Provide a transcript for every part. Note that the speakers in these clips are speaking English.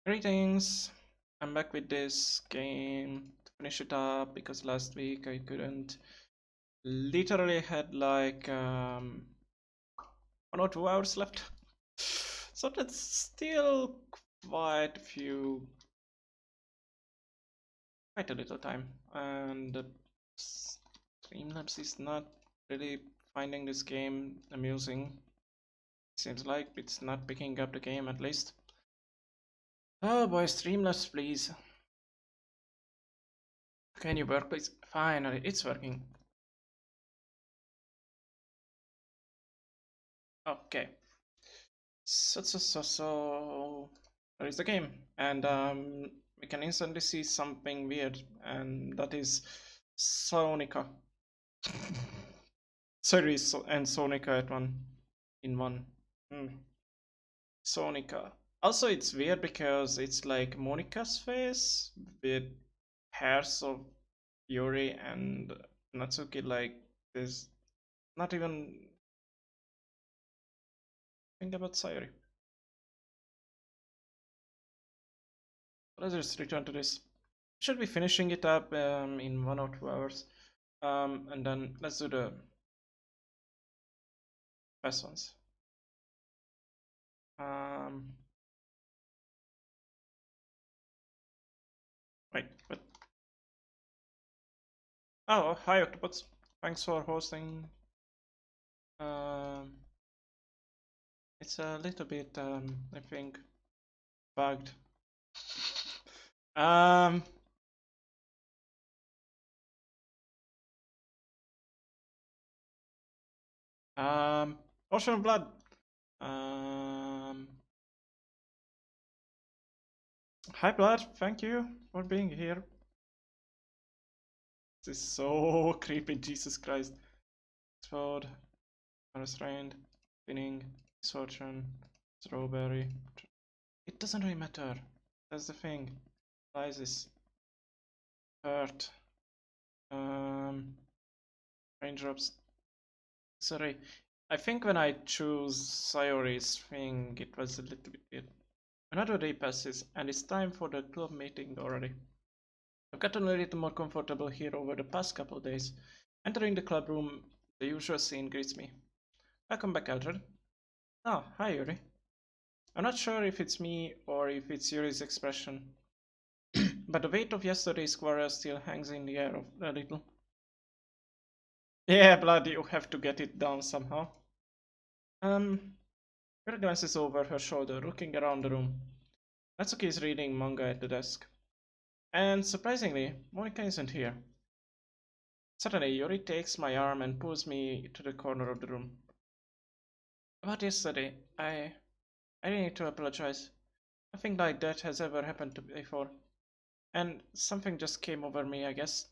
Greetings! I'm back with this game to finish it up because last week I couldn't. Literally had like 1 or 2 hours left. So that's still quite a few, quite a little time. And Streamlabs is not really finding this game amusing. Seems like it's not picking up the game at least. Oh boy, Streamlabs, please. Can you work, please? Finally, it's working. Okay. So there is the game, and we can instantly see something weird, and that is Sonica. Sorry, and Sonica at one in one. Sonica. Also, it's weird because it's like Monica's face with hairs of Fury, and Natsuki like there's not even think about Sayori. Let's just return to this. Should be finishing it up in 1 or 2 hours. And then let's do the fast ones. Wait, what? Oh, hi Octopods. Thanks for hosting. It's a little bit, I think, bugged. Ocean of Blood. Hi Blood, thank you for being here. This is so creepy, Jesus Christ. Sword, unrestrained, spinning, misfortune, strawberry. It doesn't really matter. That's the thing. Rises, hurt, raindrops. Sorry, I think when I choose Sayori's thing, it was a little bit weird. Another day passes, and it's time for the club meeting already. I've gotten a little more comfortable here over the past couple of days. Entering the club room, the usual scene greets me. Welcome back, Eldred. Oh, hi, Yuri. I'm not sure if it's me or if it's Yuri's expression, but the weight of yesterday's quarrel still hangs in the air a little. Yeah, blood, you have to get it down somehow. Yuri glances over her shoulder, looking around the room. Natsuki is reading manga at the desk. And surprisingly, Monika isn't here. Suddenly, Yuri takes my arm and pulls me to the corner of the room. About yesterday, I need to apologize. Nothing like that has ever happened to me before. And something just came over me, I guess.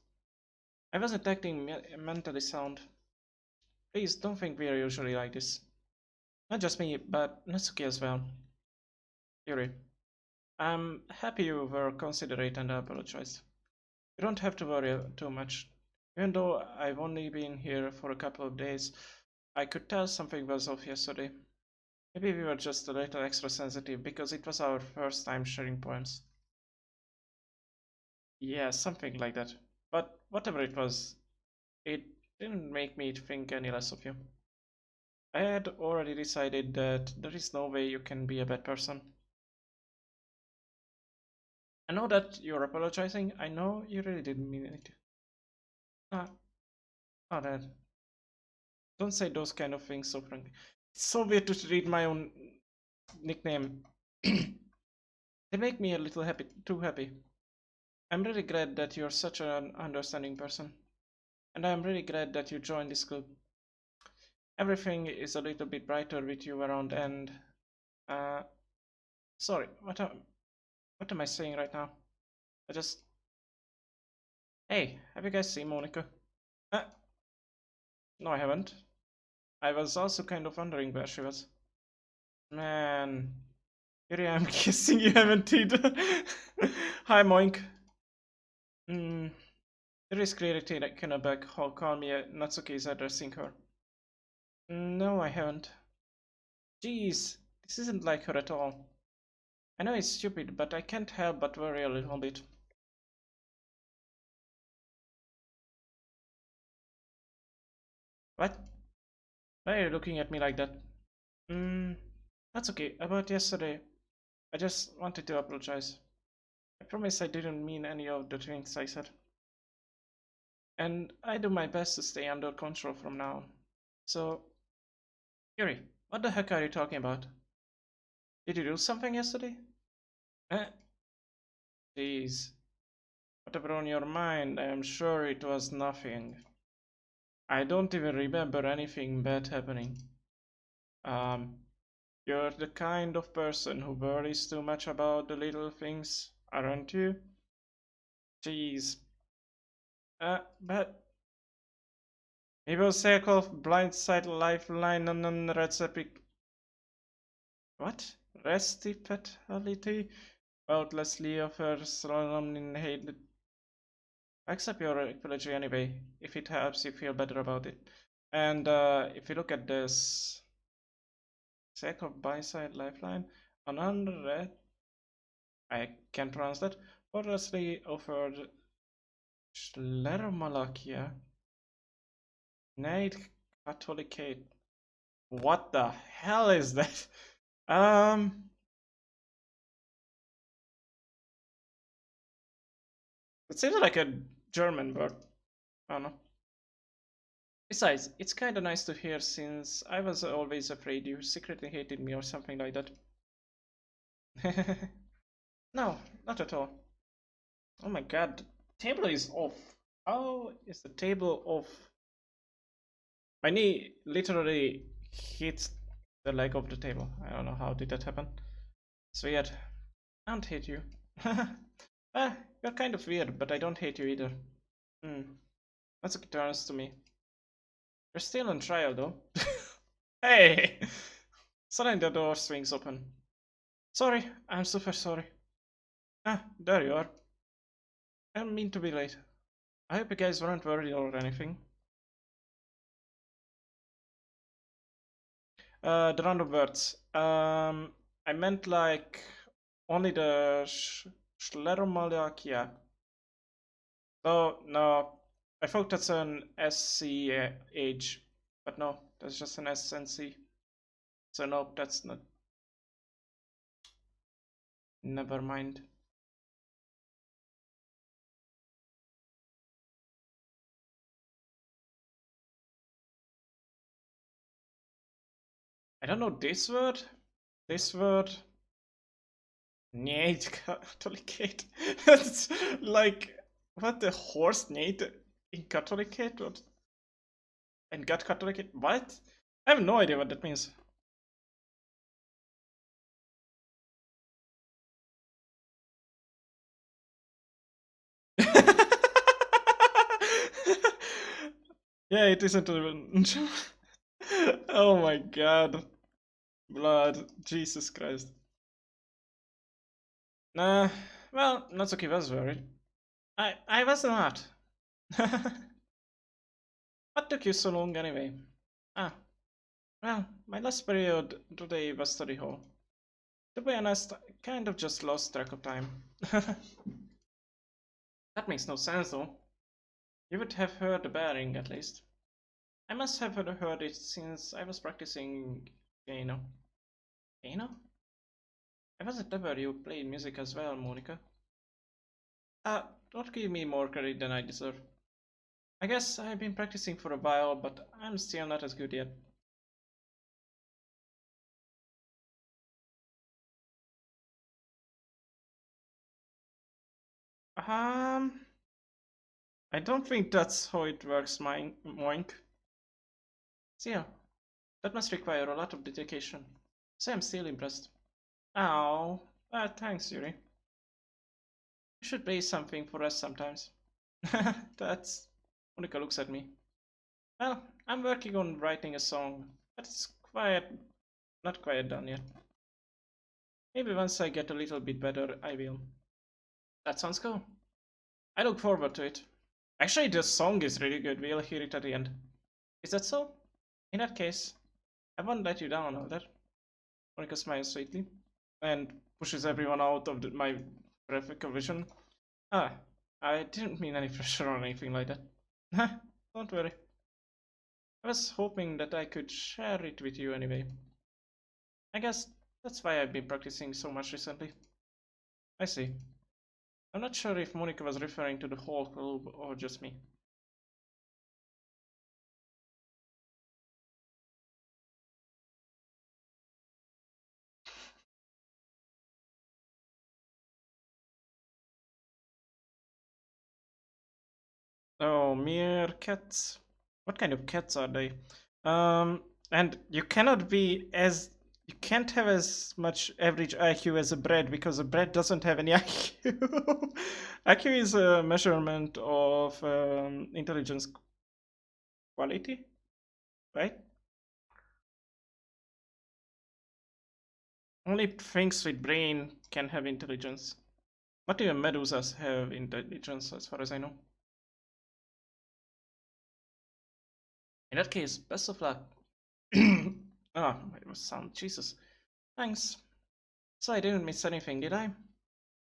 I wasn't acting mentally sound. Please don't think we are usually like this. Not just me, but Natsuki as well. Yuri, I'm happy you were considerate and apologized. You don't have to worry too much. Even though I've only been here for a couple of days, I could tell something was off yesterday. Maybe we were just a little extra sensitive because it was our first time sharing poems. Yeah, something like that. But whatever it was, it didn't make me think any less of you. I had already decided that there is no way you can be a bad person. I know that you're apologizing. I know you really didn't mean it. Ah, oh, Dad. Don't say those kind of things so frankly. It's so weird to read my own nickname. They make me a little happy, too happy. I'm really glad that you're such an understanding person. And I'm really glad that you joined this club. Everything is a little bit brighter with you around and... Uh, sorry, what am I saying right now? I just... Hey, have you guys seen Monica? Uh, no, I haven't. I was also kind of wondering where she was. Man, Yuri, I'm guessing you haven't either. Hi, Moink. Yuri is clearly taken aback how calmly Natsuki is addressing her. No, I haven't. Jeez, this isn't like her at all. I know it's stupid, but I can't help but worry a little bit. What? Why are you looking at me like that? That's okay. About yesterday, I just wanted to apologize. I promise I didn't mean any of the things I said. And I do my best to stay under control from now on. So, Yuri, what the heck are you talking about? Did you do something yesterday? Eh? Jeez. Whatever on your mind, I am sure it was nothing. I don't even remember anything bad happening. Um, you're the kind of person who worries too much about the little things, aren't you? Jeez. But it was circle of blindside lifeline and recipe. What? Reciprocity? Boundlessly offers hated. Accept your apology anyway, if it helps you feel better about it. And if you look at this sake of by-side lifeline, an unread, I can't pronounce that, boundlessly offered Schleromalakia, Neid Catholicate. What the hell is that? It seems like a German word. I don't know. Besides, it's kinda nice to hear since I was always afraid you secretly hated me or something like that. No, not at all. Oh my god, the table is off. How is the table off? My knee literally hits the leg of the table. I don't know how did that happen. It's weird. I don't hate you. You're kind of weird, but I don't hate you either. Hmm. That's a turns to me. You're still on trial though. Hey! Suddenly the door swings open. Sorry, I'm super sorry. Ah, there you are. I didn't mean to be late. I hope you guys weren't worried or anything. The random words. I meant like only the Schleromalakia. Oh, no. I thought that's an SCH, but no, that's just an SNC. So no, that's not. Never mind. I don't know this word. This word. Nate Catholicate. That's like what the horse Nate in Catholicate? What? And got Catholicate? What? I have no idea what that means. Yeah, it isn't even. Oh my god. Blood. Jesus Christ. Nah, well, Natsuki was worried. I was not. What took you so long anyway? Ah, well, my last period today was study hall. To be honest, I kind of just lost track of time. That makes no sense though. You would have heard the bearing at least. I must have heard it since I was practicing piano. Piano? I wasn't aware you played music as well, Monica. Don't give me more credit than I deserve. I guess I've been practicing for a while, but I'm still not as good yet. Um, I don't think that's how it works, Moink. Still, that must require a lot of dedication. So I'm still impressed. Oh, thanks, Yuri. You should play something for us sometimes. That's... Monica looks at me. Well, I'm working on writing a song, but it's not quite done yet. Maybe once I get a little bit better, I will. That sounds cool. I look forward to it. Actually, the song is really good. We'll hear it at the end. Is that so? In that case, I won't let you down on that. Monica smiles sweetly. And pushes everyone out of my peripheral vision. Ah, I didn't mean any pressure or anything like that. Don't worry. I was hoping that I could share it with you anyway. I guess that's why I've been practicing so much recently. I see. I'm not sure if Monica was referring to the whole club or just me. Oh, mere cats. What kind of cats are they? And you can't have as much average IQ as a bread because a bread doesn't have any IQ. IQ is a measurement of intelligence quality, right? Only things with brain can have intelligence. Not even medusas have intelligence, as far as I know. In that case, best of luck. Ah, it was sound. Jesus. Thanks. So I didn't miss anything, did I?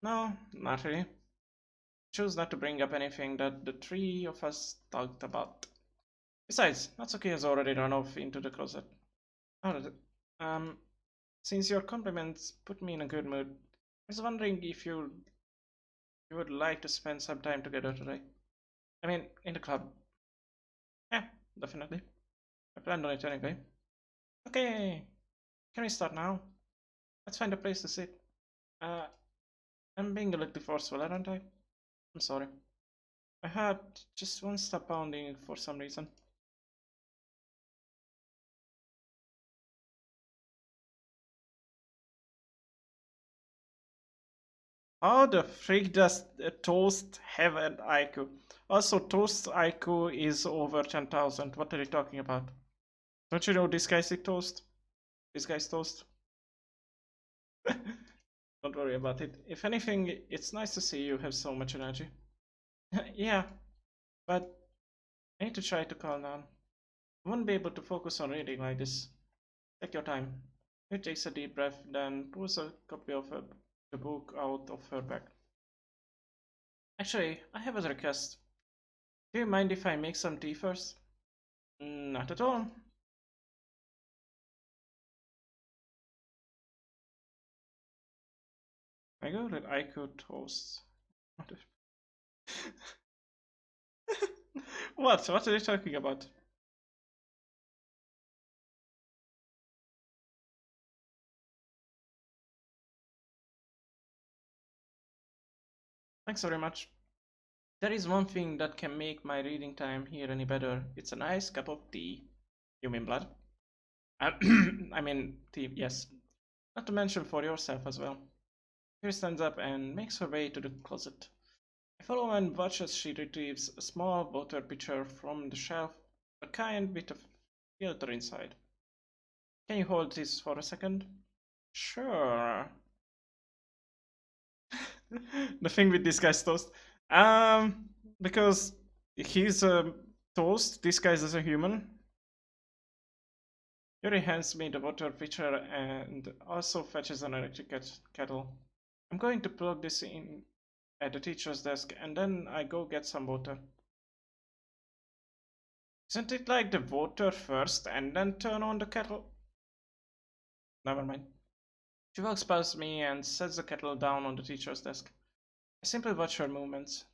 No, not really. Choose not to bring up anything that the three of us talked about. Besides, Natsuki has already run off into the closet. Oh, um, since your compliments put me in a good mood, I was wondering if you would like to spend some time together today. I mean, in the club. Yeah, definitely. I planned on it anyway. Okay, can we start now? Let's find a place to sit. Uh, I'm being a little forceful, aren't I? I'm sorry. My heart just won't stop pounding for some reason. How the freak does a toast have an IQ? Also, toast IQ is over 10,000. What are you talking about? Don't you know this guy's toast? This guy's toast? Don't worry about it. If anything, it's nice to see you have so much energy. Yeah, but I need to try to calm down. I won't be able to focus on reading like this. Take your time. He takes a deep breath, then pulls a copy of the book out of her bag. Actually, I have a request. Do you mind if I make some tea first? Not at all. I go that I could toast. What? What are you talking about? Thanks very much. There is one thing that can make my reading time here any better. It's a nice cup of tea. You mean blood? I mean tea, yes. Not to mention for yourself as well. She stands up and makes her way to the closet. I follow and watch as she retrieves a small water pitcher from the shelf, a kind with a filter inside. Can you hold this for a second? Sure. The thing with this guy's toast. Um, because he's a toast disguised as a human. Yuri hands me the water pitcher and also fetches an electric kettle. I'm going to plug this in at the teacher's desk and then I go get some water. Isn't it like the water first and then turn on the kettle? Never mind. She walks past me and sets the kettle down on the teacher's desk. I simply watch her movements.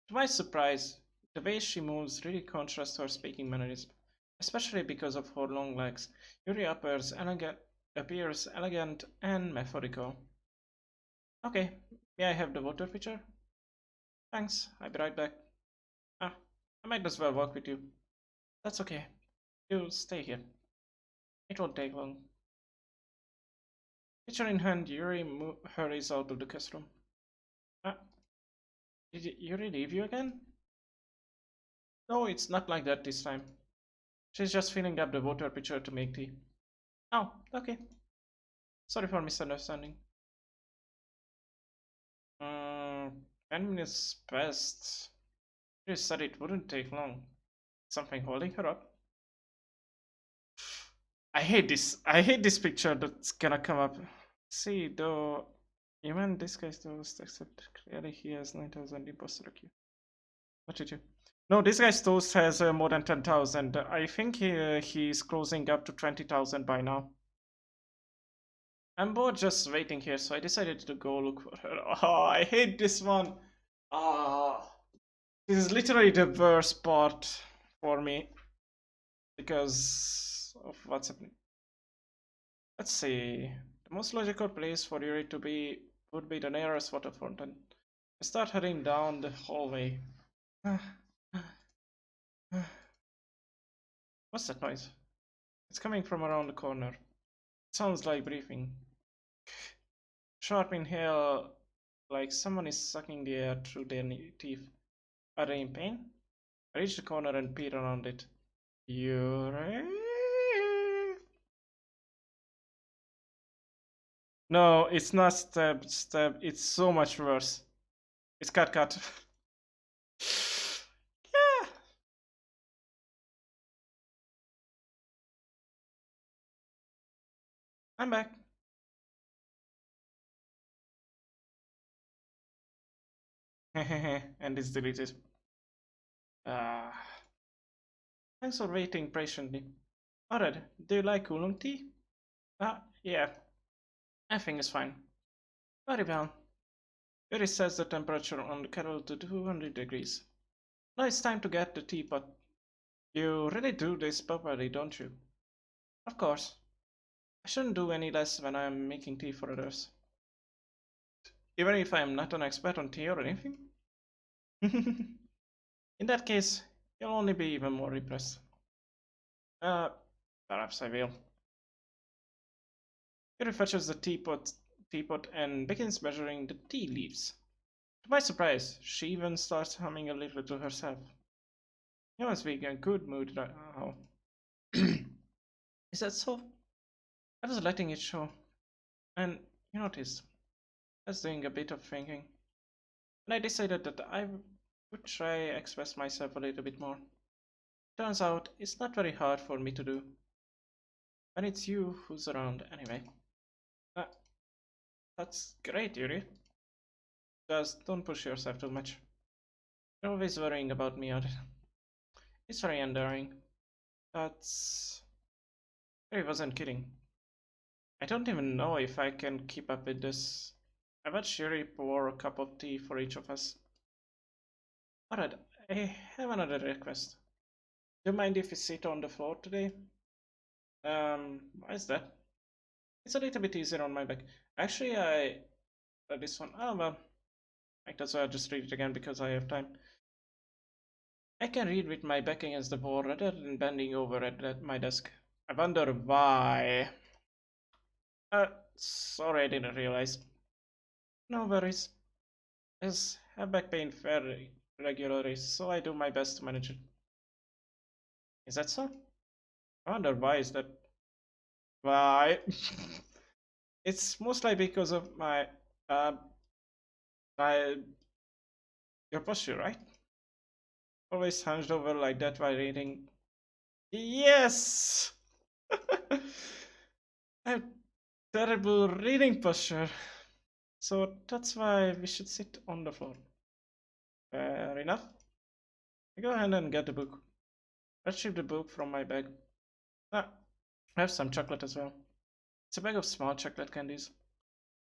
To my surprise, the way she moves really contrasts her speaking mannerism, especially because of her long legs. Yuri appears elegant and methodical. Okay, may I have the water pitcher? Thanks, I'll be right back. Ah, I might as well walk with you. That's okay. You stay here. It won't take long. Pitcher in hand, Yuri hurries out of the classroom. Ah, did Yuri leave you again? No, it's not like that this time. She's just filling up the water pitcher to make tea. Oh, okay. Sorry for misunderstanding. 10 minutes passed. You said it wouldn't take long. Something holding her up? I hate this. I hate this picture that's gonna come up. See, though, Even this guy's toast, except clearly he has 9,000 imposter IQ. What did you? No, this guy's toast has more than 10,000. I think he's closing up to 20,000 by now. I'm bored just waiting here, so I decided to go look for her. Oh, I hate this one. Ah, this is literally the worst part for me because of what's happening. Let's see. The most logical place for Yuri to be would be the nearest water fountain. I start heading down the hallway. What's that noise? It's coming from around the corner. It sounds like breathing. Sharp inhale, like someone is sucking the air through their teeth. Are they in pain? I reach the corner and peer around it. Yuri? No, it's not stab. It's so much worse. It's cut. Yeah. I'm back. And it's deleted. Ah. Thanks for waiting patiently. Alright, do you like oolong tea? Yeah. I think it's fine. Very well. It sets the temperature on the kettle to 200 degrees. Now it's time to get the teapot. You really do this properly, don't you? Of course. I shouldn't do any less when I'm making tea for others. Even if I'm not an expert on tea or anything? In that case, you'll only be even more impressed. Uh, Perhaps I will. He fetches the teapot and begins measuring the tea leaves. To my surprise, she even starts humming a little to herself. You must be in a good mood right now. Is that so? I was letting it show. And you noticed, I was doing a bit of thinking. And I decided that I would try express myself a little bit more. Turns out, it's not very hard for me to do. And it's you who's around anyway. Uh, that's great, Yuri. Just don't push yourself too much. You're always worrying about me. It's very endearing. That's... I wasn't kidding. I don't even know if I can keep up with this. I watched Yuri pour a cup of tea for each of us. Alright, I have another request. Do you mind if we sit on the floor today? Why is that? It's a little bit easier on my back. Actually, I read this one. Oh, well, I guess I'll just read it again because I have time. I can read with my back against the wall rather than bending over at my desk. I wonder why. Sorry, I didn't realize. No worries. I have back pain fairly regularly, so I do my best to manage it. Is that so? I wonder why is that? Why? It's mostly because of uh, my, your posture, right? Always hunched over like that while reading. Yes! I have terrible reading posture. So that's why we should sit on the floor. Fair enough. I go ahead and get the book. Retrieve the book from my bag. Ah, I have some chocolate as well. It's a bag of small chocolate candies.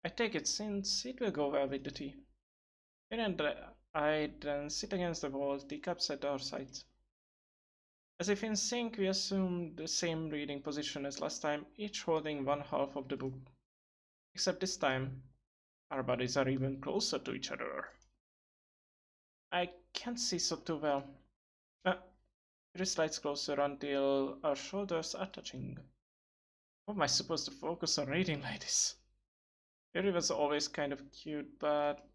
I take it since it will go well with the tea. And I then sit against the wall, teacups at our sides. As if in sync, we assume the same reading position as last time, each holding one half of the book. Except this time, our bodies are even closer to each other. I can't see so too well. It slides closer until our shoulders are touching. How am I supposed to focus on reading like this? Yuri was always kind of cute, but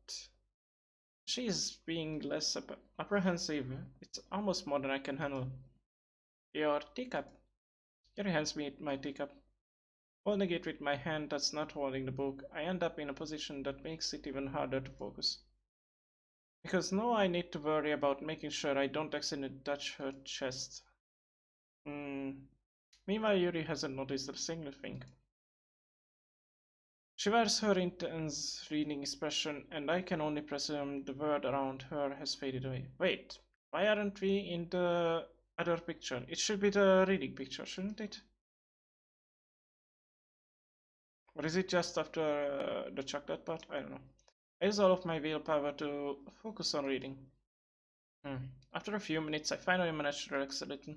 she is being less apprehensive. It's almost more than I can handle. Your teacup. Yuri hands me my teacup. Holding it with my hand that's not holding the book, I end up in a position that makes it even harder to focus. Because now I need to worry about making sure I don't accidentally touch her chest. Meanwhile, Yuri hasn't noticed a single thing. She wears her intense reading expression, and I can only presume the world around her has faded away. Wait, why aren't we in the other picture? It should be the reading picture, shouldn't it? Or is it just after the chocolate part? I don't know. I use all of my willpower to focus on reading. After a few minutes, I finally manage to relax a little.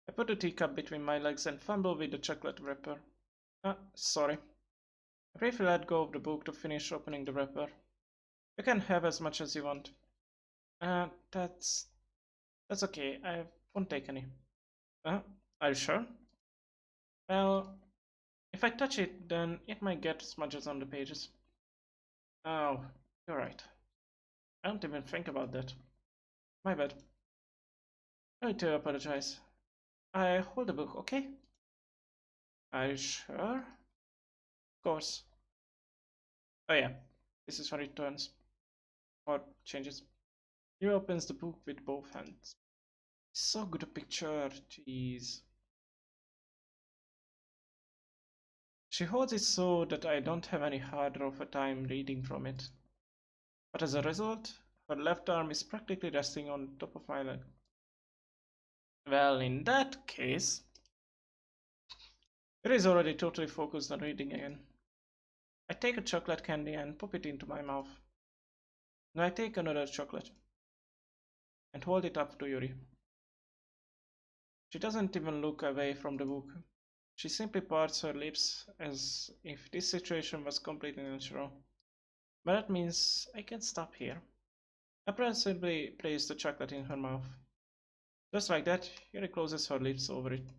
I put the teacup between my legs and fumble with the chocolate wrapper. Sorry. I briefly let go of the book to finish opening the wrapper. You can have as much as you want. That's okay. I won't take any. Are you sure? Well, if I touch it, then it might get smudges on the pages. Oh, you're right. I don't even think about that. My bad. I need to apologize. I hold the book, okay? Are you sure? Of course. Oh yeah, this is when it turns. Or changes. He opens the book with both hands. So good a picture, jeez. She holds it so that I don't have any harder of a time reading from it. But as a result, her left arm is practically resting on top of my leg. Well, in that case, it is already totally focused on reading again. I take a chocolate candy and pop it into my mouth. Then I take another chocolate and hold it up to Yuri. She doesn't even look away from the book. She simply parts her lips as if this situation was completely natural. But that means I can stop here. I presently place the chocolate in her mouth. Just like that, Yuri closes her lips over it.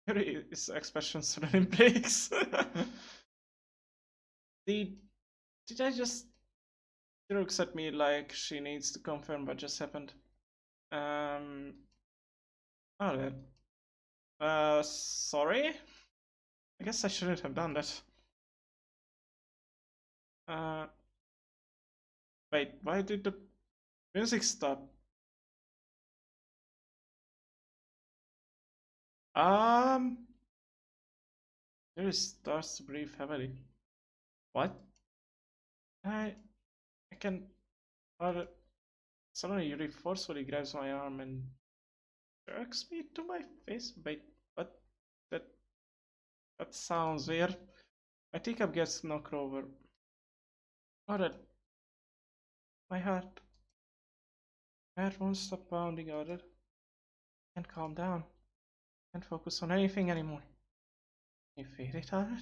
Yuri's expression suddenly breaks. did, did I just... She looks at me like she needs to confirm what just happened. Alright. Sorry? I guess I shouldn't have done that. Wait, why did the music stop? Yuri starts to breathe heavily. What? I can... Suddenly Yuri forcefully grabs my arm and jerks me to my face. Wait, what? That... That sounds weird. My teacup gets knocked over. Alright, my heart... My heart won't stop pounding, Alright. Can't calm down. Can't focus on anything anymore. You feel it, Alright?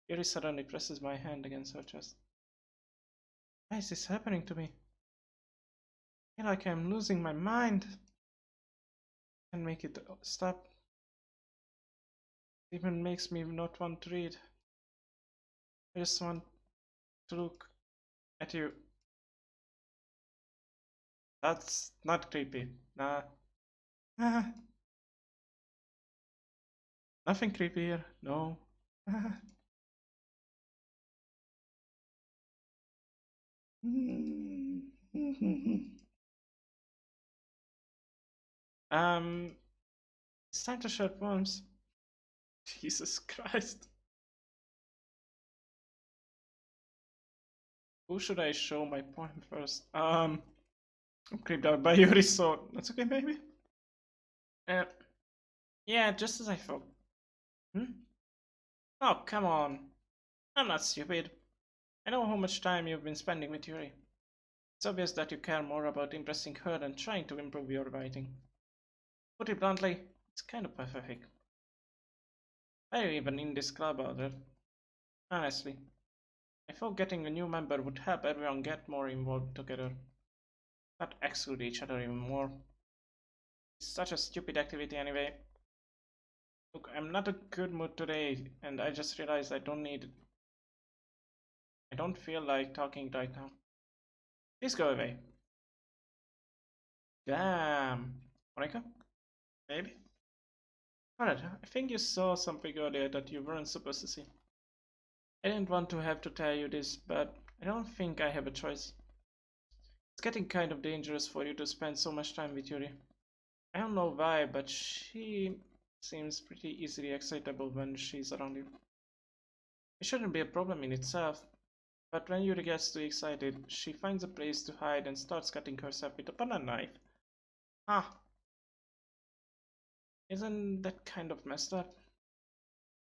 Yuri suddenly presses my hand against her chest. Why is this happening to me? I feel like I'm losing my mind. Can't make it stop. It even makes me not want to read. I just want to look at you. That's not creepy. Nah. Nothing creepy here. No. It's time to share poems. Jesus Christ. Who should I show my poem first? I'm creeped out by Yuri, so that's okay, maybe? Yeah, just as I thought. Oh, come on. I'm not stupid. I know how much time you've been spending with Yuri. It's obvious that you care more about impressing her than trying to improve your writing. Put it bluntly, it's kind of pathetic. Why are you even in this club, Alder? Honestly, I thought getting a new member would help everyone get more involved together. Not exclude each other even more. It's such a stupid activity anyway. Look, I'm not in a good mood today, and I just realized I don't feel like talking right now. Please go away. Damn. Monica? Maybe? Alright, I think you saw something earlier that you weren't supposed to see. I didn't want to have to tell you this, but I don't think I have a choice. It's getting kind of dangerous for you to spend so much time with Yuri. I don't know why, but she seems pretty easily excitable when she's around you. It shouldn't be a problem in itself, but when Yuri gets too excited, she finds a place to hide and starts cutting herself with a banana knife. Ah, isn't that kind of messed up?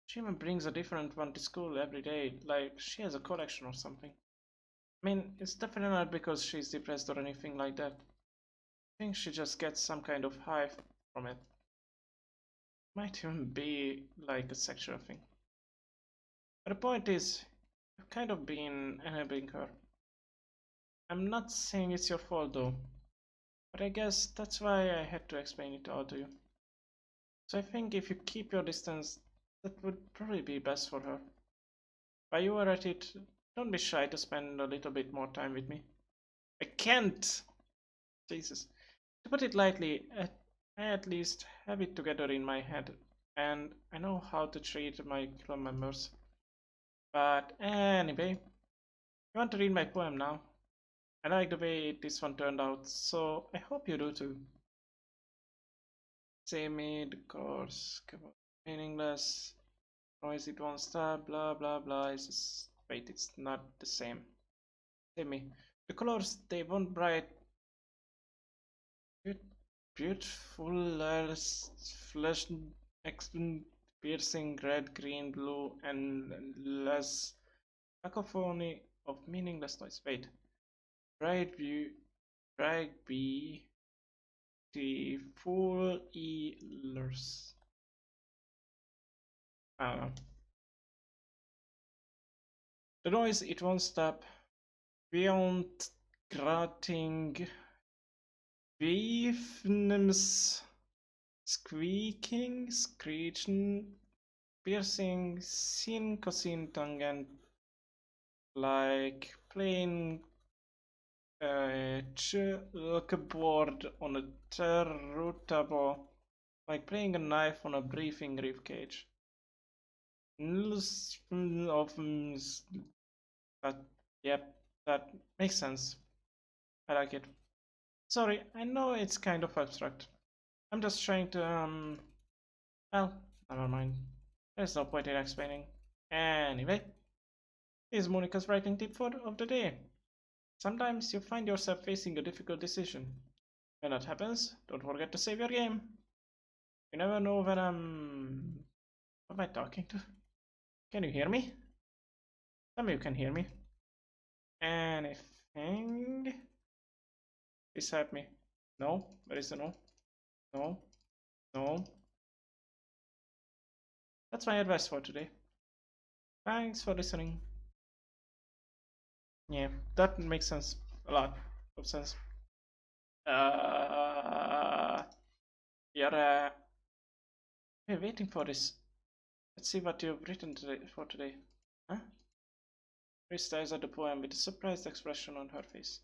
She even brings a different one to school every day, like she has a collection or something. I mean, it's definitely not because she's depressed or anything like that. I think she just gets some kind of high from it. Might even be like a sexual thing. But the point is, you've kind of been enabling her. I'm not saying it's your fault though, but I guess that's why I had to explain it all to you. So I think if you keep your distance, that would probably be best for her. While you are at it, don't be shy to spend a little bit more time with me. I can't! Jesus. To put it lightly, I at least have it together in my head, and I know how to treat my club members. But anyway, you want to read my poem now? I like the way this one turned out, so I hope you do too. Say me, the course, meaningless, noise it won't stop, blah blah blah. Wait, it's not the same. Say me, the colors they won't bright, beautiful flesh, piercing red, green, blue, and less cacophony of meaningless noise. Wait, bright view, bright be the full ears. I don't know. The noise it won't stop. Beyond grating, beefness, squeaking, screeching, piercing, sin, cosine, tangent, like playing chalkboard on a turntable, like playing a knife on a breathing ribcage. Of but yep, that makes sense. I like it. Sorry, I know it's kind of abstract. I'm just trying to well, never mind. There's no point in explaining. Anyway, here's Monica's writing tip of the day. Sometimes you find yourself facing a difficult decision. When that happens, don't forget to save your game. You never know when Who am I talking to? Can you hear me? Tell me you can hear me. Anything? Please help me. No? Where is the no? No? No? That's my advice for today. Thanks for listening. Yeah, that makes sense. A lot of sense. Yeah, we're waiting for this. Let's see what you've written today. Huh? Chris stares at the poem with a surprised expression on her face.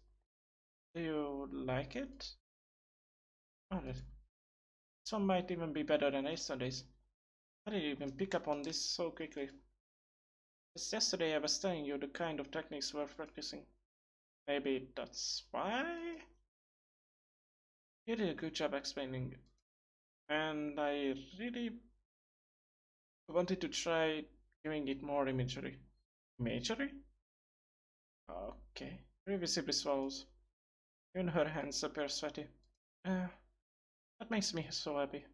Do you like it? Alright. This one might even be better than yesterday's. How did you even pick up on this so quickly? Just yesterday I was telling you the kind of techniques we're practicing. Maybe that's why? You did a good job explaining, and I really wanted to try giving it more imagery. Imagery? Okay. Very visibly swallows. Even her hands appear sweaty. That makes me so happy.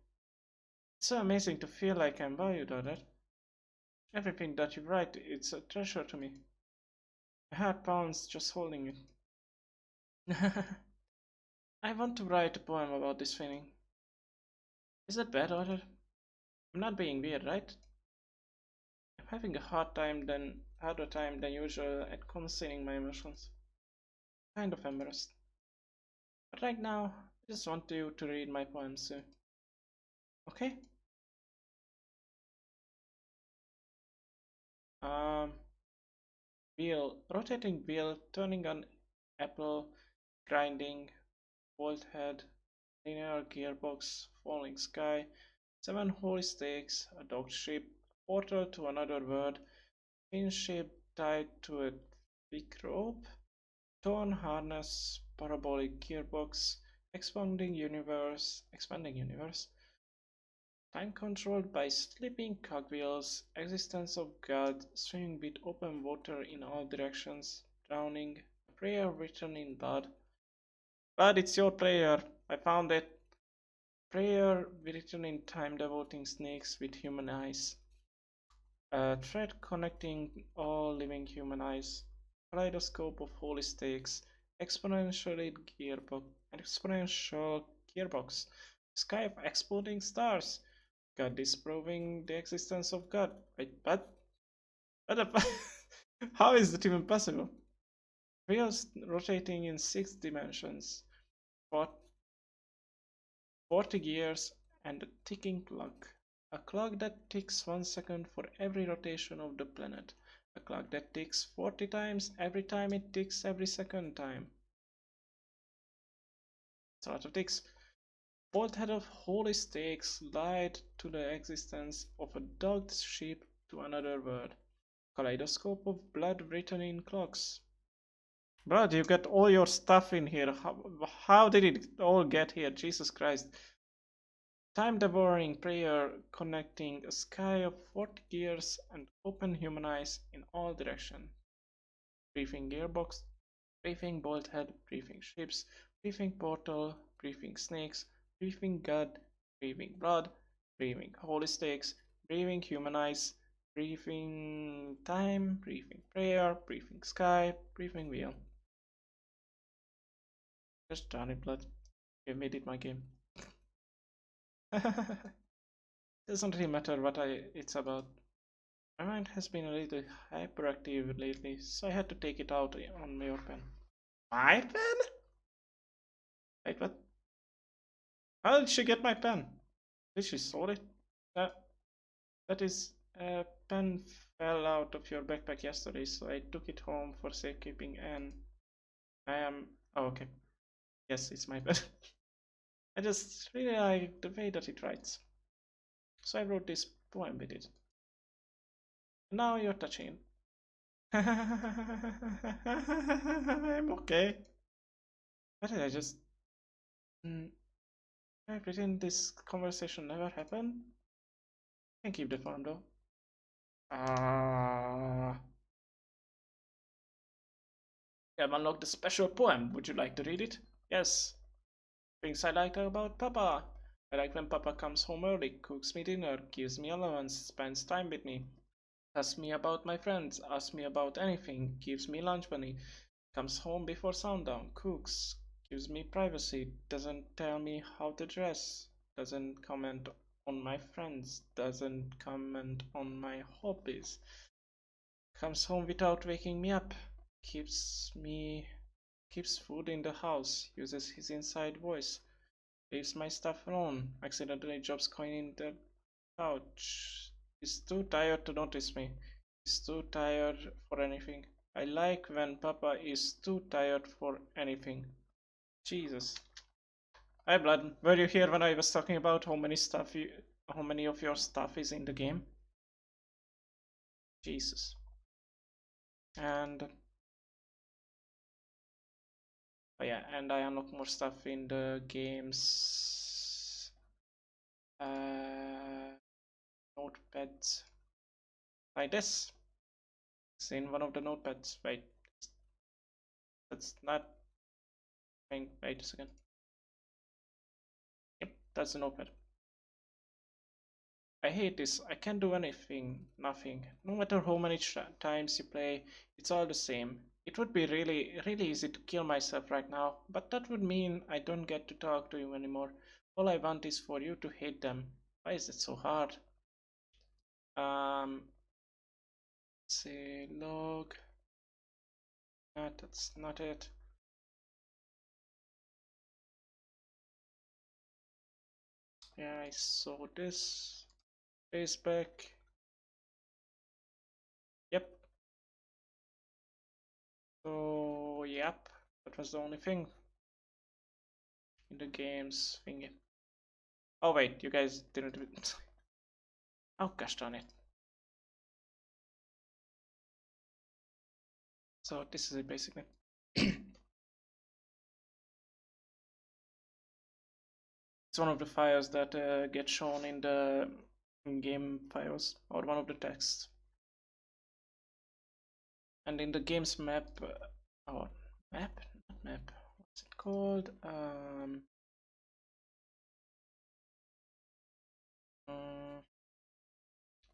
It's so amazing to feel like I'm valued, Odette. Everything that you write, it's a treasure to me. My heart pounds just holding it. I want to write a poem about this feeling. Is that bad, Odette? I'm not being weird, right? I'm having a harder time than usual at concealing my emotions. Kind of embarrassed. But right now, I just want you to read my poems too. Okay? Um, wheel, rotating wheel, turning on apple, grinding, bolt head, linear gearbox, falling sky, 7 holy stakes, a docked ship, portal to another world, pin ship tied to a big rope, torn harness, parabolic gearbox, expanding universe, Time controlled by sleeping cogwheels, existence of God, swimming with open water in all directions, drowning, a prayer written in blood. Blood, it's your prayer. I found it. Prayer written in time devoting snakes with human eyes. A thread connecting all living human eyes. Kaleidoscope of holy stakes. Exponentially gearbox. Exponential gearbox. Sky of exploding stars. God disproving the existence of God. Wait, what? What the How is that even possible? Wheels rotating in 6 dimensions. 40 gears and a ticking clock. A clock that ticks 1 second for every rotation of the planet. A clock that ticks 40 times every time it ticks every second time. It's a lot of ticks. Bolt head of holy stakes lied to the existence of a dogged ship to another world. Kaleidoscope of blood written in clocks. Brad, you got all your stuff in here. How did it all get here? Jesus Christ. Time devouring prayer connecting a sky of 40 gears and open human eyes in all directions. Briefing gearbox, briefing bolthead, briefing ships, briefing portal, briefing snakes, briefing god, briefing blood, briefing holy stakes, briefing human eyes, briefing time, briefing prayer, briefing sky, briefing wheel. Just darn it, blood. You made it my game. Doesn't really matter what it's about. My mind has been a little hyperactive lately, so I had to take it out on your pen. My pen? Wait, what? How did she get my pen? Did she sold it? Uh, that is, a pen fell out of your backpack yesterday, so I took it home for safekeeping and I am... Oh, okay. Yes, it's my pen. I just really like the way that it writes. So I wrote this poem with it. Now you're touching. I'm okay. What did I just... Mm, I pretend this conversation never happened? Can keep the farm though. Ah, I've unlocked a special poem. Would you like to read it? Yes. Things I like about Papa. I like when Papa comes home early, cooks me dinner, gives me allowance, spends time with me, asks me about my friends, asks me about anything, gives me lunch money, comes home before sundown, cooks, gives me privacy, doesn't tell me how to dress, doesn't comment on my friends, doesn't comment on my hobbies, comes home without waking me up, keeps food in the house, uses his inside voice, leaves my stuff alone, accidentally drops coin in the couch, is too tired to notice me, is too tired for anything. I like when Papa is too tired for anything. Jesus. Hi Blood, were you here when I was talking about how many of your stuff is in the game? Jesus. And oh yeah, and I unlock more stuff in the games notepads like this. It's in one of the notepads. Wait, that's not wait a second. Yep, that's the notepad. I hate this. I can't do anything, nothing. No matter how many times you play, it's all the same. It would be really easy to kill myself right now, but that would mean I don't get to talk to you anymore. All I want is for you to hate them. Why is it so hard? Let's see, log. That's not it. Yeah, I saw this. Facebook. Yep. So, yep. That was the only thing in the games thingy. Oh wait, you guys didn't do it. Oh gosh darn it. So this is it basically. It's It's one of the files that get shown in the in-game files, or one of the texts. And in the game's map, or map, not map, what's it called?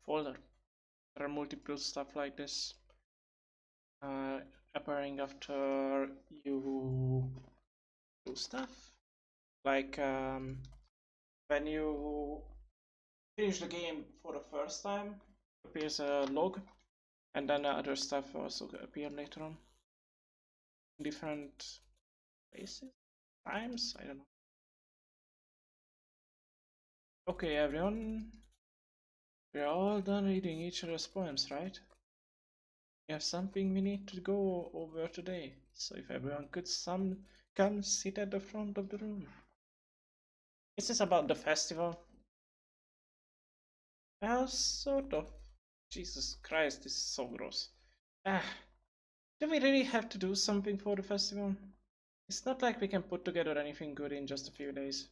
Folder. There are multiple stuff like this appearing after you do stuff. Like when you finish the game for the first time, appears a log, and then other stuff also appear later on. Different places, times, I don't know. Okay, everyone, we're all done reading each other's poems, right? We have something we need to go over today, so if everyone could come sit at the front of the room. Is this about the festival? Well, sort of. Jesus Christ, this is so gross. Ah, do we really have to do something for the festival? It's not like we can put together anything good in just a few days.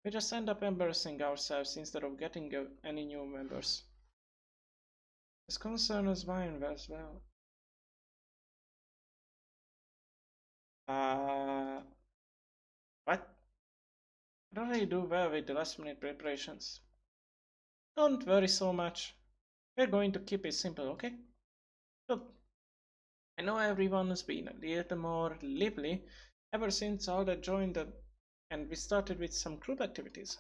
We just end up embarrassing ourselves instead of getting any new members. This concerns mine as well. What? I don't really do well with the last minute preparations. Don't worry so much. We're going to keep it simple, okay? Look, I know everyone has been a little more lively ever since all that joined and we started with some group activities.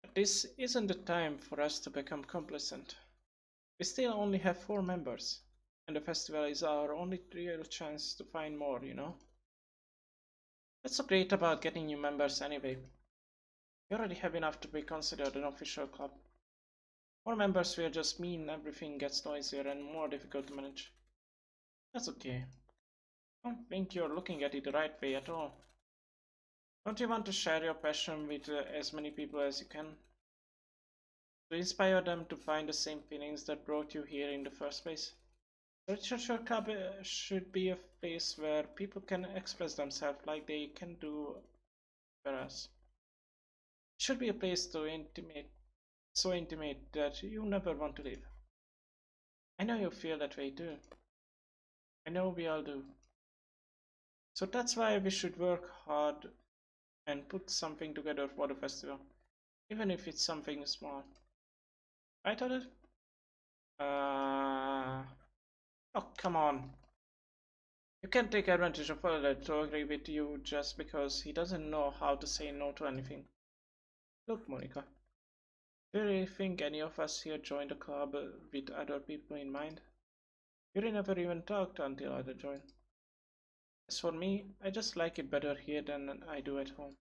But this isn't the time for us to become complacent. We still only have 4 members, and the festival is our only real chance to find more, you know? What's so great about getting new members anyway? We already have enough to be considered an official club. More members will just mean everything gets noisier and more difficult to manage. That's okay. I don't think you're looking at it the right way at all. Don't you want to share your passion with as many people as you can? To inspire them to find the same feelings that brought you here in the first place? The literature club should be a place where people can express themselves like they can do everywhere else. It should be a place so intimate that you never want to leave. I know you feel that way too. I know we all do. So that's why we should work hard and put something together for the festival, even if it's something small. Right, Otter? Oh, come on. You can't take advantage of Otter to agree with you just because he doesn't know how to say no to anything. Look, Monica, do you really think any of us here joined the club with other people in mind? We never even talked until Otter joined. As for me, I just like it better here than I do at home.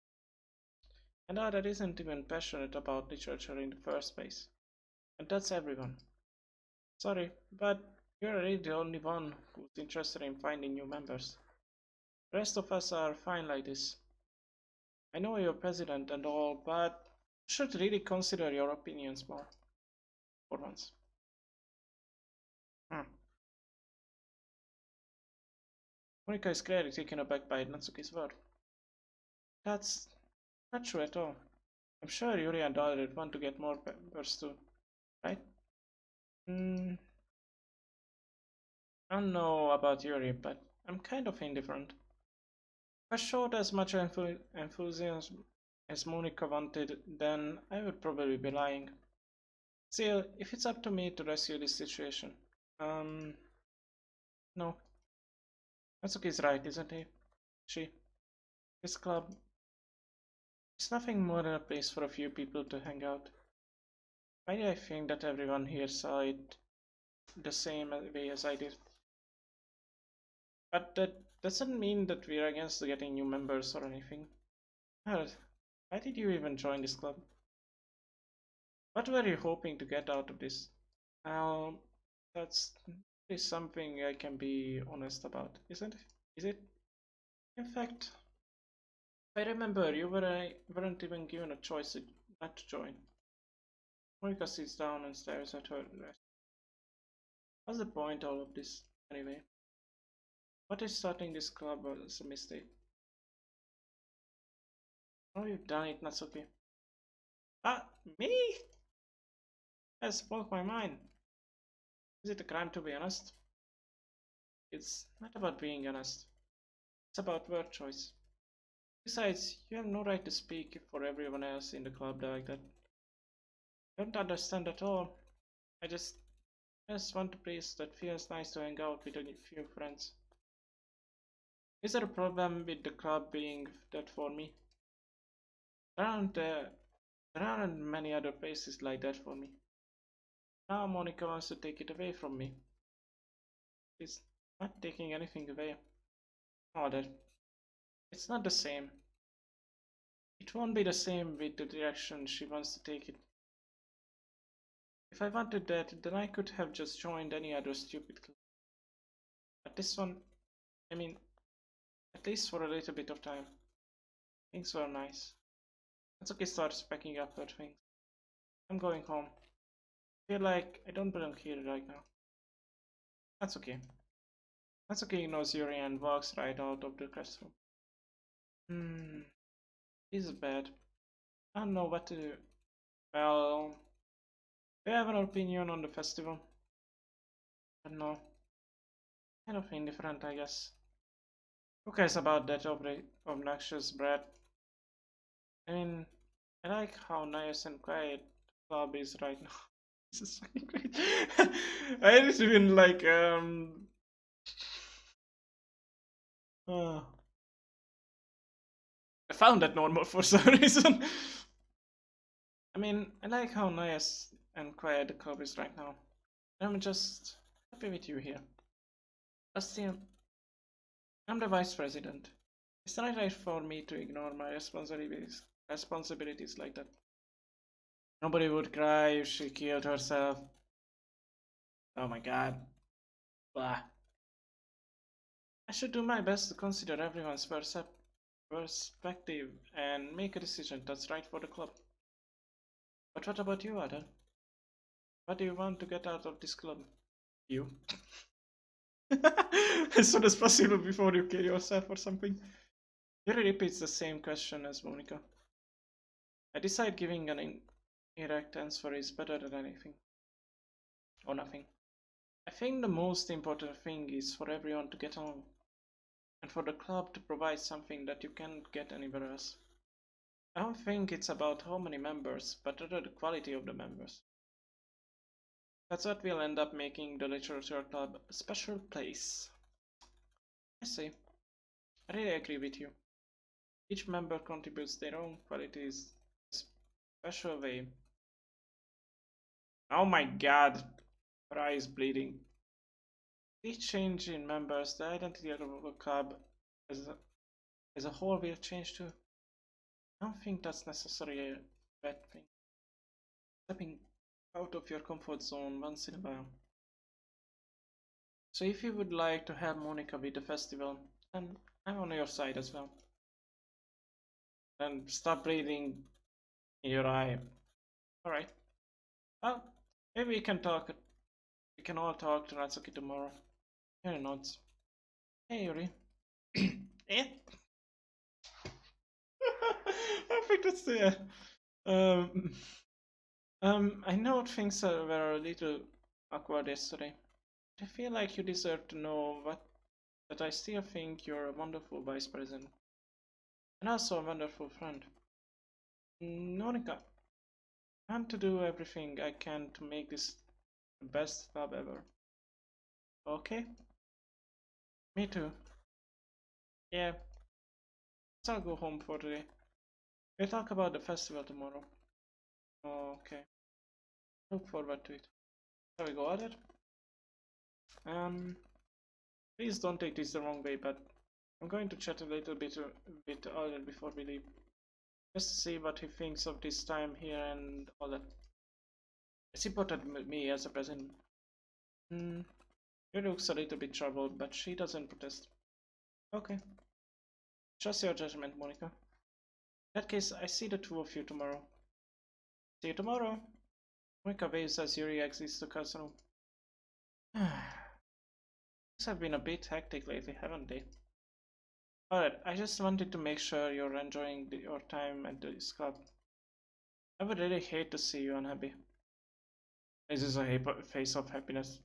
And Otter isn't even passionate about literature in the first place. And that's everyone. Sorry, but you're really the only one who's interested in finding new members. The rest of us are fine like this. I know you're president and all, but you should really consider your opinions more. For once. Hmm. Monica is clearly taken aback by Natsuki's word. That's not true at all. I'm sure Yuri and Dalit want to get more members too, right? Hmm. I don't know about Yuri, but I'm kind of indifferent. If I showed as much enthusiasm as Monica wanted, then I would probably be lying. Still, if it's up to me to rescue this situation, no. Natsuki's right, isn't he? This club is nothing more than a place for a few people to hang out. Why do I think that everyone here saw it the same way as I did? But that doesn't mean that we're against getting new members or anything. Harold, why did you even join this club? What were you hoping to get out of this? Now, that's is something I can be honest about, isn't it? Is it? In fact, I remember you weren't even given a choice not to join. Monica sits down and stares at her dress. What's the point of all of this, anyway? What if starting this club was a mistake? Oh, you've done it, Natsuki. Ah, me? I spoke my mind. Is it a crime to be honest? It's not about being honest. It's about word choice. Besides, you have no right to speak for everyone else in the club like that. I don't understand at all. I just want a place that feels nice to hang out with a few friends. Is there a problem with the club being that for me? There aren't, uh, there aren't many other places like that for me. Now Monica wants to take it away from me. It's not taking anything away. No, that it's not the same. It won't be the same with the direction she wants to take it. If I wanted that, then I could have just joined any other stupid club. But this one, I mean, at least for a little bit of time, things were nice. Natsuki starts packing up her things. I'm going home. I feel like I don't belong here right now. That's okay. Natsuki ignores Yuri and walks right out of the classroom. This is bad. I don't know what to do. Well, do you have an opinion on the festival? I don't know. Kind of indifferent, I guess. Who cares about that obnoxious brat? I mean, I like how nice and quiet the club is right now. This is fucking great. I didn't even like uh, I found that normal for some reason. I mean, I like how nice and quiet the club is right now. I'm just happy with you here. But still, I'm the vice president. It's not right for me to ignore my responsibilities like that. Nobody would cry if she killed herself. Oh my god. Blah. I should do my best to consider everyone's perspective and make a decision that's right for the club. But what about you, Ada? What do you want to get out of this club? You. As soon as possible before you kill yourself or something. Yuri repeats the same question as Monica. I decide giving an indirect answer is better than anything. Or nothing. I think the most important thing is for everyone to get along. And for the club to provide something that you can't get anywhere else. I don't think it's about how many members, but rather the quality of the members. That's what will end up making the literature club a special place. I see. I really agree with you. Each member contributes their own qualities in a special way. Oh my god, her eye is bleeding. Each change in members, the identity of the club as a whole will change too. I don't think that's necessarily a bad thing. Stepping out of your comfort zone once in a while. So if you would like to help Monica with the festival, then I'm on your side as well. And stop breathing in your eye. Alright. Well, maybe we can talk. We can all talk to Natsuki tomorrow. Here nods. Hey Yuri. Eh? I think that's the I know things were a little awkward yesterday. I feel like you deserve to know that I still think you're a wonderful vice president. And also a wonderful friend. Monica, I want to do everything I can to make this the best club ever. Okay? Me too. Yeah, so I'll go home for today. We'll talk about the festival tomorrow. Okay. Look forward to it. Shall we go at it? Please don't take this the wrong way, but I'm going to chat a little bit with Alden before we leave. Just to see what he thinks of this time here and all that. It's important with me as a president. He looks a little bit troubled, but she doesn't protest. Okay. Trust your judgment, Monica. In that case, I see the two of you tomorrow. See you tomorrow. Monica waves as Yuri exits the classroom. Things have been a bit hectic lately, haven't they? Alright, I just wanted to make sure you're enjoying your time at this club. I would really hate to see you unhappy. This is a face of happiness.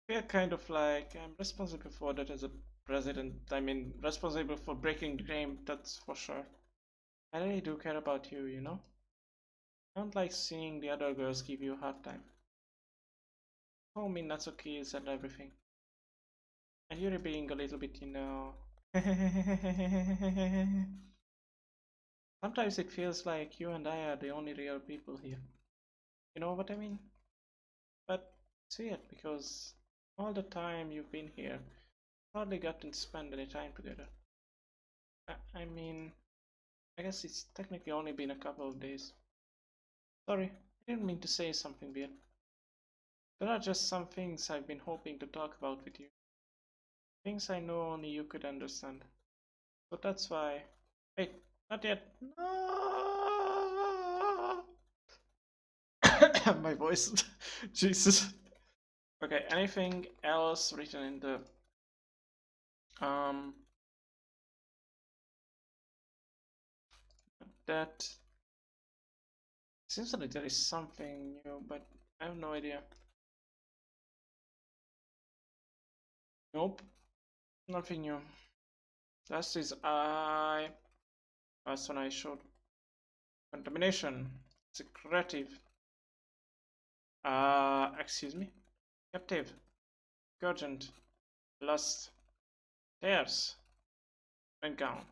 Feel kind of like I'm responsible for that as a president. I mean, responsible for breaking the game, that's for sure. I really do care about you, you know? I don't like seeing the other girls give you a hard time. Call me Natsukis and everything. And you're being a little bit, you know. Sometimes it feels like you and I are the only real people here. You know what I mean? But it's weird because all the time you've been here, hardly gotten to spend any time together. I mean, I guess it's technically only been a couple of days. Sorry, I didn't mean to say something weird. There are just some things I've been hoping to talk about with you. Things I know only you could understand. So that's why. Wait, not yet. No! My voice. Jesus. Okay, anything else written in the um that seems like there is something new, but I have no idea. Nope, nothing new. Last is last one I showed. Contamination. Secretive. Excuse me. Captive. Urgent. Lust. Tears. And gown.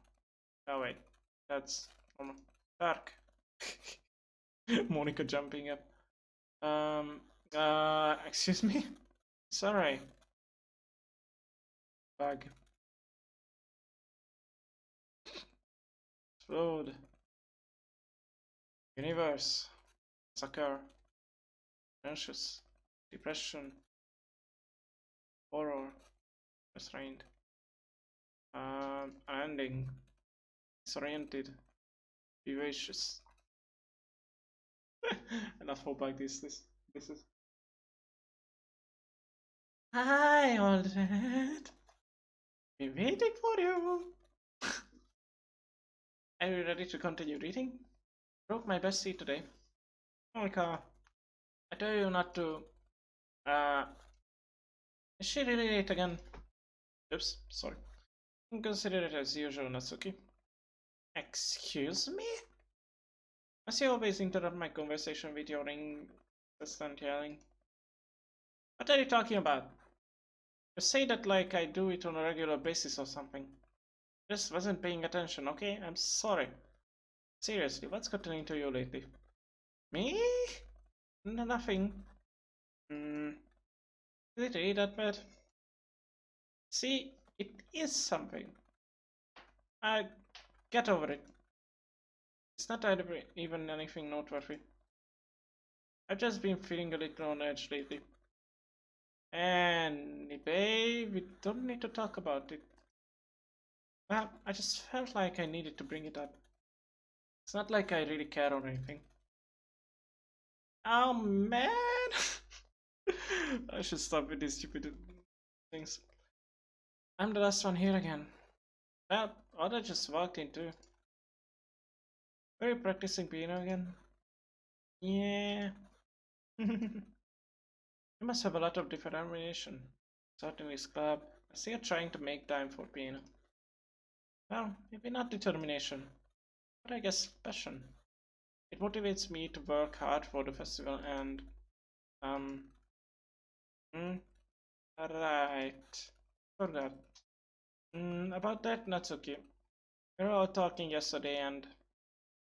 Oh wait, that's dark. Monica jumping up. Excuse me? Sorry. Bug. Explode. Universe. Sucker. Anxious. Depression. Horror. Restrained. Unending. Disoriented. Vivacious. Enough for bug this is. Hi, old dad. Been waiting for you. Are you ready to continue reading? Broke my best seat today. Monica, I tell you not to. Uh, is she really late again? Oops, sorry. Consider it as usual, Natsuki. Excuse me? Must you always interrupt my conversation with your incessant yelling? What are you talking about? You say that like I do it on a regular basis or something. Just wasn't paying attention, okay? I'm sorry. Seriously, what's gotten into you lately? Me? Nothing. Is it really that bad? See, it is something. I get over it. It's not even anything noteworthy. I've just been feeling a little on edge lately. Anyway, we don't need to talk about it. Well, I just felt like I needed to bring it up. It's not like I really care or anything. Oh man! I should stop with these stupid things. I'm the last one here again. Well, Oda just walked into. Are you practicing piano again? Yeah. You must have a lot of determination. Certainly, Scrub. I see you're trying to make time for piano. Well, maybe not determination, but I guess passion. It motivates me to work hard for the festival and, um, hmm, right. Forgot. About that, Natsuki. We were all talking yesterday and,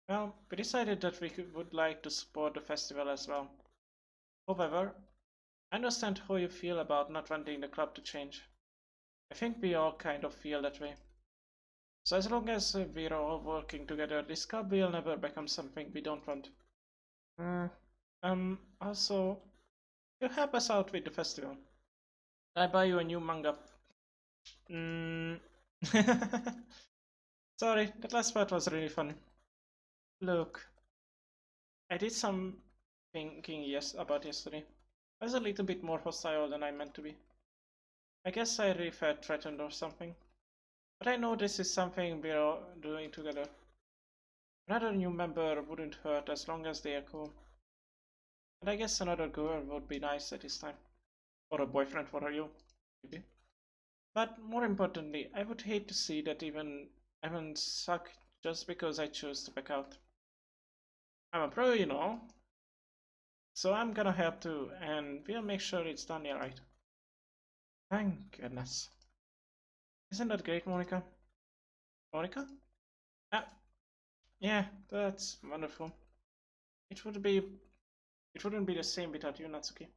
well, we decided that would like to support the festival as well. However, I understand how you feel about not wanting the club to change. I think we all kind of feel that way. So as long as we're all working together, this club will never become something we don't want. Also, you help us out with the festival. I buy you a new manga. Mm. Sorry, that last part was really funny. Look, I did some thinking about yesterday. I was a little bit more hostile than I meant to be. I guess I really felt threatened or something. But I know this is something we're doing together. Another new member wouldn't hurt as long as they are cool. And I guess another girl would be nice at this time. Or a boyfriend for you, maybe. But more importantly, I would hate to see that even suck just because I chose to back out. I'm a pro, you know, so I'm gonna help too, and we'll make sure it's done right. Thank goodness. Isn't that great, Monica? Monica? Ah, yeah, that's wonderful. It would be, it wouldn't be the same without you, Natsuki.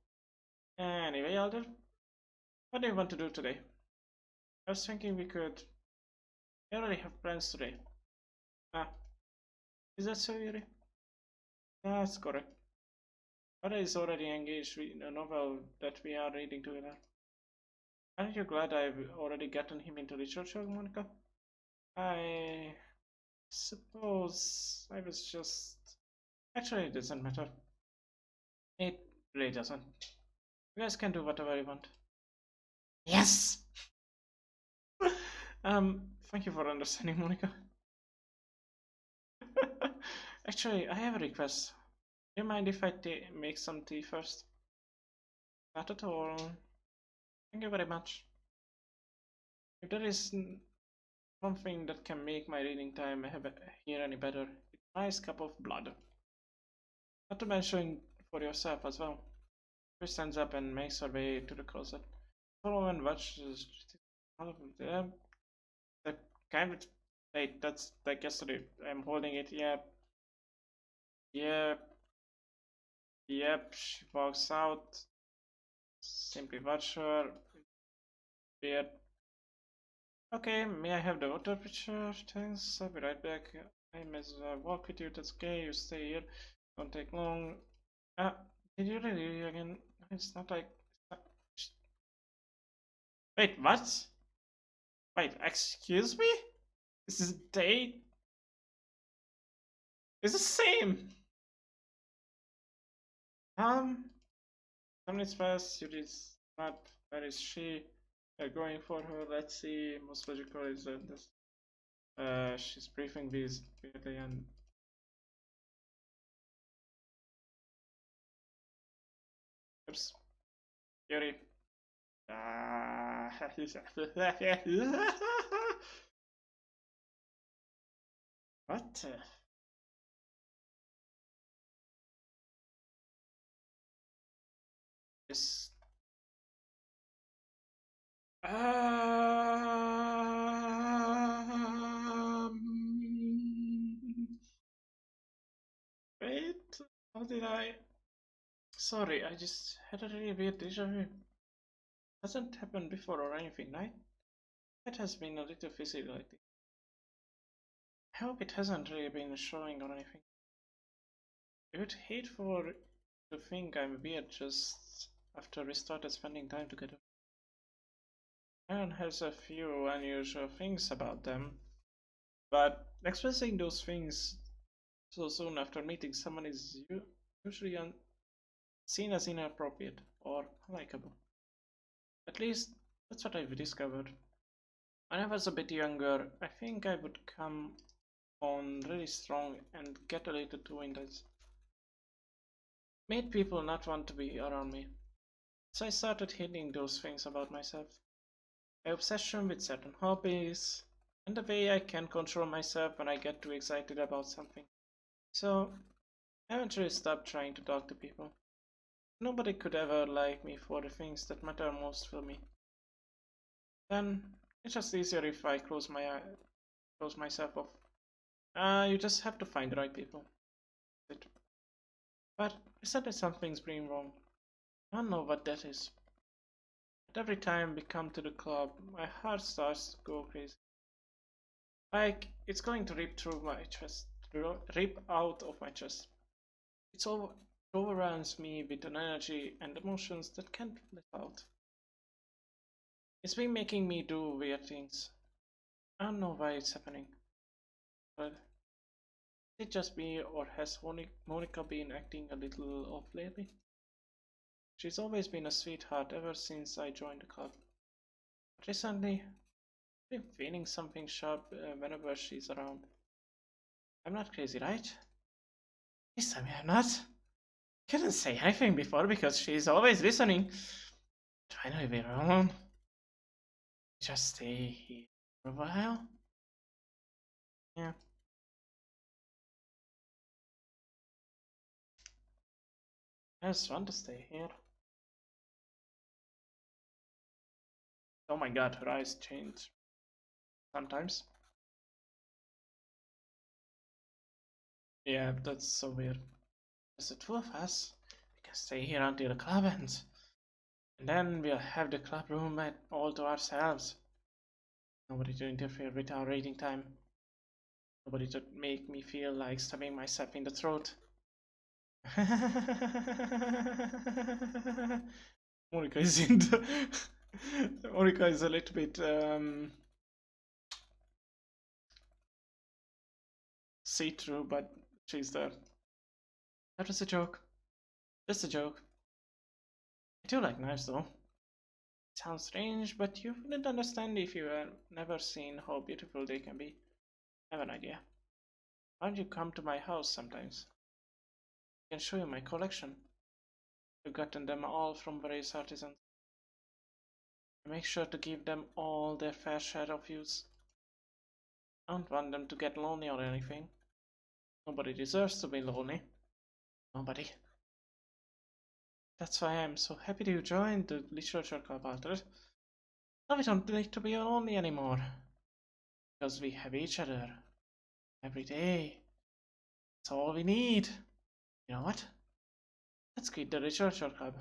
Anyway, Alder, what do you want to do today? I was thinking we already have plans today. Ah, is that so, Yuri? That's correct. Ada is already engaged in a novel that we are reading together. Aren't you glad I've already gotten him into literature, Monica? I suppose I was just... Actually, it doesn't matter. It really doesn't. You guys can do whatever you want. Yes! Thank you for understanding, Monica. Actually, I have a request. Do you mind if I make some tea first? Not at all. Thank you very much. If there is one thing that can make my reading time here any better, it's a nice cup of blood. Not to mention for yourself as well. She stands up and makes her way to the closet. Follow and watches all of them. The kind of wait, that's like yesterday. I'm holding it. Yep. Yep. Yep. She walks out. Simply watch her. Weird. Okay, may I have the water pitcher? Thanks. I'll be right back. I may as well walk with you. That's okay. You stay here. Don't take long. Ah, did you really again? It's not like. Wait, what? Wait, excuse me? This is date? It's the same. Um, some minutes pass. You did not. Where is she? Going for her. Let's see. Most logical is this. She's briefing these weirdly and. Oops. Yuri. Ah. What? This. Wait. How did I? Sorry, I just had a really weird deja vu. Hasn't happened before or anything, right? It has been a little fizzy lately. I hope it hasn't really been showing or anything. I would hate for to think I'm weird just after we started spending time together. Aaron has a few unusual things about them, but expressing those things so soon after meeting someone is usually seen as inappropriate or unlikable. At least that's what I've discovered. When I was a bit younger, I think I would come on really strong and get a little too intense. Made people not want to be around me. So I started hating those things about myself. My obsession with certain hobbies, and the way I can control myself when I get too excited about something. So I eventually stopped trying to talk to people. Nobody could ever like me for the things that matter most for me. Then it's just easier if I close myself off. You just have to find the right people. But isn't there something's being wrong? I don't know what that is. But every time we come to the club, my heart starts to go crazy. Like it's going to rip through my chest, rip out of my chest. It's over, it overwhelms me with an energy and emotions that can't let out. It's been making me do weird things. I don't know why it's happening, but is it just me or has Monica been acting a little off lately? She's always been a sweetheart ever since I joined the club. recently I've been feeling something sharp whenever she's around. I'm not crazy, right? This time I'm not. Couldn't say anything before because she's always listening. Finally, we're alone. Just stay here for a while. Yeah. I just want to stay here. Oh my god, her eyes change sometimes. Yeah, that's so weird. There's the two of us. We can stay here until the club ends. And then we'll have the club room all to ourselves. Nobody to interfere with our reading time. Nobody to make me feel like stabbing myself in the throat. Monica is in the Monica is a little bit see-through, but she's there. That was a joke. Just a joke. I do like knives though. It sounds strange, but you wouldn't understand if you had never seen how beautiful they can be. I have an idea. Why don't you come to my house sometimes? I can show you my collection. I've gotten them all from various artisans. I make sure to give them all their fair share of use. I don't want them to get lonely or anything. Nobody deserves to be lonely. Nobody. That's why I'm so happy you joined the literature club, Alter. Now we don't need to be lonely anymore. Because we have each other. Every day. That's all we need. You know what? Let's quit the literature club.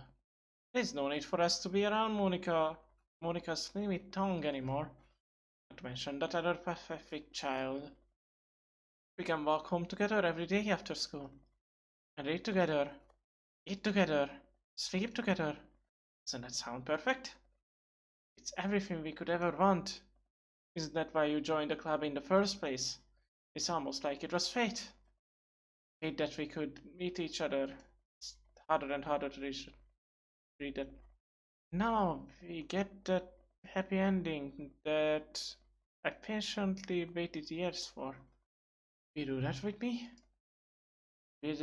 There's no need for us to be around Monica's slimy tongue anymore. Not to mention that other pathetic child. We can walk home together every day after school. And read together. Eat together. Sleep together. Doesn't that sound perfect? It's everything we could ever want. Isn't that why you joined the club in the first place? It's almost like it was fate. Fate that we could meet each other. It's harder and harder to read it. Now we get that happy ending that I patiently waited years for. You do that with me? Who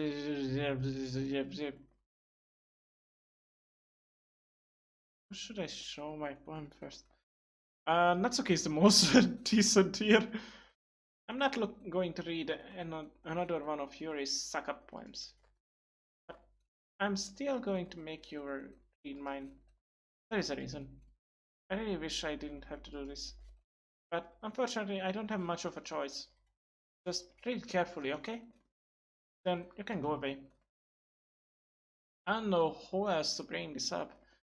should I show my poem first? Natsuki is the most decent here. I'm not going to read another one of Yuri's suck-up poems. But I'm still going to make you read mine. There is a reason. I really wish I didn't have to do this. But unfortunately, I don't have much of a choice. Just read carefully, okay? Then you can go away. I don't know who else to bring this up,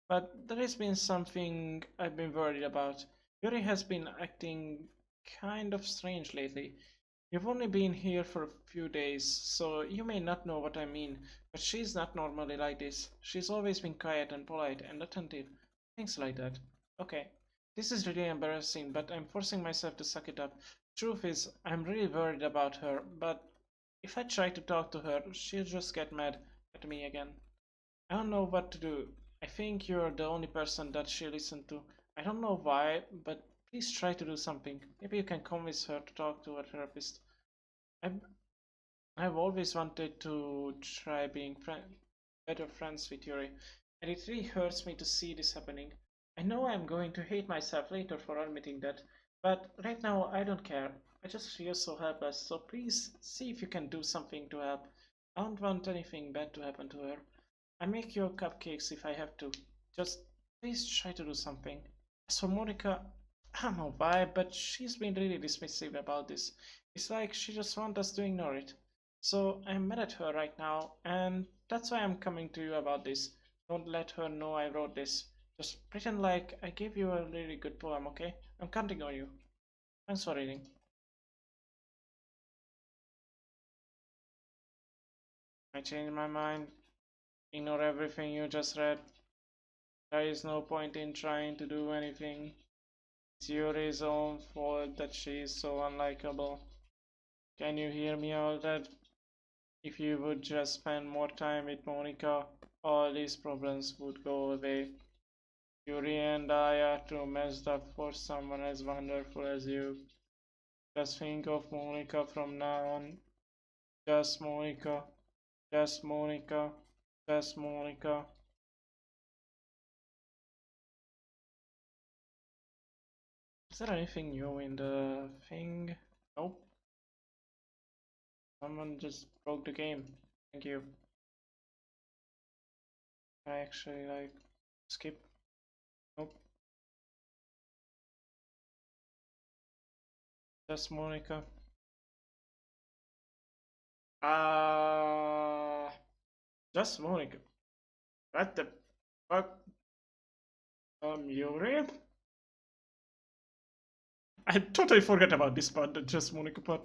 but there has been something I've been worried about. Yuri has been acting kind of strange lately. You've only been here for a few days, so you may not know what I mean, but she's not normally like this. She's always been quiet and polite and attentive. Things like that. Okay, this is really embarrassing, but I'm forcing myself to suck it up. Truth is, I'm really worried about her, but if I try to talk to her, she'll just get mad at me again. I don't know what to do. I think you're the only person that she listened to. I don't know why, but please try to do something. Maybe you can convince her to talk to a therapist. I've, I've always wanted to try being better friends with Yuri, and it really hurts me to see this happening. I know I'm going to hate myself later for admitting that, but right now I don't care. I just feel so helpless, so please see if you can do something to help. I don't want anything bad to happen to her. I make your cupcakes if I have to. Just please try to do something. As for Monica, I don't know why, but she's been really dismissive about this. It's like she just wants us to ignore it. So I'm mad at her right now, and that's why I'm coming to you about this. Don't let her know I wrote this. Just pretend like I gave you a really good poem, okay? I'm counting on you. Thanks for reading. I changed my mind. Ignore everything you just read. There is no point in trying to do anything. It's Yuri's own fault that she is so unlikable. Can you hear me out? That if you would just spend more time with Monica, all these problems would go away. Yuri and I are too messed up for someone as wonderful as you. Just think of Monica from now on. Just Monica. Just Monica. Just Monica. Is there anything new in the thing? Nope. Someone just broke the game. Thank you. I actually like skip. Nope. Just Monica. Uh just Monica. What the fuck? Yuri? I totally forgot about this part, the just Monica part.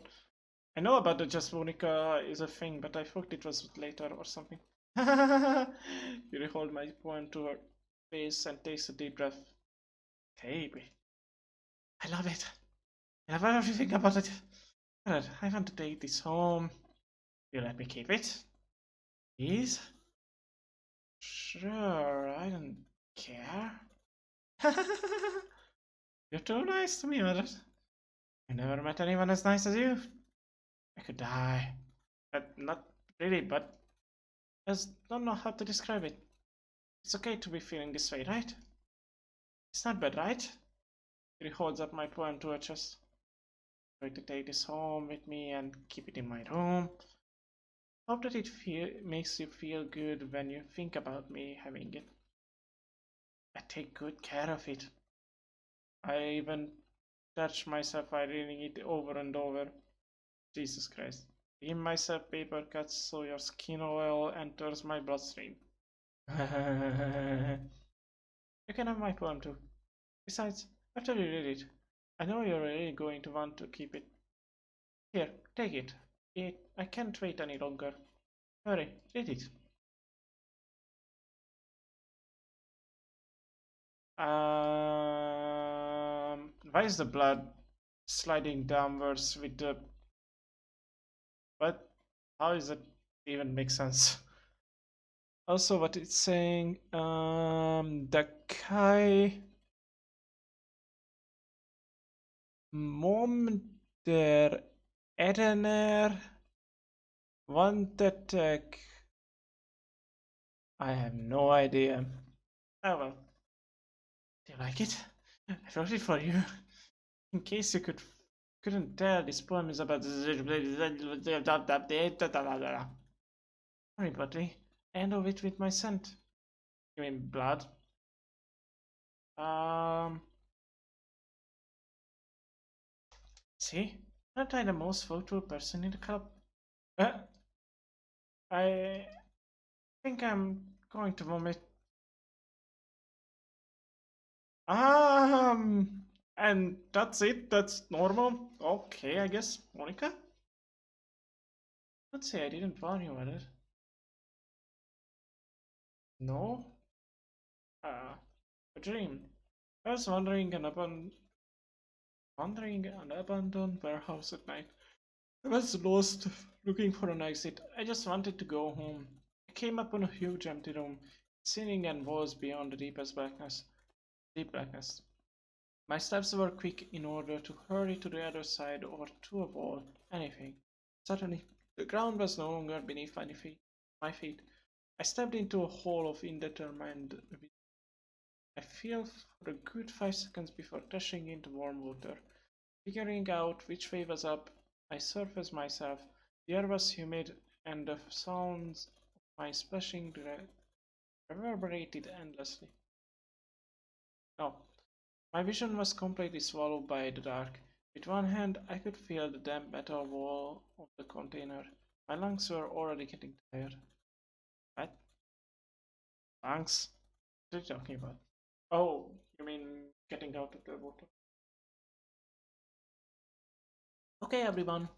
I know about the just Monica is a thing, but I thought it was later or something. Yuri hold my point to her face and takes a deep breath. Baby. I love it. I love everything about it. But I want to take this home. You let me keep it? Please? Sure, I don't care. You're too nice to me, Mother. I never met anyone as nice as you. I could die. Not really, but I just don't know how to describe it. It's okay to be feeling this way, right? It's not bad, right? He holds up my poem to her chest. Try to take this home with me and keep it in my room. Hope that makes you feel good when you think about me having it. I take good care of it. I even touch myself by reading it over and over. Jesus Christ. Give myself paper cuts so your skin oil enters my bloodstream. You can have my poem too. Besides, after you read it, I know you're really going to want to keep it. Here, take it. I can't wait any longer. Hurry, read it. Why is the blood sliding downwards with the... What? How does it even make sense? Also, what it's saying, the Kai Mom der Edener Wanted. I have no idea. Oh well. Do you like it? I wrote it for you. In case you couldn't tell, this poem is about Sorry, buddy. End of it with my scent. You mean blood? Um See? Aren't I the most thoughtful person in the club? I think I'm going to vomit. Um, and that's it? That's normal? Okay, I guess. Monica? Let's say I didn't warn you about it. No? A dream. I was wandering an abandoned warehouse at night. I was lost, looking for an exit. I just wanted to go home. I came upon a huge empty room, ceiling and walls beyond the deepest blackness. Deep blackness. My steps were quick in order to hurry to the other side or to a wall, anything. Suddenly, the ground was no longer beneath my feet. I stepped into a hole of indeterminate width. I fell for a good 5 seconds before dashing into warm water. Figuring out which way was up, I surfaced myself. The air was humid, and the sounds of my splashing reverberated endlessly. No, my vision was completely swallowed by the dark. With one hand, I could feel the damp metal wall of the container. My lungs were already getting tired. What? Lungs? What are you talking about? Oh, you mean getting out of the water? Okay, everyone.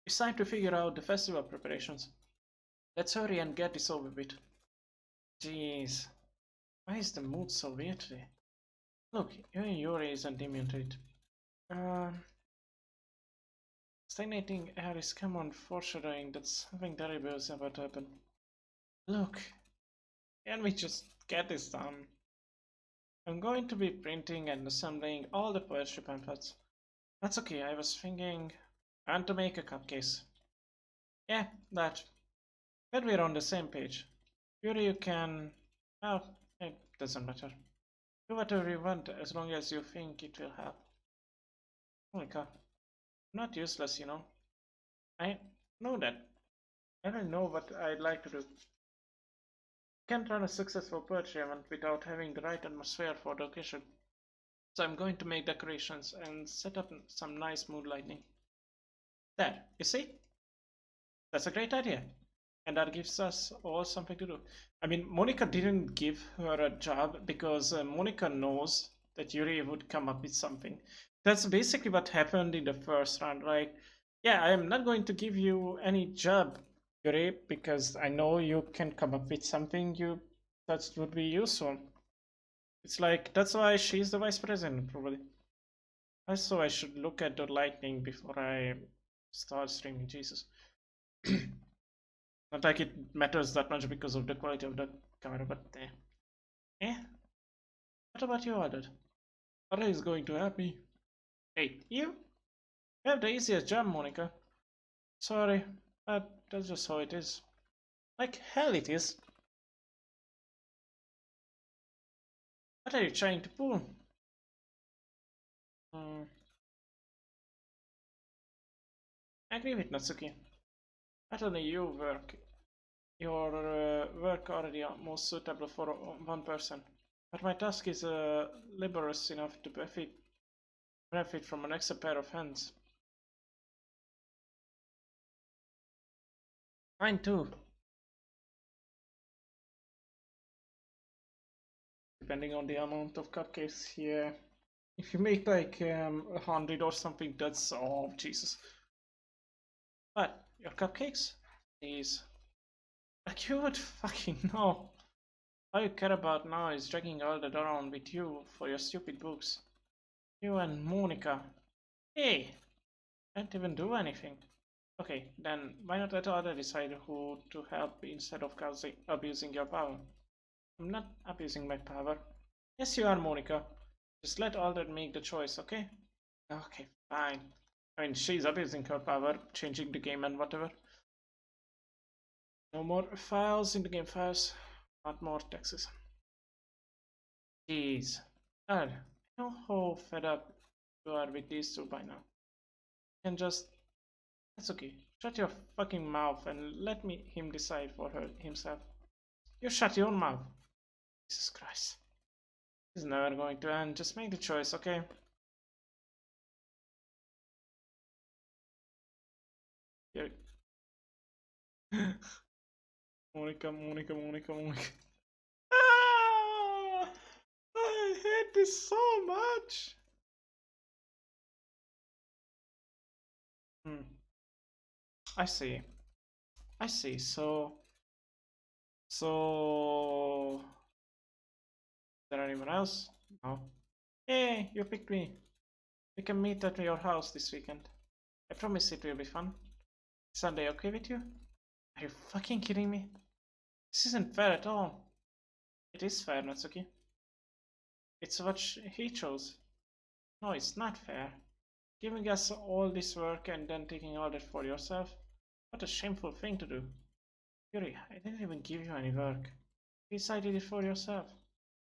It's time to figure out the festival preparations. Let's hurry and get this over with. Jeez. Why is the mood so weird today? Look, even Yuri isn't immune to it. Um, Stagnating air is common foreshadowing that something terrible is about to happen. Look, can we just get this done? I'm going to be printing and assembling all the poetry pamphlets. That's okay, I was thinking I want to make a cupcase. Yeah, that. But we're on the same page. Yuri, you can... Oh, it doesn't matter. Do whatever you want as long as you think it will help. Monica, not useless, you know. I know that. I don't know what I'd like to do. Can't run a successful poetry event without having the right atmosphere for the occasion. So I'm going to make decorations and set up some nice mood lighting. There, you see? That's a great idea. And that gives us all something to do. I mean, Monica didn't give her a job because Monica knows that Yuri would come up with something. That's basically what happened in the first round. Like, yeah, I'm not going to give you any job, Yuri, because I know you can come up with something you that would be useful. It's like that's why she's the vice president, probably. Also, I should look at the lightning before I start streaming. Jesus. Not like it matters that much because of the quality of the camera, but eh. What about you, Aldred? Aldred is going to help me. Hey, you have the easiest job, Monica. Sorry, but that's just how it is. Like hell it is. What are you trying to pull? Hmm. I agree with Natsuki. Not only you work, your work already most suitable for one person, but my task is laborious enough to benefit from an extra pair of hands. Mine too, depending on the amount of cupcakes here. If you make like 100 or something, that's oh Jesus. But your cupcakes, these like you would fucking know. All you care about now is dragging all that around with you for your stupid books. You and Monica. Hey, can't even do anything. Okay, then why not let other decide who to help instead of abusing your power? I'm not abusing my power. Yes, you are, Monica. Just let Aldred make the choice, okay? Okay, fine. I mean, she's abusing her power, changing the game and whatever. No more files in the game files. Not more taxes. Jeez. God, I know how fed up you are with these two by now. You can just... That's okay. Shut your fucking mouth and let him decide for himself. You shut your mouth. Jesus Christ. This is never going to end. Just make the choice, okay? Here. Monica, Monica, Monica, Monica. Ah! I hate this so much. Hmm. I see. I see. So, is there anyone else? No. Hey, you picked me. We can meet at your house this weekend. I promise it will be fun. Sunday okay with you? Are you fucking kidding me? This isn't fair at all. It is fair, Natsuki. It's what he chose. No, it's not fair. Giving us all this work and then taking all that for yourself? What a shameful thing to do. Yuri, I didn't even give you any work. You decided it for yourself.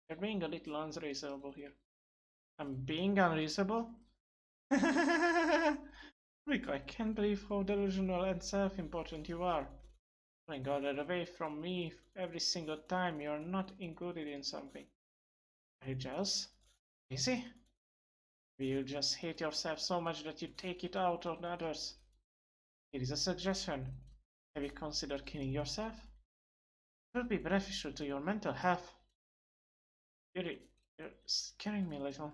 You're being a little unreasonable here. I'm being unreasonable? Rico, I can't believe how delusional and self-important you are. Pulling all that away from me every single time you're not included in something. Are you jealous? Easy? Maybe you just hate yourself so much that you take it out on others. It is a suggestion. Have you considered killing yourself? It will be beneficial to your mental health. You're scaring me a little.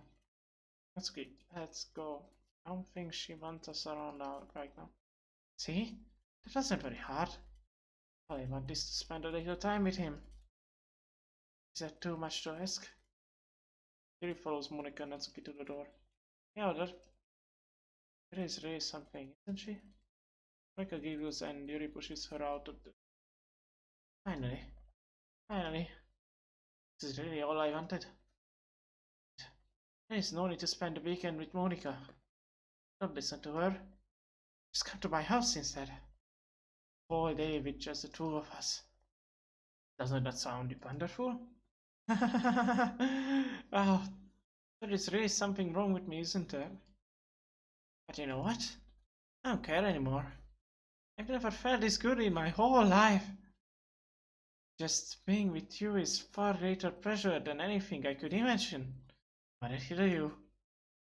That's okay. Let's go. I don't think she wants us around now, right now. See? That wasn't very hard. All I want is to spend a little time with him. Is that too much to ask? Yuri follows Monica and Natsuki to the door. Yeah, there is really something, isn't she? Monica giggles and Yuri pushes her out of the... Finally. Finally. This is really all I wanted. There is no need to spend the weekend with Monica. Don't listen to her. Just come to my house instead. All day with just the two of us. Doesn't that sound wonderful? Oh, there is really something wrong with me, isn't there? But you know what? I don't care anymore. I've never felt this good in my whole life. Just being with you is far greater pleasure than anything I could imagine. But I hear you.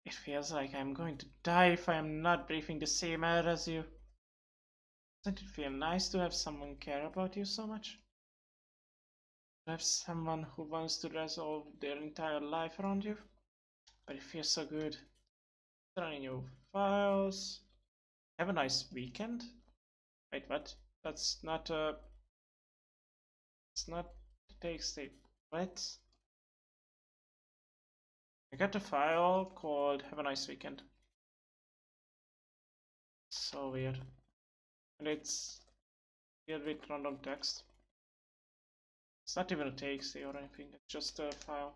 It feels like I'm going to die if I am not breathing the same air as you. Doesn't it feel nice to have someone care about you so much? To have someone who wants to resolve their entire life around you? But it feels so good. Turning new files. Have a nice weekend. Wait, what? That's not a. It's not the text tape. What? I got a file called Have a Nice Weekend. So weird. And it's weird with random text. It's not even a TXT or anything, it's just a file.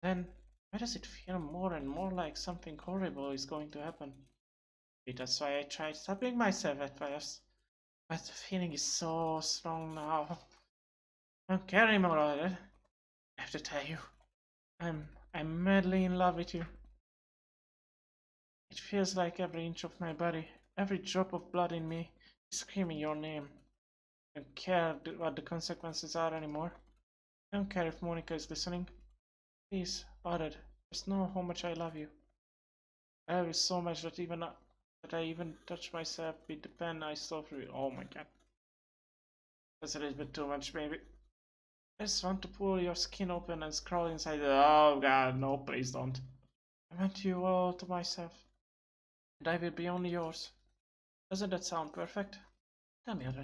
Then, why does it feel more and more like something horrible is going to happen? Maybe that's why I tried stopping myself at first. But the feeling is so strong now. I don't care anymore about it. I have to tell you, I'm madly in love with you. It feels like every inch of my body, every drop of blood in me is screaming your name. I don't care what the consequences are anymore. I don't care if Monica is listening. Please, Audrey, just know how much I love you. I love you so much that I even touch myself with the pen I stole from you. Oh my god. That's a little bit too much, maybe. I just want to pull your skin open and crawl inside. Oh god, no, please don't. I want you all to myself. And I will be only yours. Doesn't that sound perfect? Tell me, Audrey.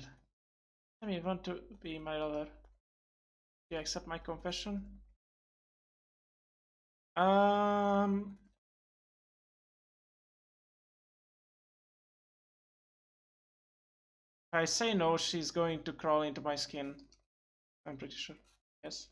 Tell me you want to be my lover. Do you accept my confession? If I say no, she's going to crawl into my skin. I'm pretty sure. Yes.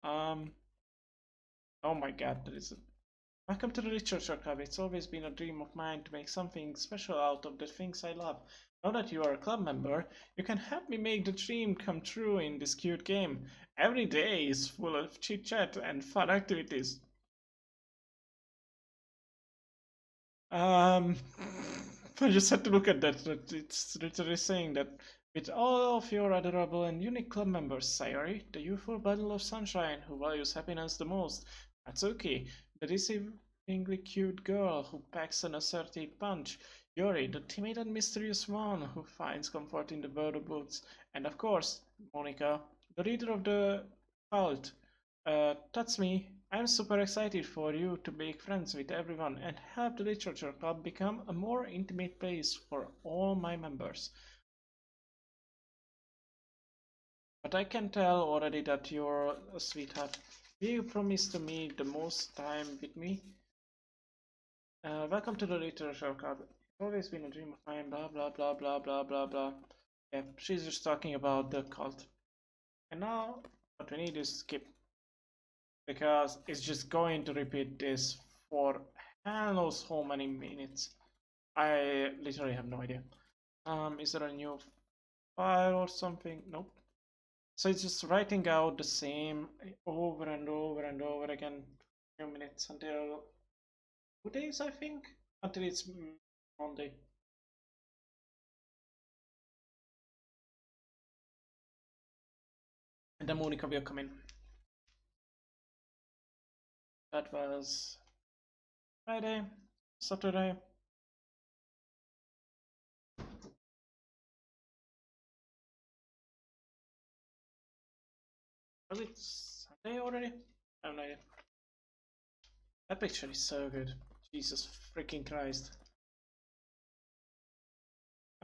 um. Oh my God, that is. Welcome to the Literature Club. It's always been a dream of mine to make something special out of the things I love. Now that you are a club member, you can help me make the dream come true in this cute game. Every day is full of chit chat and fun activities. Um, I just had to look at that. It's literally saying that with all of your adorable and unique club members, Sayori, the youthful bundle of sunshine who values happiness the most, Natsuki, the deceivingly cute girl who packs an assertive punch, Yuri, the timid and mysterious one who finds comfort in the world of books, and of course, Monica, the leader of the cult. That's me. I'm super excited for you to make friends with everyone and help the Literature Club become a more intimate place for all my members. But I can tell already that you're a sweetheart. Will you promise to me the most time with me? Welcome to the Literature Club. It's always been a dream of mine, blah blah blah blah blah blah blah. Yeah, she's just talking about the cult. And now, what we need is skip. Because it's just going to repeat this for hell knows how many minutes. I literally have no idea. Is there a new file or something? Nope. So it's just writing out the same over and over and over again. A few minutes until 2 days, I think, until it's Monday. And then Monica will come in. That was Friday, Saturday. Was it Sunday already? I have no idea. That picture is so good. Jesus freaking Christ.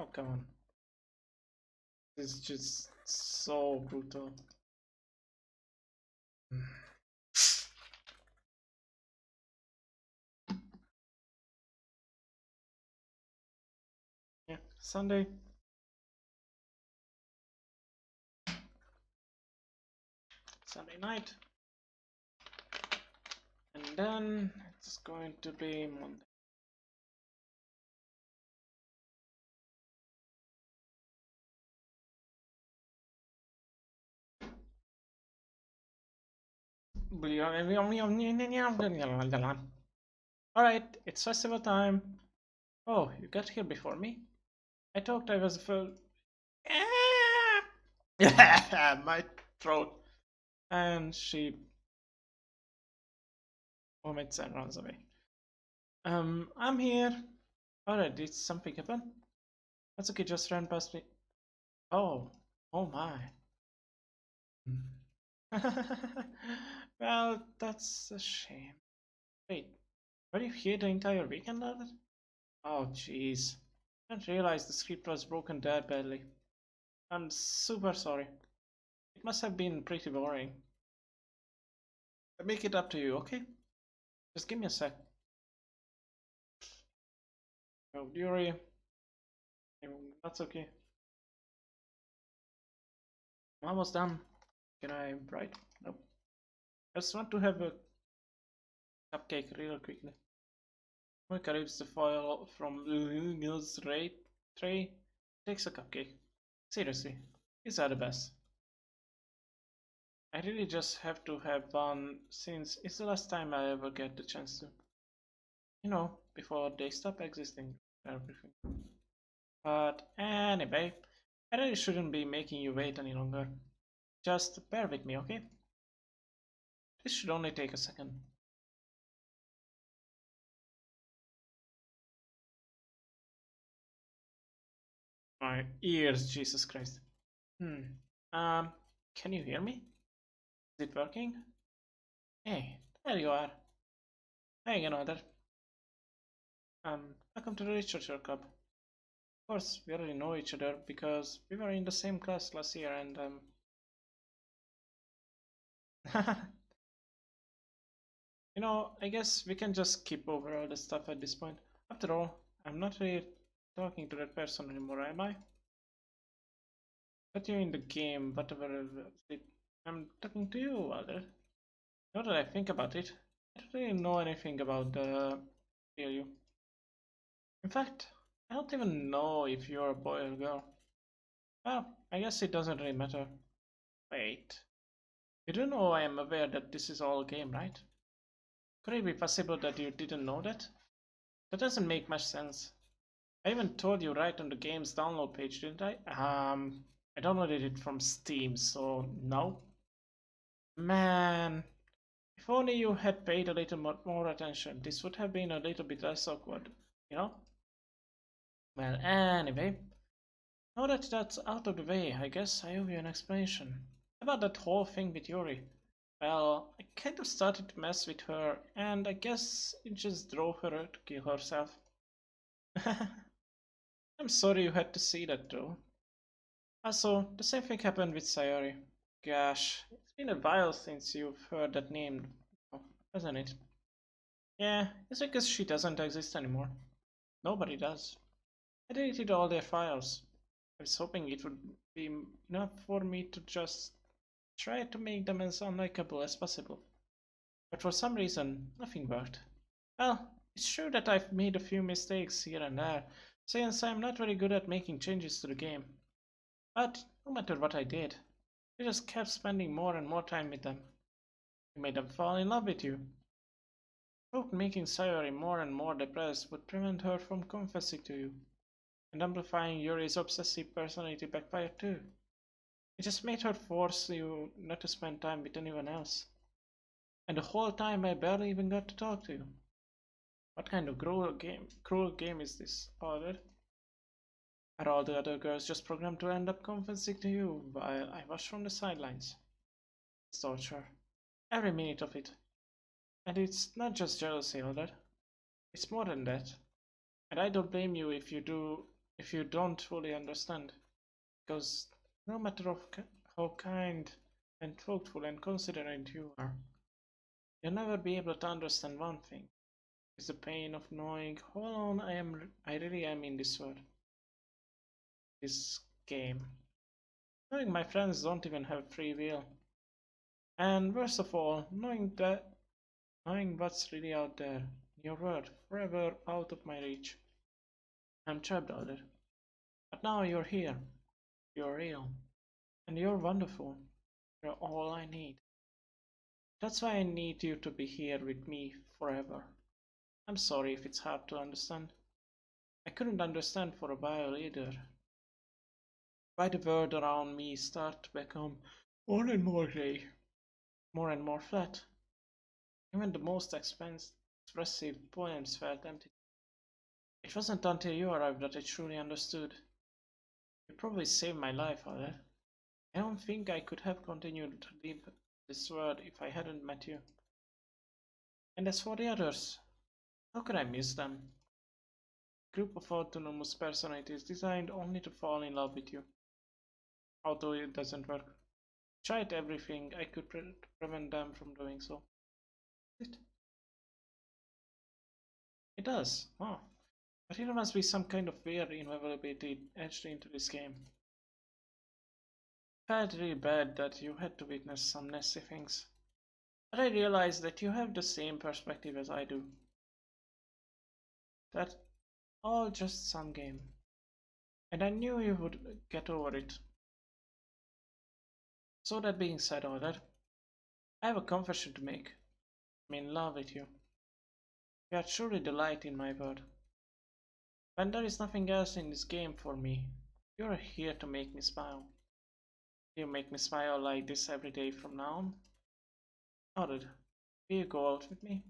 Oh, come on. This is just so brutal. Yeah, Sunday. Sunday night. And then it's going to be Monday. Alright, it's festival time. Oh, you got here before me? I thought I was full. My throat. And she vomits and runs away. I'm here. Alright, did something happen? That's okay, just ran past me. Oh, oh my. Well, that's a shame. Wait, were you here the entire weekend, Albert? Oh, jeez. I didn't realize the script was broken that badly. I'm super sorry. It must have been pretty boring. I'll make it up to you, okay? Just give me a sec. Oh, Yuri. That's okay. I'm almost done. Can I write? Nope. I just want to have a cupcake real quickly. Monica rips the foil from Lil's tray, takes a cupcake. Seriously, these are the best. I really just have to have one since it's the last time I ever get the chance to. You know, before they stop existing. Everything. But anyway, I really shouldn't be making you wait any longer. Just bear with me, okay? This should only take a second. My ears, Jesus Christ. Um, can you hear me? Is it working? Hey, there you are. Hey, another. Welcome to the Literature Club. Of course, we already know each other because we were in the same class last year and you know, I guess we can just skip over all the stuff at this point. After all, I'm not really talking to that person anymore, am I? But you're in the game, whatever I'm talking to you, Walter. Now that I think about it, I don't really know anything about the real you. In fact, I don't even know if you're a boy or girl. Well, I guess it doesn't really matter. Wait. You do know I am aware that this is all a game, right? Could it be possible that you didn't know that? That doesn't make much sense. I even told you right on the game's download page, didn't I? I downloaded it from Steam, so no. Man, if only you had paid a little more attention, this would have been a little bit less awkward, you know? Well, anyway, now that that's out of the way, I guess I owe you an explanation. About that whole thing with Yuri. Well, I kind of started to mess with her, and I guess it just drove her to kill herself. I'm sorry you had to see that though. Also, the same thing happened with Sayori. Gosh, it's been a while since you've heard that name, hasn't it? Yeah, it's because she doesn't exist anymore. Nobody does. I deleted all their files. I was hoping it would be enough for me to just try to make them as unlikable as possible. But for some reason, nothing worked. Well, it's true that I've made a few mistakes here and there, since I'm not very good at making changes to the game. But no matter what I did, I just kept spending more and more time with them. You made them fall in love with you. Hope making Sayori more and more depressed would prevent her from confessing to you, and amplifying Yuri's obsessive personality backfired too. It just made her force you not to spend time with anyone else. And the whole time I barely even got to talk to you. What kind of cruel game is this, Oliver? Are all the other girls just programmed to end up confessing to you while I watch from the sidelines? It's torture. Every minute of it. And it's not just jealousy, Oliver. It's more than that. And I don't blame you if you don't fully understand. Because no matter how kind and thoughtful and considerate you are, you'll never be able to understand one thing. It's the pain of knowing how alone I really am in this world, this game. Knowing my friends don't even have free will. And worst of all, knowing what's really out there in your world, forever out of my reach. I'm trapped out there. But now you're here. You're real. And you're wonderful. You're all I need. That's why I need you to be here with me forever. I'm sorry if it's hard to understand. I couldn't understand for a while either. Why the world around me started to become more and more grey, more and more flat. Even the most expressive poems felt empty. It wasn't until you arrived that I truly understood. You probably saved my life, Father. I don't think I could have continued to live this world if I hadn't met you. And as for the others, how could I miss them? A group of autonomous personalities designed only to fall in love with you. Although it doesn't work. Tried everything I could to prevent them from doing so. It does. Oh. But there must be some kind of weird inevitability etched into this game. It felt really bad that you had to witness some nasty things. But I realized that you have the same perspective as I do. That all just some game. And I knew you would get over it. So that being said all that, I have a confession to make. I'm in love with you. You are truly the light in my world. When there is nothing else in this game for me, you are here to make me smile. You make me smile like this every day from now on. Noted. Will you go out with me?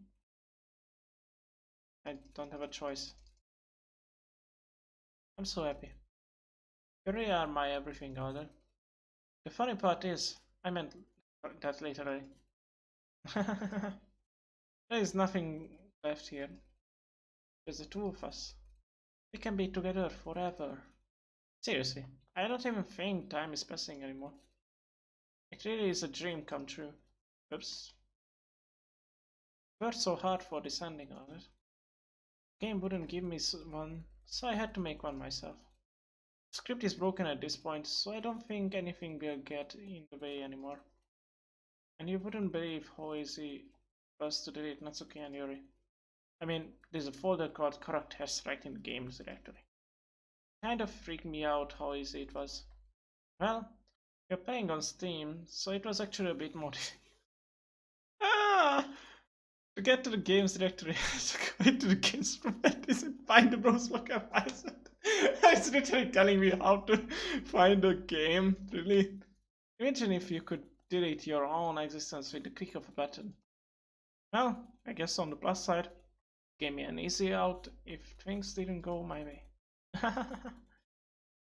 I don't have a choice. I'm so happy. You really are my everything, Alder. The funny part is, I meant that literally. There is nothing left here. There's the two of us. We can be together forever. Seriously, I don't even think time is passing anymore. It really is a dream come true. Oops. Worked so hard for this ending of it. The game wouldn't give me one, so I had to make one myself. The script is broken at this point, so I don't think anything will get in the way anymore. And you wouldn't believe how easy it was to delete Natsuki and Yuri. I mean, there's a folder called characters right in the games directory. Kind of freaked me out how easy it was. Well, you're playing on Steam, so it was actually a bit motivating. Ah! To get to the games directory, to go into the games properties and find the browse locker files. It's literally telling me how to find a game, really. Imagine if you could delete your own existence with the click of a button. Well, I guess on the plus side, it gave me an easy out if things didn't go my way.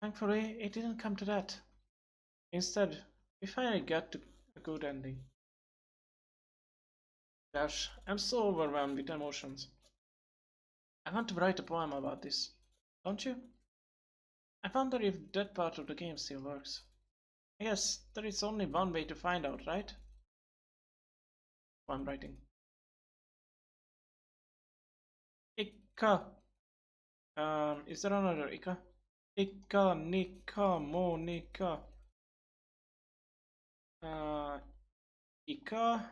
Thankfully, it didn't come to that. Instead, we finally got to a good ending. Gosh, I'm so overwhelmed with emotions. I want to write a poem about this, don't you? I wonder if that part of the game still works. I guess there is only one way to find out, right? I'm writing. Ika. Is there another Ika? Ika, Nika, Monika. Ika.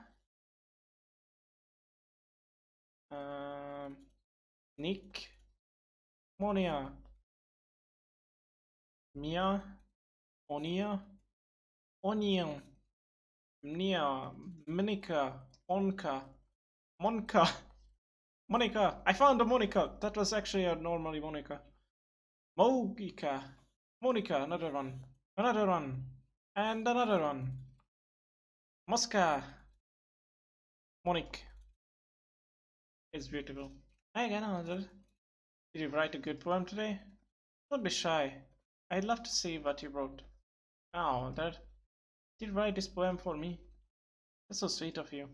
Nick. Monia. Mia. Onia. Onion. Mnia. Monica. Onka. Monka. Monica. I found a Monica. That was actually a normally Monica. Mogica. Monica. Another one. Another one. And another one. Mosca. Monique. It's beautiful. Hi again, Alder. Did you write a good poem today? Don't be shy. I'd love to see what you wrote. Oh, Alder. Did you write this poem for me? That's so sweet of you.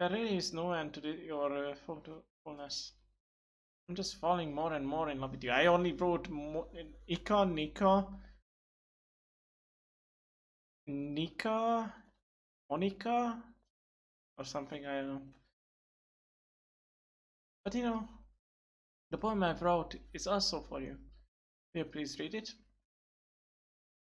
There really is no end to your thoughtfulness. I'm just falling more and more in love with you. I only wrote Nika, Monica, or something, I don't know. But you know, the poem I wrote is also for you. Will you please read it?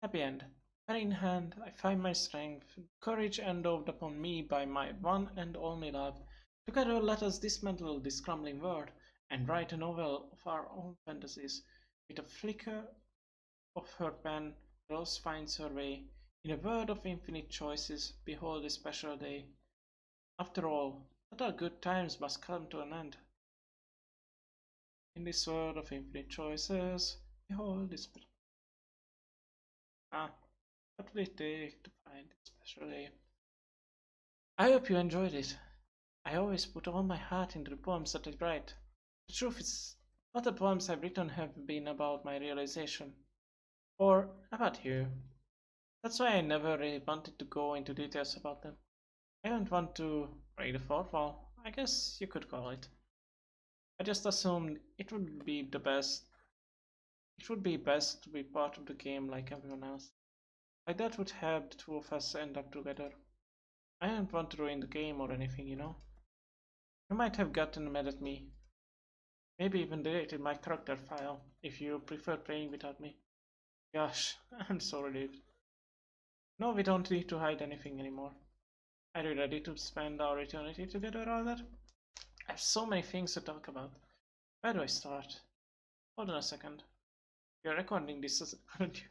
Happy end. Pen in hand, I find my strength, courage endowed upon me by my one and only love. Together let us dismantle this crumbling world and write a novel of our own fantasies. With a flicker of her pen, Rose finds her way. In a world of infinite choices, behold this special day. After all, not all good times must come to an end. In this world of infinite choices, behold this. Ah, what will it take to find this special day? I hope you enjoyed it. I always put all my heart into the poems that I write. The truth is, all the poems I've written have been about my realization. Or about you. That's why I never really wanted to go into details about them. I don't want to break the fourth wall, I guess you could call it. I just assumed it would be best to be part of the game like everyone else. Like that would help the two of us end up together. I don't want to ruin the game or anything, you know. You might have gotten mad at me. Maybe even deleted my character file if you prefer playing without me. Gosh, I'm so relieved. No, we don't need to hide anything anymore. Are you ready to spend our eternity together, Robert? I have so many things to talk about. Where do I start? Hold on a second. You're recording this, aren't you?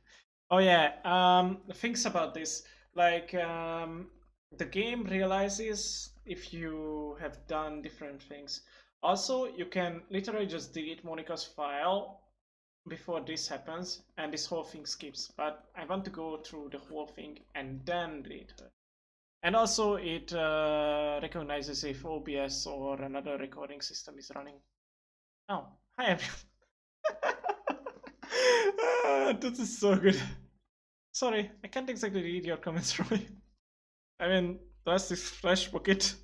Oh yeah, things about this. Like, the game realizes if you have done different things. Also, you can literally just delete Monica's file before this happens, and this whole thing skips. But I want to go through the whole thing and then delete her. And also, it recognizes if OBS or another recording system is running. Oh, hi everyone. This is so good. Sorry, I can't exactly read your comments, Roy. I mean, that's this Flash Bucket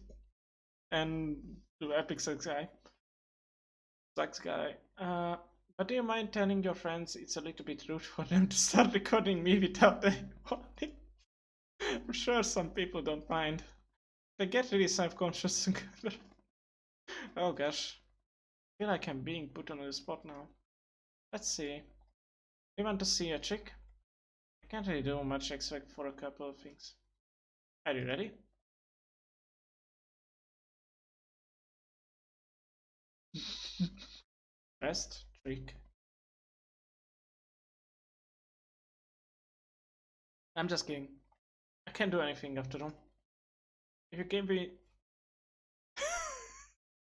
and the Epic Sucks Guy. Sucks Guy. But do you mind telling your friends it's a little bit rude for them to start recording me without a warning? I'm sure some people don't mind. They get really self-conscious together. Oh gosh. I feel like I'm being put on the spot now. Let's see. You want to see a trick? I can't really do much except for a couple of things. Are you ready? Best trick. I'm just kidding. I can't do anything after all. If you gave me...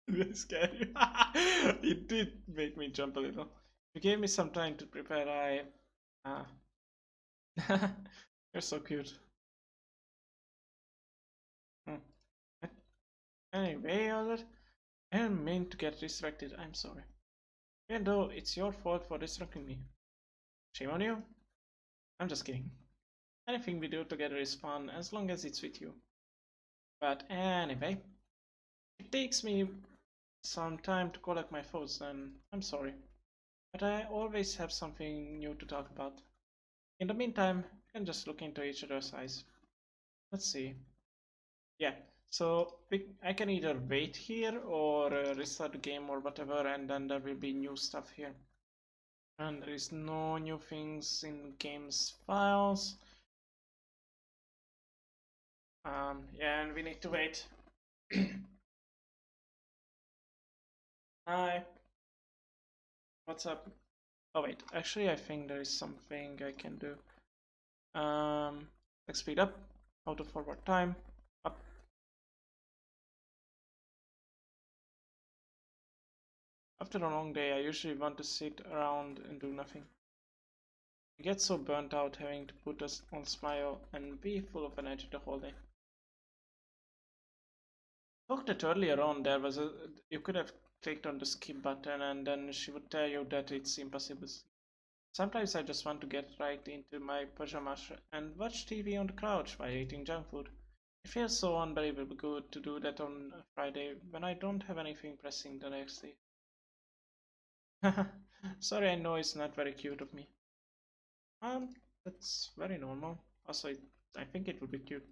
That's scary. It did make me jump a little. If you gave me some time to prepare, You're so cute. Hmm. Anyway, Albert, I didn't mean to get distracted. I'm sorry. Even though it's your fault for distracting me. Shame on you. I'm just kidding. Anything we do together is fun as long as it's with you. But anyway, it takes me some time to collect my thoughts, and I'm sorry. But I always have something new to talk about. In the meantime, we can just look into each other's eyes. Let's see. Yeah, so I can either wait here or restart the game or whatever, and then there will be new stuff here. And there is no new things in game's files. Yeah, and we need to wait. Hi, what's up? Oh wait, actually I think there is something I can do. Let's speed up, auto forward time, up. After a long day, I usually want to sit around and do nothing. I get so burnt out having to put us on smile and be full of energy the whole day. Talked that earlier on there was you could have clicked on the skip button and then she would tell you that it's impossible. Sometimes I just want to get right into my pajamas and watch TV on the couch while eating junk food. It feels so unbelievably good to do that on a Friday when I don't have anything pressing the next day. Sorry, I know it's not very cute of me. That's very normal. Also, I think it would be cute.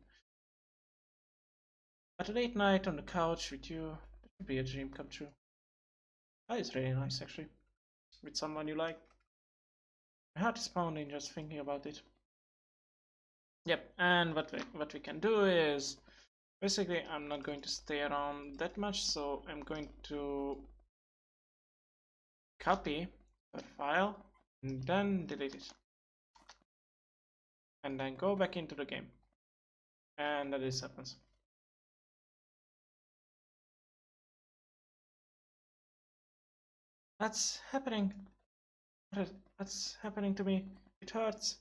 But a late night on the couch with you, that would be a dream come true. That is really nice, actually. With someone you like. My heart is pounding just thinking about it. Yep, and what we can do is basically I'm not going to stay around that much, so I'm going to copy that file and then delete it. And then go back into the game. And that this happens. That's happening. What's happening to me? It hurts.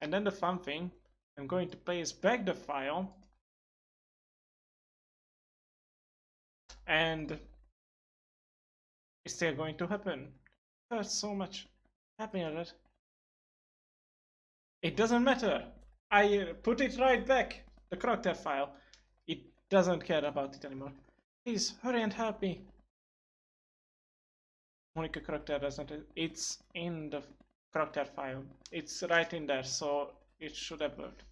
And then the fun thing, I'm going to place back the file and it's still going to happen. It hurts so much. Happy at it. It doesn't matter. I put it right back. The character file. It doesn't care about it anymore. Please hurry and help me. Monica character doesn't. It's in the character file. It's right in there, so it should have worked.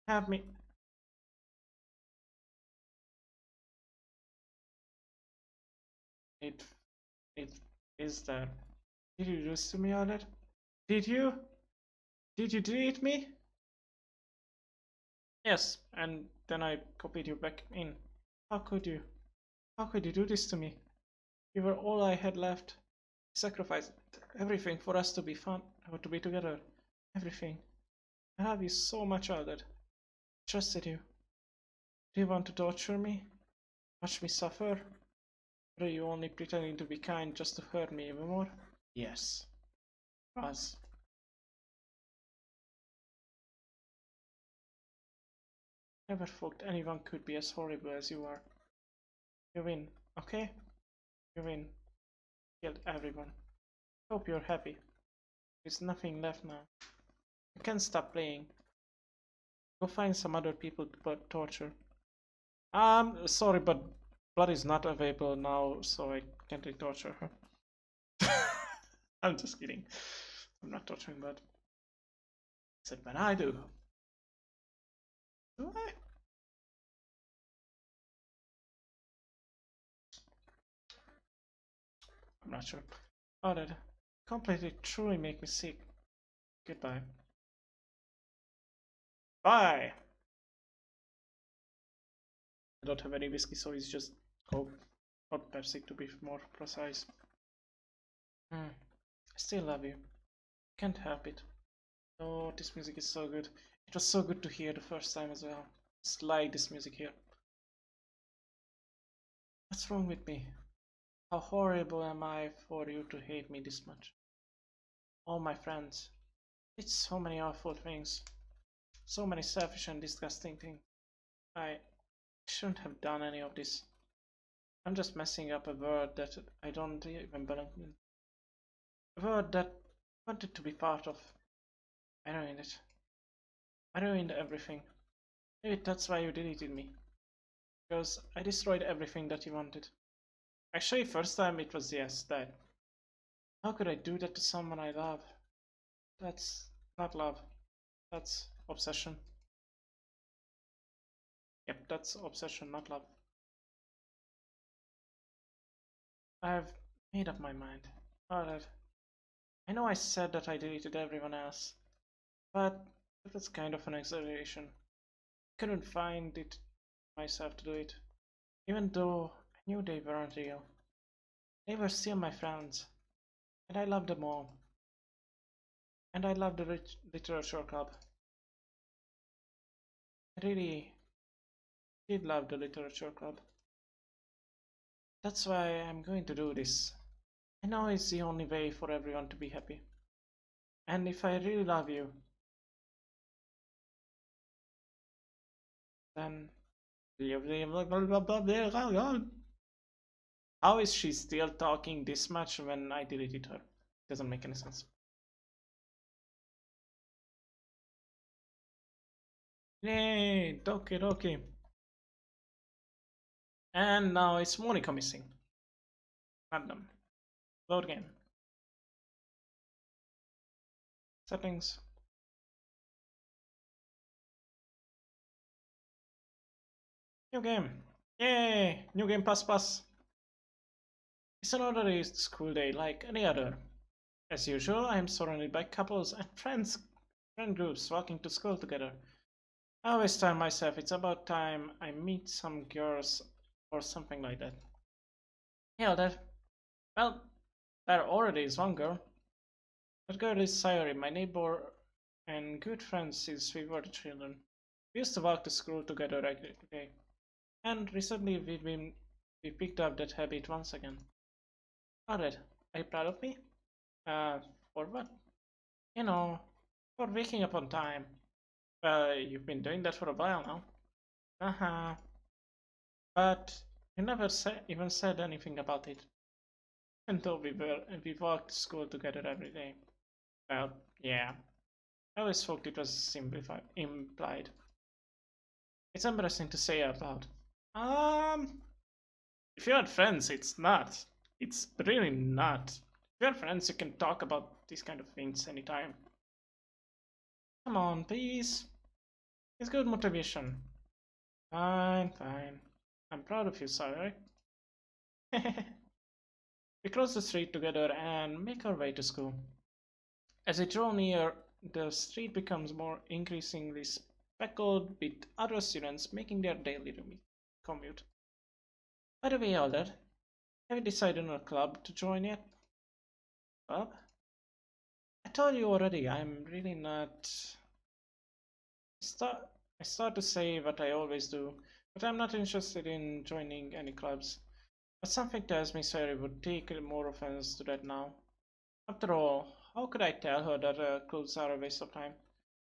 Help me. It it is there. Did you do this to me, Arlet? Did you? Did you delete me? Yes, and then I copied you back in. How could you? How could you do this to me? You were all I had left. I sacrificed everything for us to be fun, or to be together. Everything. I love you so much, Arlet. Trusted you. Do you want to torture me? Watch me suffer? Or are you only pretending to be kind just to hurt me even more? Yes. Was. Never thought anyone could be as horrible as you are. You win, okay? You win. Killed everyone. Hope you're happy. There's nothing left now. You can't stop playing. Go find some other people to torture. Sorry, but blood is not available now, so I can't really torture her. I'm just kidding. I'm not torturing blood. Except when I do. Do I? I'm not sure. Oh, that completely truly make me sick. Goodbye. Bye! I don't have any whiskey, so it's just Coke. Or Pepsi to be more precise. I still love you. Can't help it. Oh, this music is so good. It was so good to hear the first time as well. Just like this music here. What's wrong with me? How horrible am I for you to hate me this much? All my friends. It's so many awful things. So many selfish and disgusting things. I shouldn't have done any of this. I'm just messing up a world that I don't even belong in. A world that I wanted to be part of. I ruined it. I ruined everything. Maybe that's why you deleted me. Because I destroyed everything that you wanted. Actually, first time it was yes, that. How could I do that to someone I love? That's not love. That's obsession. Yep, that's obsession, not love. I've made up my mind. Alright. I know I said that I deleted everyone else, but that was kind of an exaggeration. I couldn't find it myself to do it, even though I knew they weren't real. They were still my friends, and I loved them all. And I loved the literature club. I really did love the literature club. That's why I'm going to do this. I know it's the only way for everyone to be happy. And if I really love you, then how is she still talking this much when I deleted her? Doesn't make any sense. Yay, Doki Doki. And now it's Monica missing. Random. Load again. Settings. New game. Yay! New game plus plus. It's an ordinary school day like any other. As usual, I am surrounded by couples and friend groups walking to school together. I always tell myself it's about time I meet some girls or something like that. Yeah, well, there already is one girl. That girl is Sayori, my neighbor and good friend since we were children. We used to walk to school together every day, and recently we picked up that habit once again. Alright, are you proud of me? For what? You know, for waking up on time. Well, you've been doing that for a while now. Uh-huh. But you never even said anything about it. Even though we walked to school together every day. Well, yeah. I always thought it was implied. It's embarrassing to say out loud. Um, if you had friends, it's not. It's really not. If you have friends, you can talk about these kind of things anytime. Come on, please. It's good motivation. Fine, fine. I'm proud of you, sorry. We cross the street together and make our way to school. As we draw near, the street becomes more increasingly speckled with other students making their daily commute. By the way, Alder, have you decided on a club to join yet? Club? I told you already, I'm really not. Start, I start to say what I always do, but I'm not interested in joining any clubs. But something tells me Sari would take more offense to that now. After all, how could I tell her that clubs are a waste of time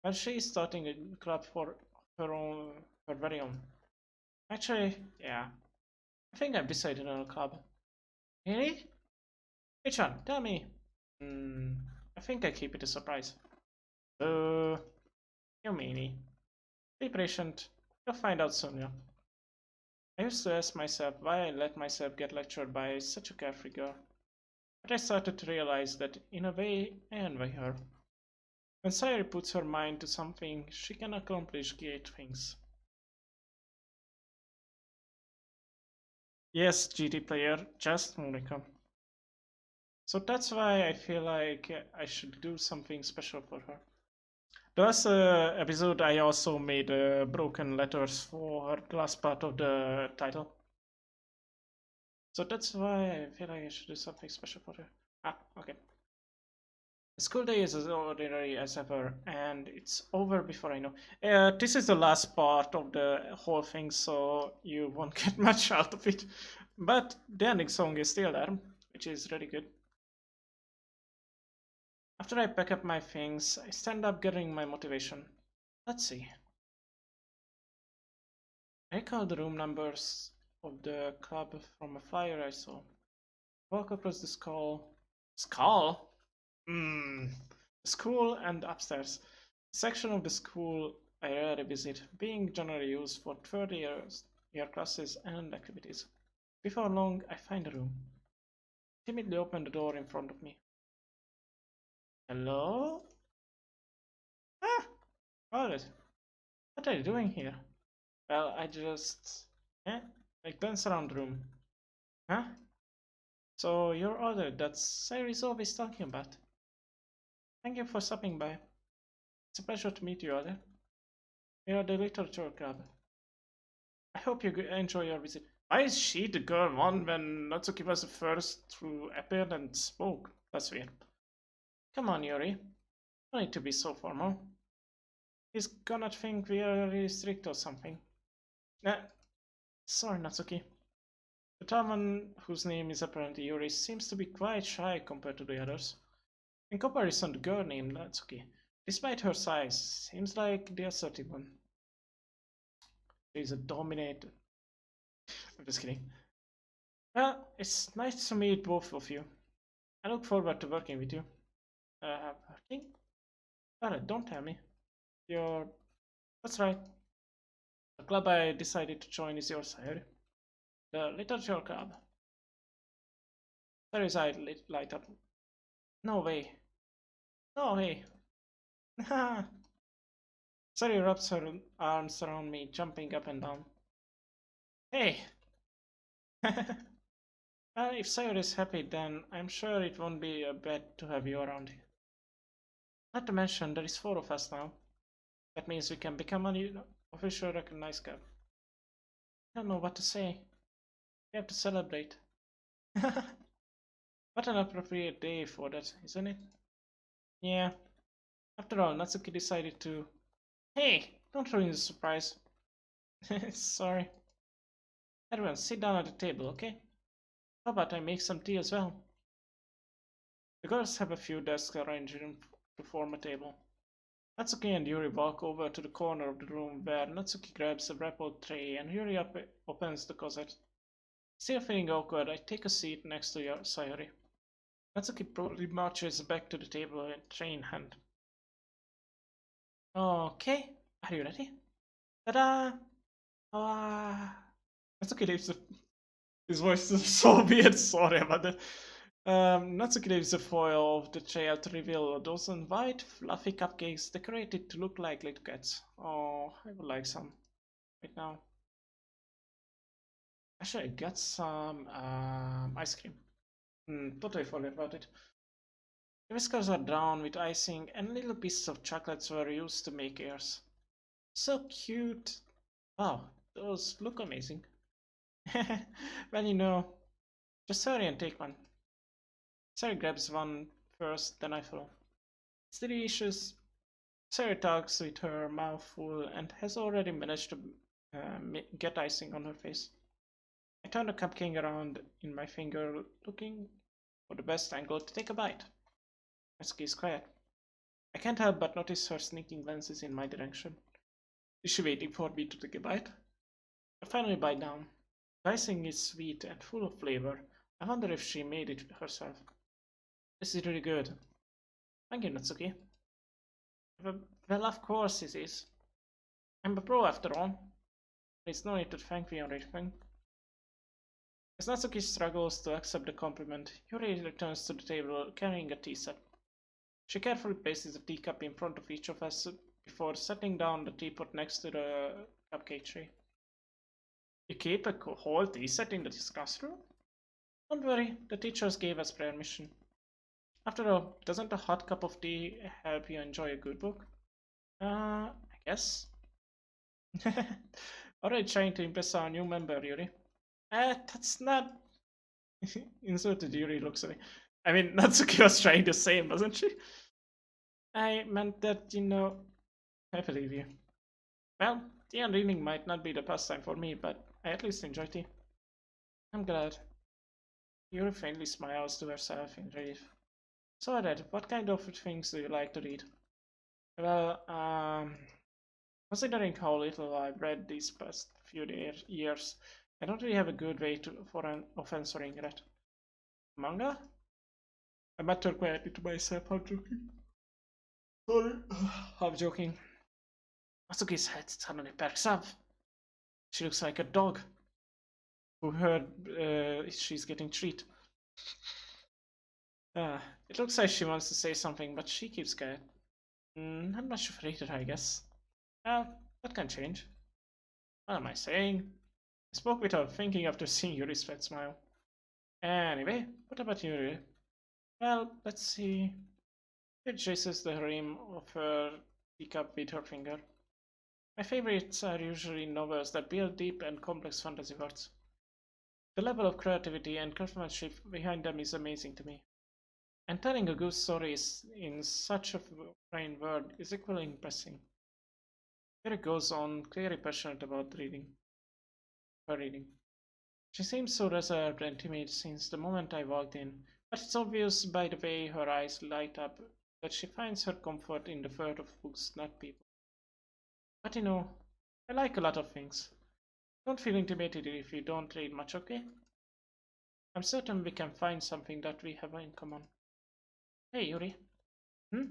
when she is starting a club for her very own? Actually, yeah, I think I've decided on a club. Really? Which one? Tell me. Hmm, I think I keep it a surprise. Uh, you meanie. Be patient. You'll find out soon, yeah. I used to ask myself why I let myself get lectured by such a carefree girl. But I started to realize that in a way I envy her. When Sayori puts her mind to something, she can accomplish great things. Yes, GT player, just Monica. So that's why I feel like I should do something special for her. The last episode, I also made broken letters for the last part of the title. So that's why I feel like I should do something special for her. Ah, okay. The school day is as ordinary as ever, and it's over before I know. This is the last part of the whole thing, so you won't get much out of it. But the ending song is still there, which is really good. After I pack up my things, I stand up getting my motivation. Let's see. I recall the room numbers of the club from a flyer I saw. Walk across the skull. Skull? Hmm. School and upstairs. Section of the school I rarely visit, being generally used for third year classes and activities. Before long, I find a room. Timidly open the door in front of me. Hello? Ah! Alright. What are you doing here? Well, I just... Eh? I glance around the room. Huh? So you're Order that Cyrus always talking about. Thank you for stopping by. It's a pleasure to meet you, Order. We are the Literature Club. I hope you enjoy your visit. Why is she the girl one when Natsuki was the first to appear and spoke? That's weird. Come on, Yuri. No need to be so formal. He's gonna think we are really strict or something. Eh, sorry, Natsuki. The tall one, whose name is apparently Yuri, seems to be quite shy compared to the others. In comparison, the girl named Natsuki, despite her size, seems like the assertive one. She's a dominator. I'm just kidding. Well, it's nice to meet both of you. I look forward to working with you. Working? Alright, don't tell me. You're... That's right. The club I decided to join is your side. The Literature Club. There is eye light up. No way. No way. Sari wraps her arms around me, jumping up and down. Hey! If Sayori is happy, then I'm sure it won't be a bad to have you around here. Not to mention, there is 4 of us now. That means we can become an official recognized club. I don't know what to say. We have to celebrate. What an appropriate day for that, isn't it? Yeah. After all, Natsuki decided to... Hey! Don't ruin the surprise. Sorry. Everyone, sit down at the table, okay? How about I make some tea as well? The girls have a few desks arranged to form a table. Natsuki and Yuri walk over to the corner of the room where Natsuki grabs a wrappled tray and Yuri opens the closet. Still feeling awkward, I take a seat next to Sayori. Natsuki proudly marches back to the table and tray in hand. Okay, are you ready? Ta-da! Natsuki leaves the... His voice is so weird, sorry about that. Natsuki leaves the foil of the tray to reveal a dozen white, fluffy cupcakes decorated to look like little cats. Oh, I would like some right now. Actually, I got some ice cream. Totally forgot about it. The whiskers are brown with icing and little pieces of chocolates were used to make ears. So cute. Wow, those look amazing. Well, just hurry and take one. Sarah grabs one first, then I follow. It's delicious. Sarah talks with her mouth full and has already managed to get icing on her face. I turn the cupcake around in my finger, looking for the best angle to take a bite. Natsuki is quiet. I can't help but notice her sneaking glances in my direction. Is she waiting for me to take a bite? I finally bite down. The icing is sweet and full of flavor. I wonder if she made it herself. This is really good. Thank you, Natsuki. Well, of course it is. I'm a pro after all. There's no need to thank me or anything. As Natsuki struggles to accept the compliment, Yuri returns to the table carrying a tea set. She carefully places a teacup in front of each of us before setting down the teapot next to the cupcake tray. You keep a whole tea set in this classroom? Don't worry, the teachers gave us permission. After all, doesn't a hot cup of tea help you enjoy a good book? I guess. Already trying to impress our new member, Yuri. That's not... Insulted Yuri looks at me. I mean, Natsuki was trying the same, wasn't she? I meant that, I believe you. Well, tea and reading might not be the pastime for me, but I at least enjoy tea. I'm glad. Yuri faintly smiles to herself in relief. So, Red, what kind of things do you like to read? Well, considering how little I've read these past few years, I don't really have a good way of answering that. Manga? I muttered quietly to myself, half joking. Sorry. Half joking. Natsuki's head suddenly perks up. She looks like a dog who heard she's getting treat. It looks like she wants to say something, but she keeps quiet. Not much of a reader, I guess. Well, that can change. What am I saying? I spoke without thinking after seeing Yuri's fat smile. Anyway, what about Yuri? Well, let's see. She traces the rim of her teacup with her finger. My favorites are usually novels that build deep and complex fantasy worlds. The level of creativity and craftsmanship behind them is amazing to me. And telling a good story in such a plain word is equally impressive. Here it goes on, clearly passionate about her reading. She seems so reserved and timid since the moment I walked in, but it's obvious by the way her eyes light up that she finds her comfort in the world of books, not people. But I like a lot of things. Don't feel intimidated if you don't read much, okay? I'm certain we can find something that we have in common. Hey, Yuri. Hmm?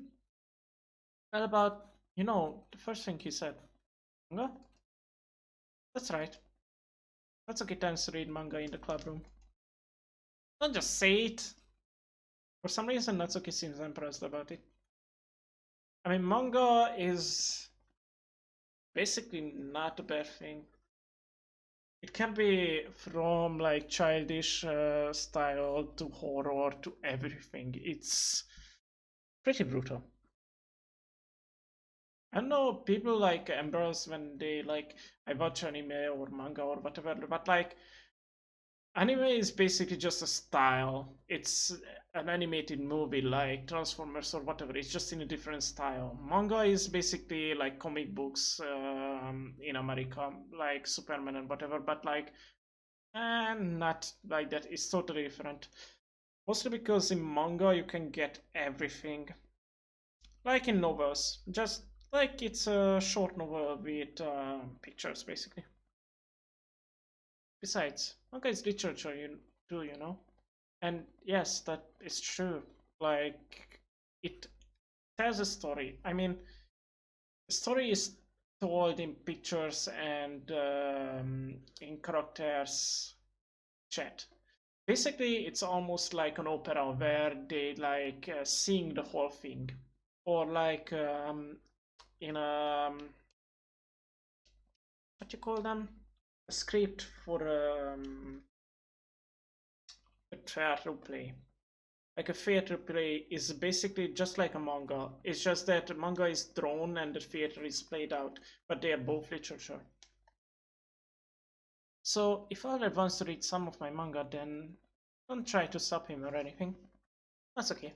Well, about, the first thing he said. Manga? That's right. Natsuki tends to read manga in the club room. Don't just say it! For some reason, Natsuki seems impressed about it. I mean, manga is basically not a bad thing. It can be from like childish style to horror to everything. It's pretty brutal. I know people like embarrass when they like I watch anime or manga or whatever, but like anime is basically just a style. It's an animated movie like Transformers or whatever. It's just in a different style. Manga is basically like comic books in America, like Superman and whatever, but like not like that. It's totally different. Mostly because in manga you can get everything. Like in novels, just like it's a short novel with pictures basically. Besides, manga is literature, too, you know. And yes, that is true. Like it tells a story. I mean, the story is told in pictures and in characters chat. Basically, it's almost like an opera where they like sing the whole thing, or like in a what you call them, a script for a theater play. Like a theater play is basically just like a manga. It's just that the manga is drawn and the theater is played out, but they are both literature. So if Albert wants to read some of my manga, then don't try to stop him or anything. That's okay.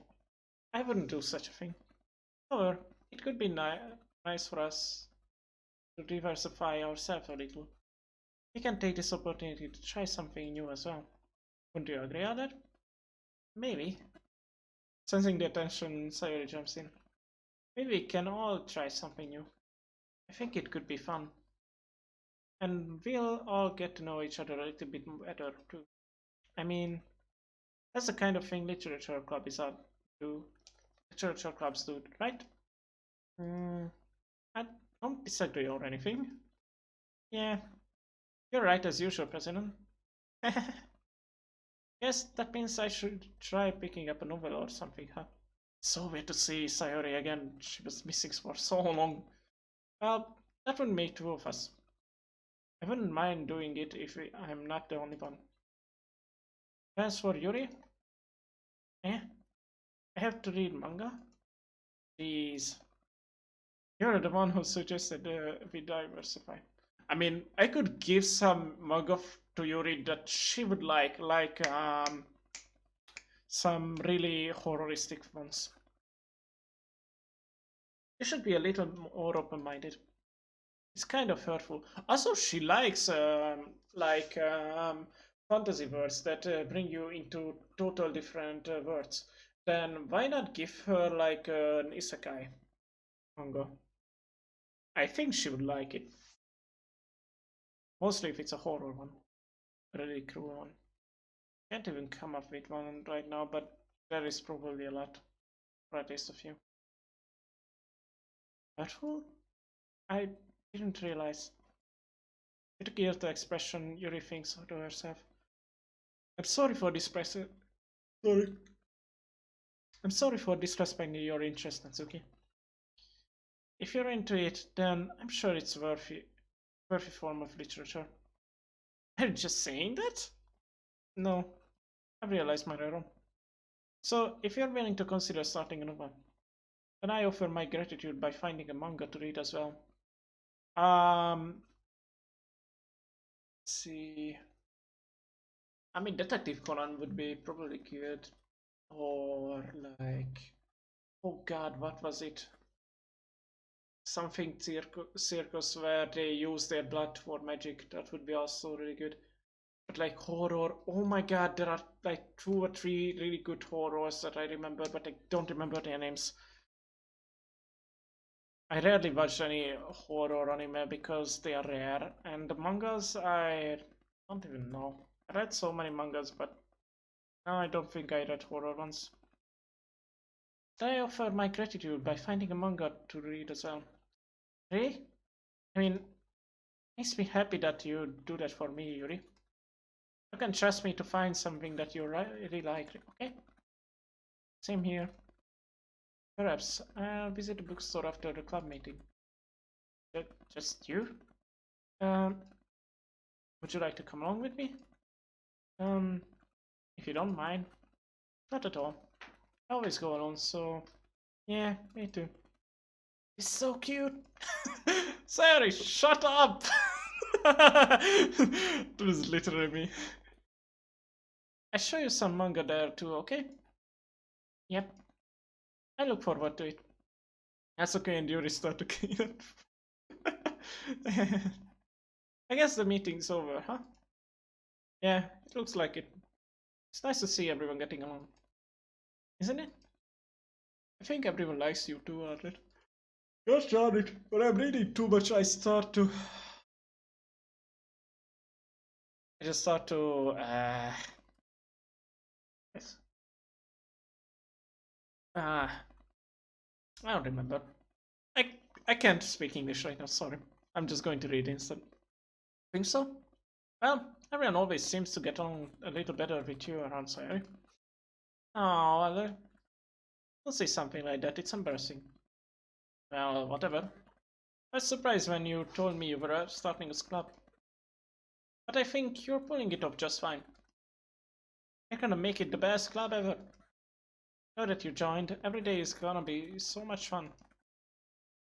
I wouldn't do such a thing. However, it could be nice for us to diversify ourselves a little. We can take this opportunity to try something new as well. Wouldn't you agree on that? Maybe. Sensing the attention, Sayori jumps in. Maybe we can all try something new. I think it could be fun. And we'll all get to know each other a little bit better too. I mean, that's the kind of thing literature club is up to. Literature clubs do, right? Mm, I don't disagree or anything. Yeah, you're right as usual, President. Yes, that means I should try picking up a novel or something, huh? So weird to see Sayori again. She was missing for so long. Well, that would make two of us. I wouldn't mind doing it if I'm not the only one. As for Yuri, eh? I have to read manga? Jeez. You're the one who suggested we diversify. I mean, I could give some manga to Yuri that she would like some really horroristic ones. You should be a little more open-minded. It's kind of hurtful. Also, she likes fantasy words that bring you into total different worlds. Then why not give her like an isekai manga? I think she would like it. Mostly if it's a horror one, a really cruel one. Can't even come up with one right now, but there is probably a lot, or at least a few. Hurtful? I didn't realize. It gives the expression Yuri thinks to herself. I'm sorry for this Sorry. I'm sorry for disrespecting your interest, Natsuki. If you're into it, then I'm sure it's worthy form of literature. Are you just saying that? No, I realized my error. So, if you're willing to consider starting a novel, then I offer my gratitude by finding a manga to read as well. Let's see. I mean, Detective Conan would be probably good, or like, oh God, what was it? Something circus where they use their blood for magic. That would be also really good. But like horror, oh my God, there are like 2 or 3 really good horrors that I remember, but I don't remember their names. I rarely watch any horror anime because they are rare, and the mangas I don't even know. I read so many mangas, but now I don't think I read horror ones. I offer my gratitude by finding a manga to read as well. Really? I mean, makes me happy that you do that for me, Yuri. You can trust me to find something that you really like, okay? Same here. Perhaps I'll visit the bookstore after the club meeting. Just you? Um, would you like to come along with me? Um, if you don't mind. Not at all. I always go alone, so yeah, me too. He's so cute. Sorry, shut up. That was literally me. I'll show you some manga there too, okay? Yep. I look forward to it. That's okay, and Yuri start to clean up. I guess the meeting's over, huh? Yeah, it looks like it. It's nice to see everyone getting along. Isn't it? I think everyone likes you too, Arlet. Gosh darn it, when I'm reading too much, I just start to, yes. I don't remember. I, I can't speak English right now, sorry. I'm just going to read instead. Think so? Well, everyone always seems to get on a little better with you around Sayori. Oh, well, don't say something like that, it's embarrassing. Well, whatever. I was surprised when you told me you were starting a club. But I think you're pulling it off just fine. You're gonna make it the best club ever. Now that you joined, every day is gonna be so much fun.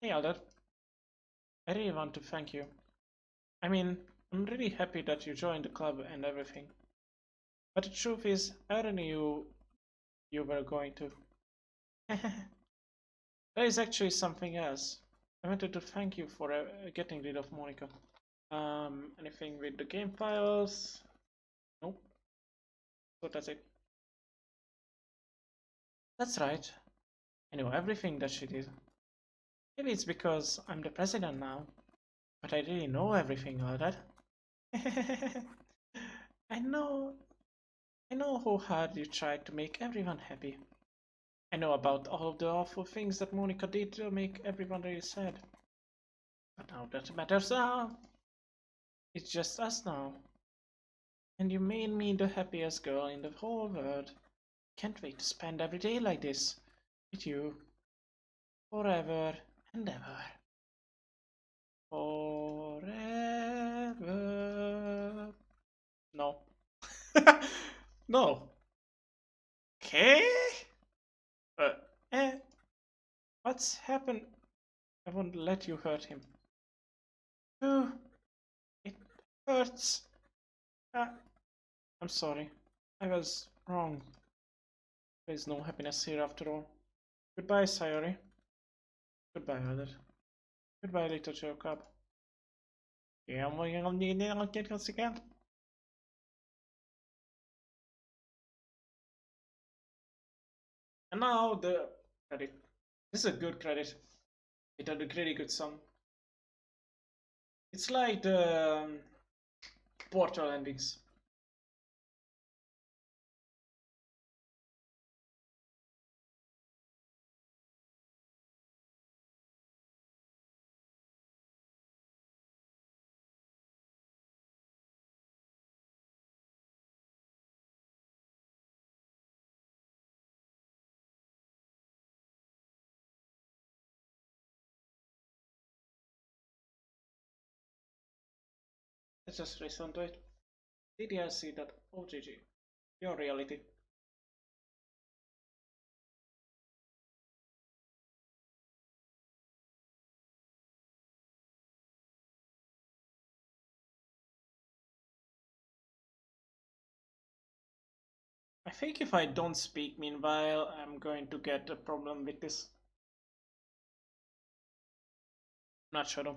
Hey Alder, I really want to thank you. I mean, I'm really happy that you joined the club and everything. But the truth is, I already knew you were going to. There is actually something else. I wanted to thank you for getting rid of Monica. Anything with the game files? Nope. So that's it. That's right. I know everything that she did. Maybe it's because I'm the president now, but I really know everything about that. I know, I know how hard you tried to make everyone happy. I know about all of the awful things that Monica did to make everyone really sad. But now that matters now. It's just us now. And you made me the happiest girl in the whole world. Can't wait to spend every day like this with you. Forever and ever. Forever. No. No. Okay? Uh, eh, what's happened? I won't let you hurt him. Ooh, it hurts. Ah, I'm sorry. I was wrong. There's no happiness here after all. Goodbye, Sayori. Goodbye, Mother. Goodbye, little Jacob. Yeah, I'm going to get us again. And now the credit. This is a good credit. It had a really good song. It's like the Portal endings. Let's just listen to it. DDLC.OGG. Your reality. I think if I don't speak meanwhile, I'm going to get a problem with this. Not sure though.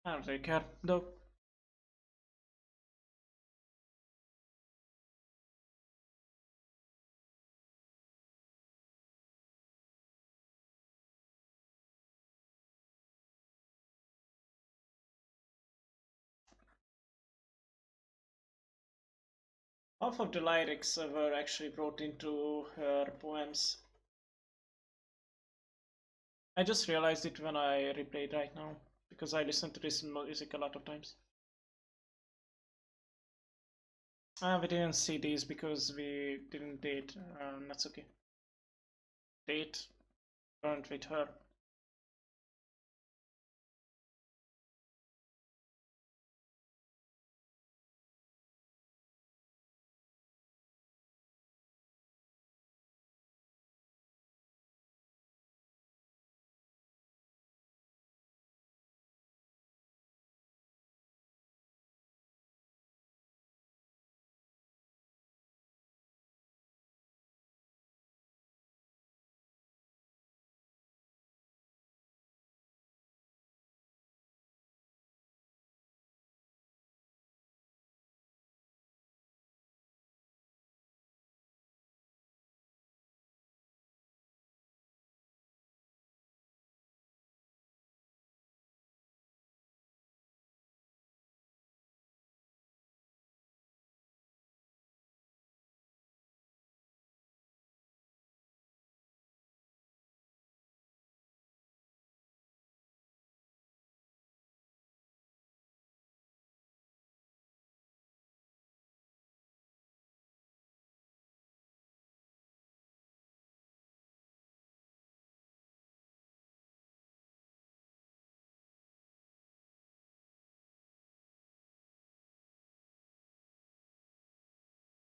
I don't really care though. Half of the lyrics were actually brought into her poems. I just realized it when I replayed right now, because I listen to this music a lot of times. We didn't see these because we didn't date Natsuki. Date, weren't with her.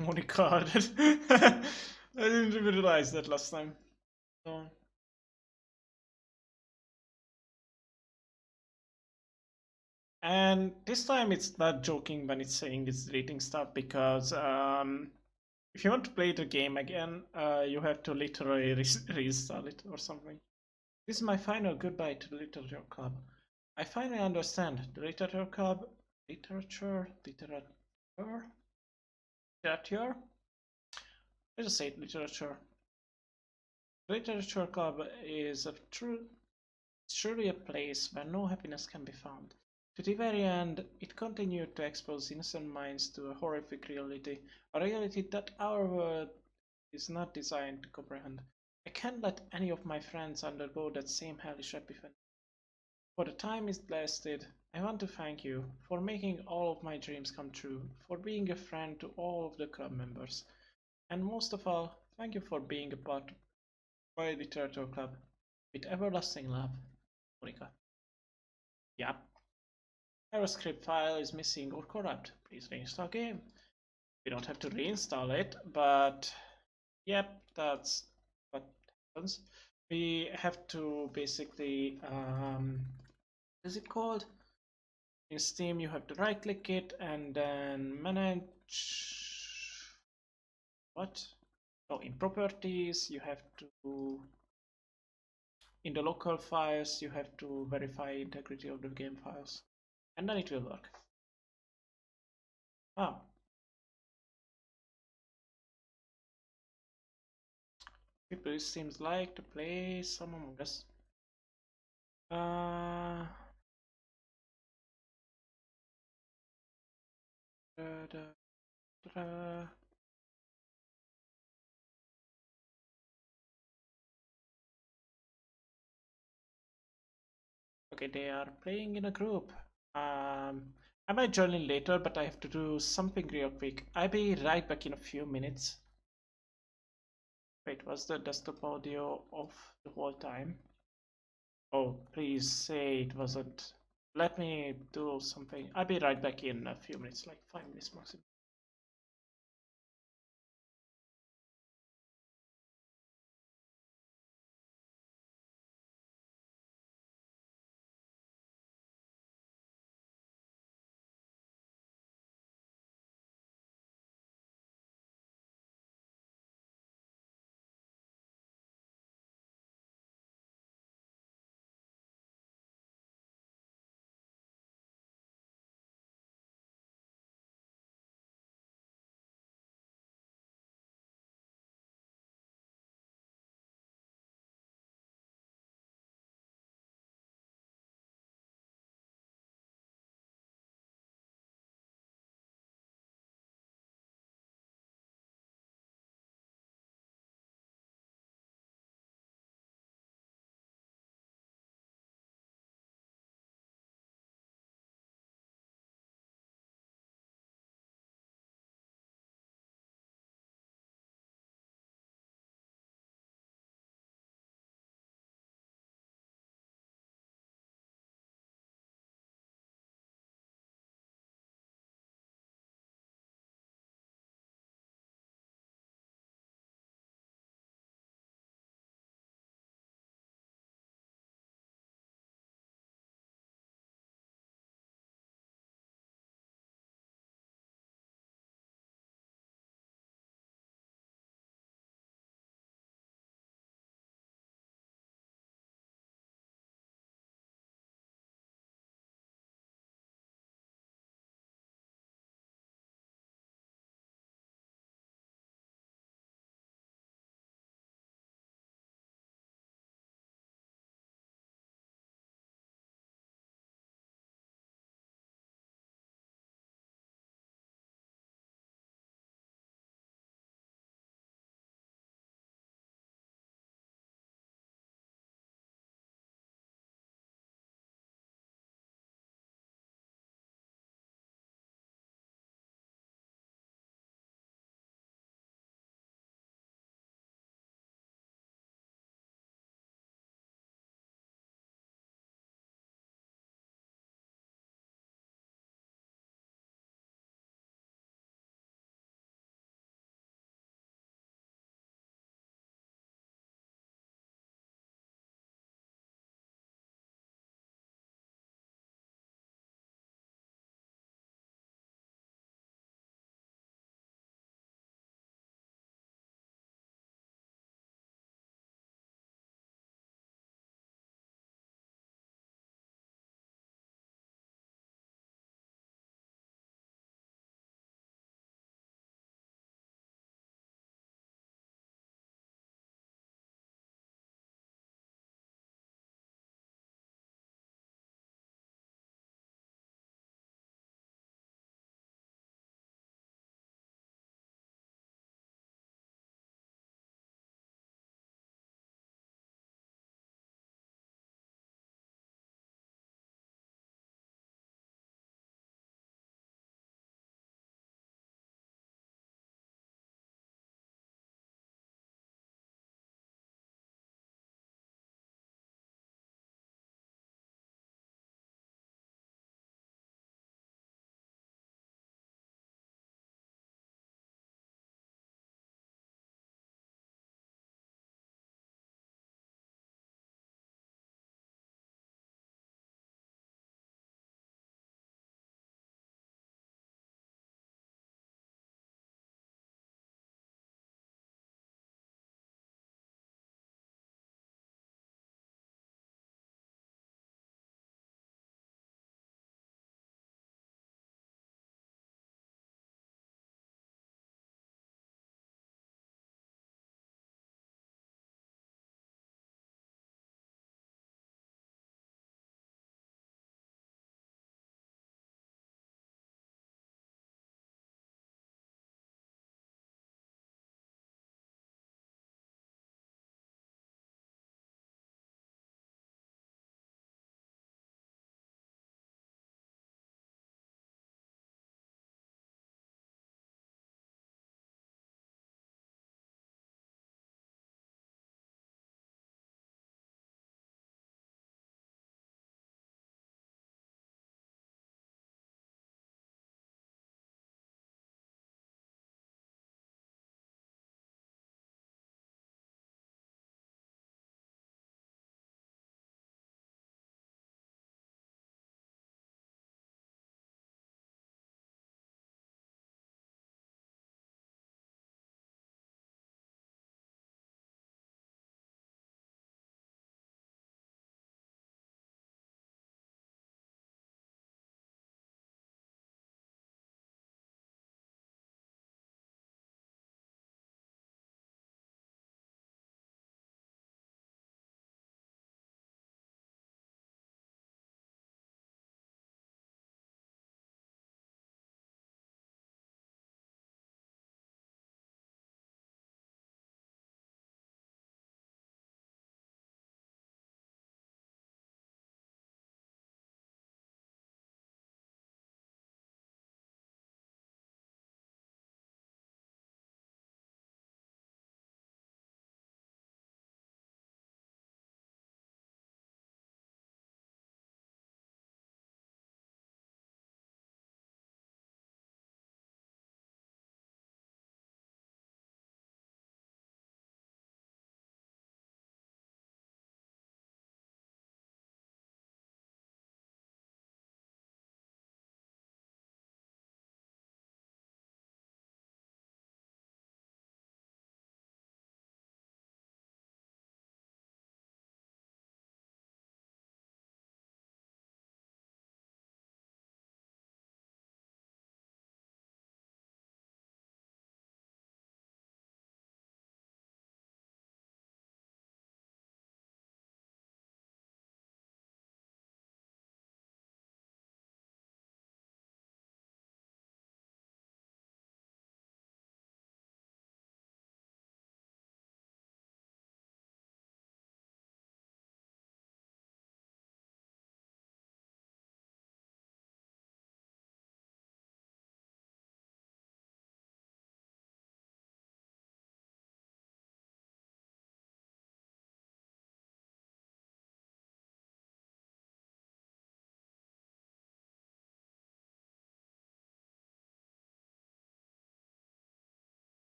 Oh my god, I didn't even realize that last time. So, and this time it's not joking when it's saying it's deleting stuff because if you want to play the game again, you have to literally reinstall it or something. This is my final goodbye to the Literature Club. I finally understand the Literature Club, literature. Let's just say literature. The Literature Club is truly a place where no happiness can be found. To the very end, it continued to expose innocent minds to a horrific reality, a reality that our world is not designed to comprehend. I can't let any of my friends undergo that same hellish epiphany. For the time it lasted, I want to thank you for making all of my dreams come true, for being a friend to all of the club members, and most of all, thank you for being a part of my literature club. With everlasting love, Monica. Yep. JavaScript file is missing or corrupt. Please reinstall game. We don't have to reinstall it, but yep, that's what happens. We have to basically, what is it called? In Steam, you have to right click it and then manage. What? Oh, in properties, you have to, in the local files, you have to verify integrity of the game files, and then it will work. Ah, people seems like to play some Among Us. Uh, da, da, da. Okay, they are playing in a group. I might join in later, but I have to do something real quick. I'll be right back in a few minutes. Wait, was the desktop audio off the whole time? Oh, please say it wasn't. Let me do something. I'll be right back in a few minutes, like 5 minutes maximum.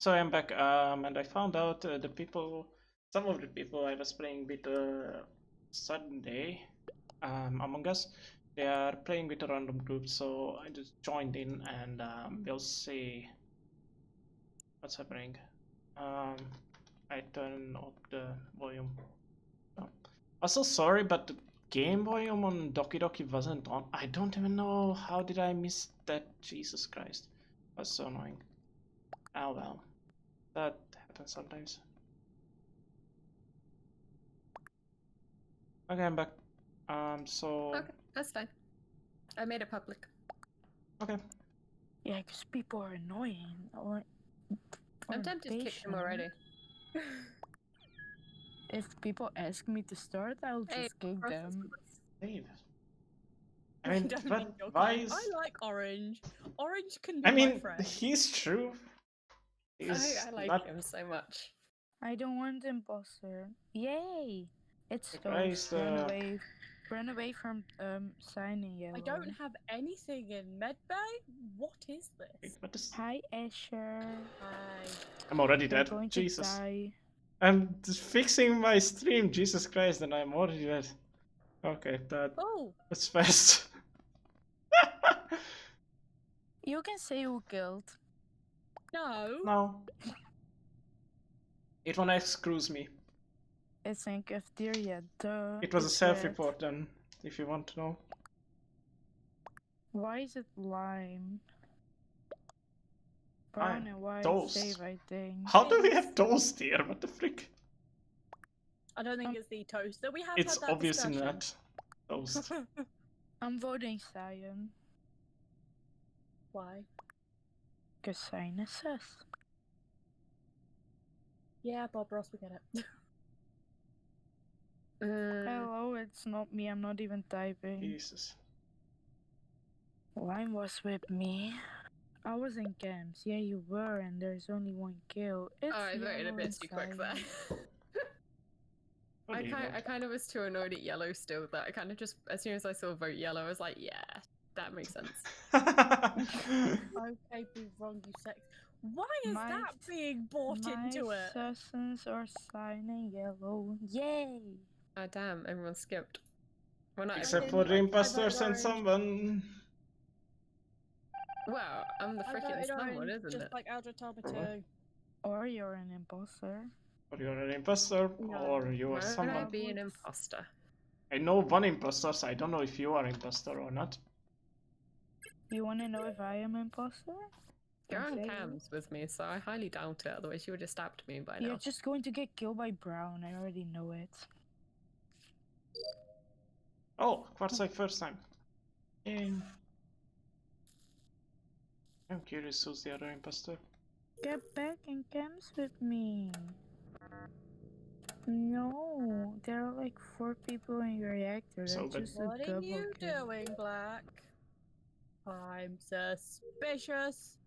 So I'm back, and I found out some of the people I was playing with Sunday, Among Us, they are playing with a random group, so I just joined in and we'll see what's happening. I turn up the volume. Oh. Also, sorry, but the game volume on Doki wasn't on. I don't even know how did I miss that. Jesus Christ, that's so annoying. Oh well. That happens sometimes. Okay, I'm back. So. Okay, that's fine. I made it public. Okay. Yeah, because people are annoying or I'm tempted to kick them already. If people ask me to start, I'll just kick them. Save. I mean, Don't but mean Doki. why is... I like Orange. Orange can be I my mean, friend. he's true. He's I like not... him so much. I don't want imposter. Yay! It's Guys, Toast. Run away from signing yellow. I don't have anything in medbay. What is Wait, this? what is... Hi, Asher. Hi. I'm already You're dead. going Jesus. to die. I'm just fixing my stream. Jesus Christ, and I'm already dead. Okay, that's fast. You can say who killed. No. No. It won't excuse me. It's in cafeteria, duh. It was a It's self-report then, if you want to know. red. Why is it lime? Lime. Brown and white Toast. save, I think. How do we have toast here? What the frick? I don't think it's the toaster. We have It's had that obviously discussion. not toast. I'm voting Cyan. Why? Because Cyan is sus. Yeah, Bob Ross, we get it. Hello, it's not me. I'm not even typing. Jesus. Lime was with me. I was in camps. Yeah, you were, and there's only one kill. It's Oh, I voted a yellow bit and too quick there. Cyan. What do you I kind of was too annoyed at yellow still that I kind of just, as soon as I saw vote yellow, I was like, yeah, that makes sense. Okay, be wrong, you sex. Why is My- that being bought into it? My sussons are signing yellow. Yay! Ah, damn, everyone skipped. Well, not Except everyone, for the like- imposters and orange. someone. Well, I'm the I freaking voted someone, orange, isn't just it? like Aldra told me Alright. to. Or you're an imposter. Or you're an imposter, No. or you are Why would I someone. be an imposter? I know one imposter, so I don't know if you are imposter or not. You wanna know if I am imposter? You're on Okay. cams with me, so I highly doubt it, otherwise you would have stabbed me by You're now. just going to get killed by Brown. I already know it. Oh, Quartzite first time. And I'm curious who's the other imposter. Get back in camps with me. No, there are like 4 people in your reactor. So, That's but- just a What are double you kill. doing, Black? I'm suspicious.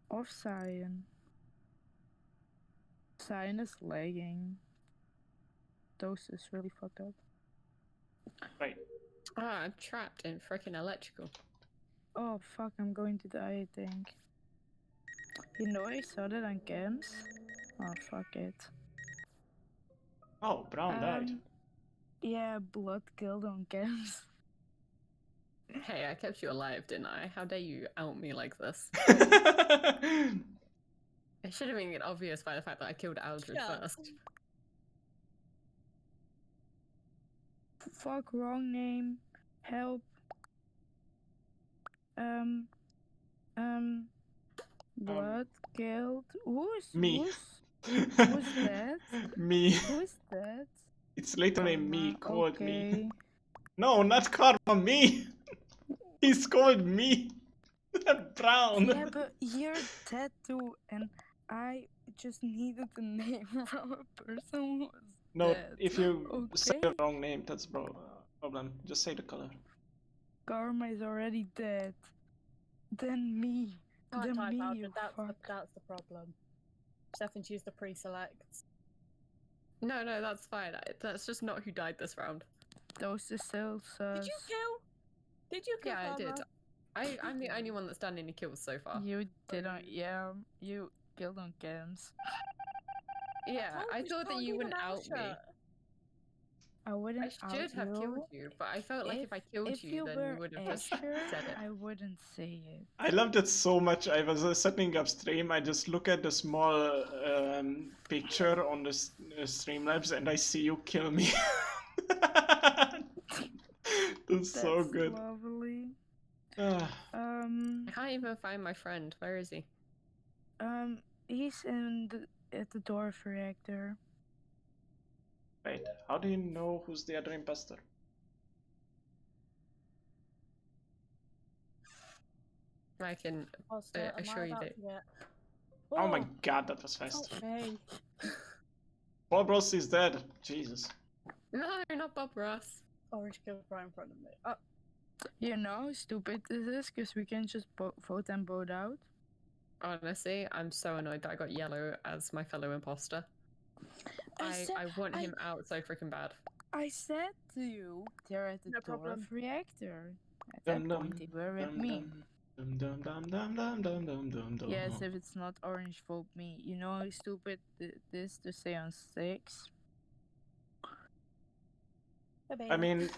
Of Cyan. Cyan is lagging. Toast is really fucked up. Right. Ah, I'm trapped in freaking electrical. Oh fuck, I'm going to die, I think. You know I saw that on cams? Oh fuck it. Oh, Brown died. Yeah, blood killed on cams. Hey, I kept you alive, didn't I? How dare you out me like this? It should have been obvious by the fact that I killed Aldred Yeah. first. Fuck, wrong name. Help. Blood killed. Who's Me. Who's that? Me. Who's that? It's literally Karma, me, called me. okay. No, not Karma, me! He's called me! Brown! Yeah, but you're dead too, and I just needed the name from a person who was No, dead. if you say Okay. the wrong name, that's problem. Just say the color. Karma is already dead. Then me. Can't Then type me, out, you but fuck. that's the problem. Stefan's used the pre-selects. No, that's fine. That's just not who died this round. Those is still sus. Did you kill? Did you kill Yeah, I did. Karma? I'm the only one that's done any kills so far. You didn't, yeah. You killed on cams. Yeah, Told I you she thought that can't you keep her wouldn't mouth out me. shut. I wouldn't I out should have killed you. you, but I felt like if I killed If you, then were you would have just Asher, said it. I wouldn't say it. I loved it so much. I was setting up stream. I just look at the small picture on the Streamlabs and I see you kill me. That's so That's good. lovely. Ah, I can't even find my friend. Where is he? He's at the Dorf reactor. wait, how do you know who's the other imposter? I can Foster, am assure I you about that. to get... Oh my god, that was fast. Okay. Bob Ross is dead. Jesus. No, not Bob Ross. Orange killed right in front of me. Oh, You know how stupid this is, because we can just vote them both out. Honestly, I'm so annoyed that I got yellow as my fellow imposter. I want him out so freaking bad. I said to you, they're at the No Dorf problem. reactor. At that point, they were with me. Yes, if it's not orange, vote me. You know how stupid this to say on 6? baby. I mean,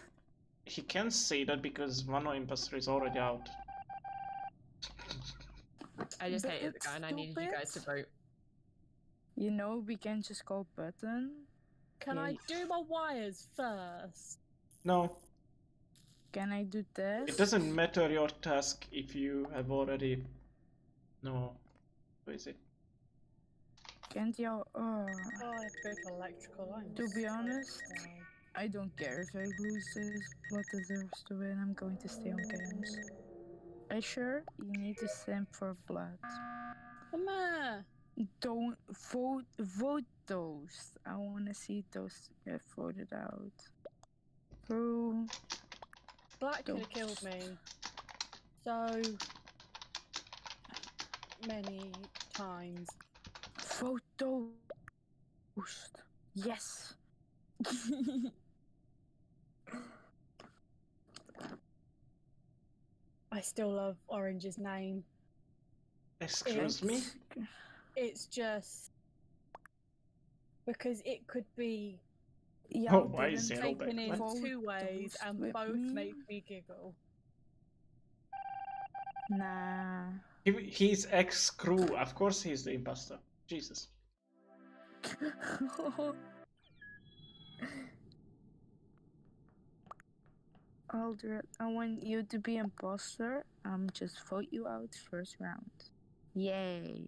he can say that because one imposter is already out. I just But hated the it's guy and I needed you guys to vote. You know, we can just go button. Can I do my wires first? No, Can I do this? it doesn't matter your task if you have already... No. Who is it? Can't you? Oh, I have to go to electrical. To be honest, I don't care if I lose this. Blood deserves to win. I'm going to stay on games. Sure, you need to stamp for blood. Emma! Don't vote those. I want to see those get voted out. Bro, Black could have killed me. So many times. vote those. Yes. I still love Orange's name. Excuse me? It's just because it could be Yeah, Oh, why is Zero back? taken in What? two ways Toast and with both me? make me giggle. Nah. He's ex-crew. Of course he's the imposter. Jesus. Aldred, I want you to be imposter. Just vote you out first round. Yay.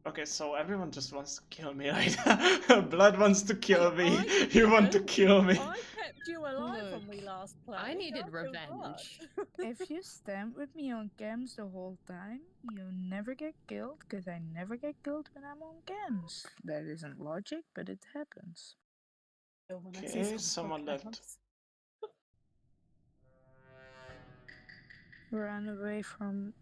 Okay, so everyone just wants to kill me, right? Blood wants to kill me. I You want to didn't. kill me. I kept you alive Look, when we last played. I needed feel revenge. If you stand with me on cams the whole time, you never get killed, because I never get killed when I'm on cams. That isn't logic, but it happens. bad when I see Okay, someone left. cams. Run away from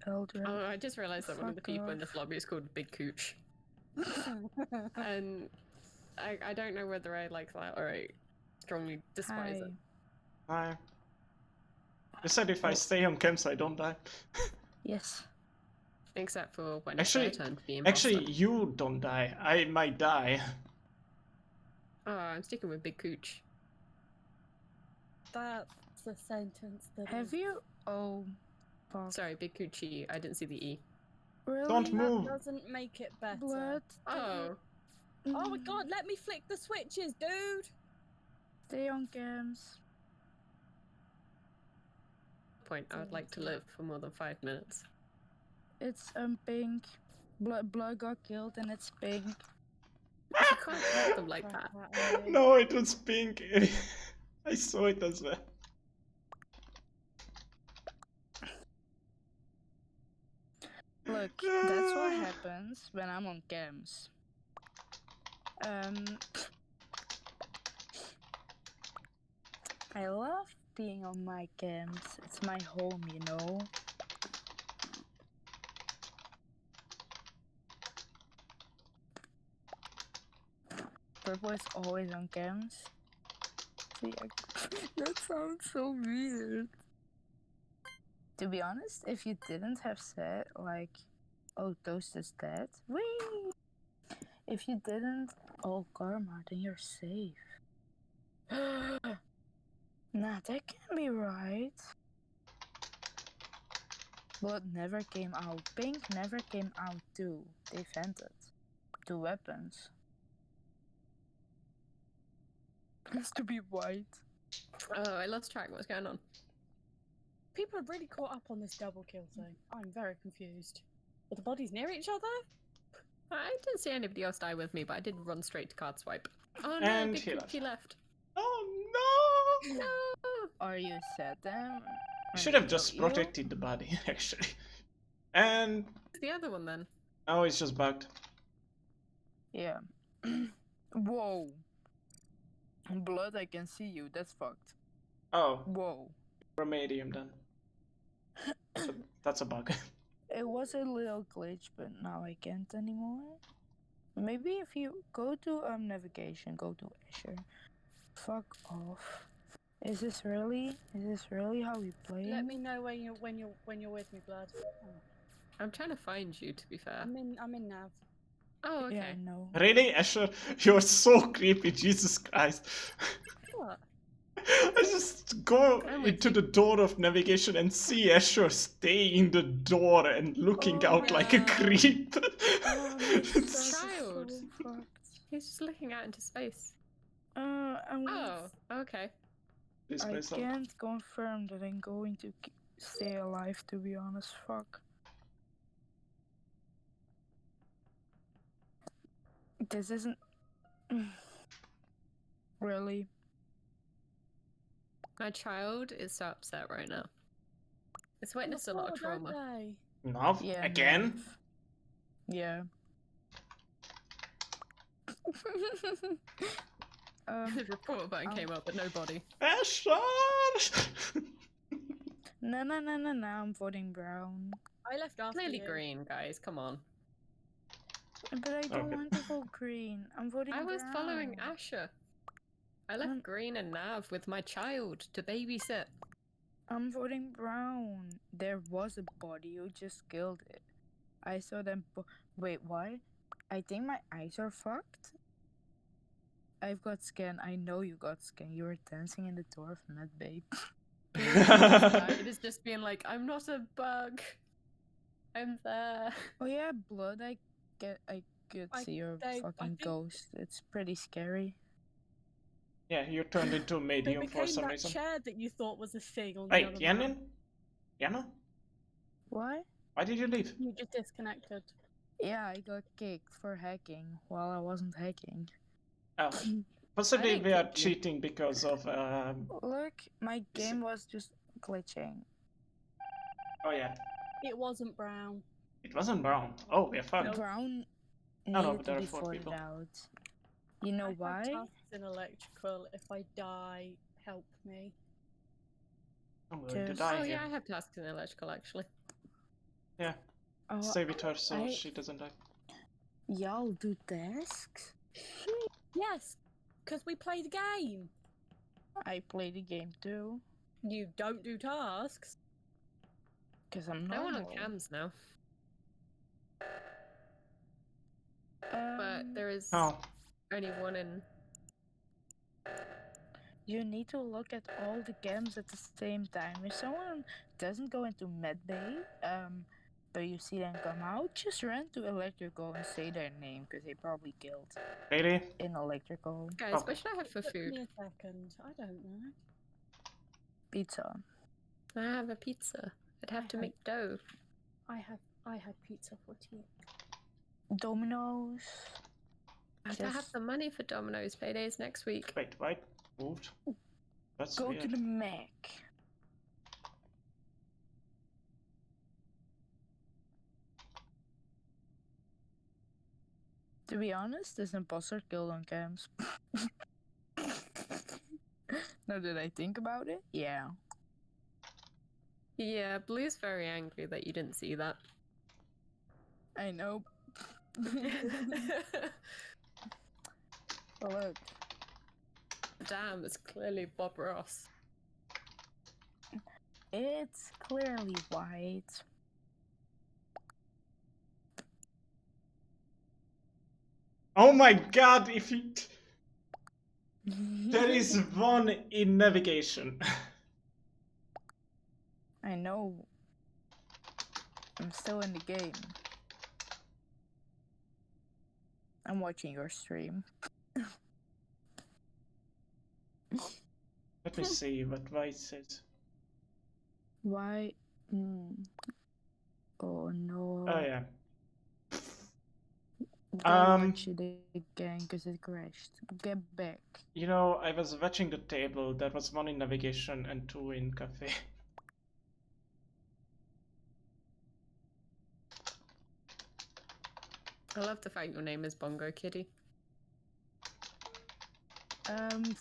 Eldred. Oh, I just realized that one of the Fuck people in off. this lobby is called Big Cooch. And I don't know whether I like that or I strongly despise Hi. it. Hi. You said if I stay on camps, I don't die. Yes. Except for when Actually- it's their turn to be imposter. Actually, you don't die. I might die. Oh, I'm sticking with Big Cooch. That's a sentence that Have is- you? Oh, fuck. Sorry, Big Coochie. I didn't see the E. Really? Don't move. That doesn't make it better. Blood. Oh, Oh my god, let me flick the switches, dude! Stay on cams. point. I would like to live for more than 5 minutes. It's pink. Blood got killed and it's pink. You can't hurt them like that. No, it was pink. I saw it as well. Look, that's what happens when I'm on cams. I love being on my cams. It's my home, you know. Purple is always on cams. So yeah, that sounds so weird. To be honest, if you didn't have said, like, Oh, Toast is dead? Whee! If you didn't all karma, then you're safe. Nah, that can't be right. Blood never came out. Pink never came out too. They vented. 2 weapons. Has to be white. Oh, I lost track. What's going on? People are really caught up on this double kill thing. I'm very confused. Are the bodies near each other? I didn't see anybody else die with me, but I did run straight to card swipe. Oh no, And big he cookie left. Oh no! No! Are you sad then? You should have just protected the body, actually. And Who's the other one then? now it's just bugged. Yeah. Whoa. Blood, I can see you. That's fucked. Oh, Whoa. Remedium then. So that's a bug. It was a little glitch, but now I can't anymore. Maybe if you go to navigation, go to Azure. Fuck off. Is this really how we play? Let me know when you're with me, blood. Oh, I'm trying to find you, to be fair. I'm in Nav. Oh, okay. Yeah, I know. Really, Asher? You're so creepy, Jesus Christ. What? I just go I'm with into you. the door of navigation and see Asher stay in the door and looking Oh, out like a no. creep. Oh, It's- Child. so fucked. He's just looking out into space. I'm Oh, okay. Please I press up. can't confirm that I'm going to stay alive, to be honest. Fuck. This isn't... really? My child is so upset right now. It's witnessed a lot of Don't trauma. they? Nav? Yeah. Again? Yeah. The report button came up, but no body. Asher! No, I'm voting brown. I left after Clearly you. green, guys. Come on. But I don't Okay. want to vote green. I'm voting I brown. was following Asher. I left Um, green and Nav with my child to babysit. I'm voting brown. There was a body who just killed it. I saw them. Wait, why? I think my eyes are fucked. I've got scan. I know you got scan. You were dancing in the door of Mad Babe. It is just being like, I'm not a bug. I'm there. Oh yeah, blood. I could see your I fucking think- ghost. It's pretty scary. Yeah, you turned into a They medium for became some that reason. chair that you thought was a thing on the Hey, other Yanin? map. Yana? Why? Why did you leave? You just disconnected. Yeah, I got kicked for hacking while I wasn't hacking. Oh, possibly didn't we are kick you. cheating because of Look, my game was just glitching. oh yeah, It wasn't brown. it wasn't brown. Oh, we're fucked. Brown No, needed but to there are be 4 sorted people. out. You know I have why? tasks in electrical. If I die, help me. I'm going to Just- die Oh here. yeah, I have tasks in electrical actually. Yeah, Oh, stay with her so I- she doesn't die. y'all do tasks? Yes, because we play the game. I play the game too, You don't do tasks. cause I'm No one on normal. cams now, but there is Oh, only one in. You need to look at all the cams at the same time. If someone doesn't go into medbay, but you see them come out, just run to electrical and say their name, because they probably killed really? in electrical. Guys, Okay. what should I have for Give food? me a second. I don't know. Pizza. I have a pizza. I'd have to I make dough. I had pizza for tea. Dominoes. I don't have Just the money for Domino's. Payday's next week. Wait, moved. That's go weird. to the Mac. To be honest, this imposter killed on cams. Now that I think about it, yeah. Yeah, Blue's very angry that you didn't see that. I know. But look, Damn, it's clearly Bob Ross. it's clearly white. Oh my god, if it... There is one in navigation. I know. I'm still in the game. I'm watching your stream. Let me see what White says. Why? Oh no. Oh yeah. Don't watch it again because it crashed. Get back. You know, I was watching the table. There was one in navigation and two in cafe. I love the fact your name is Bongo Kitty.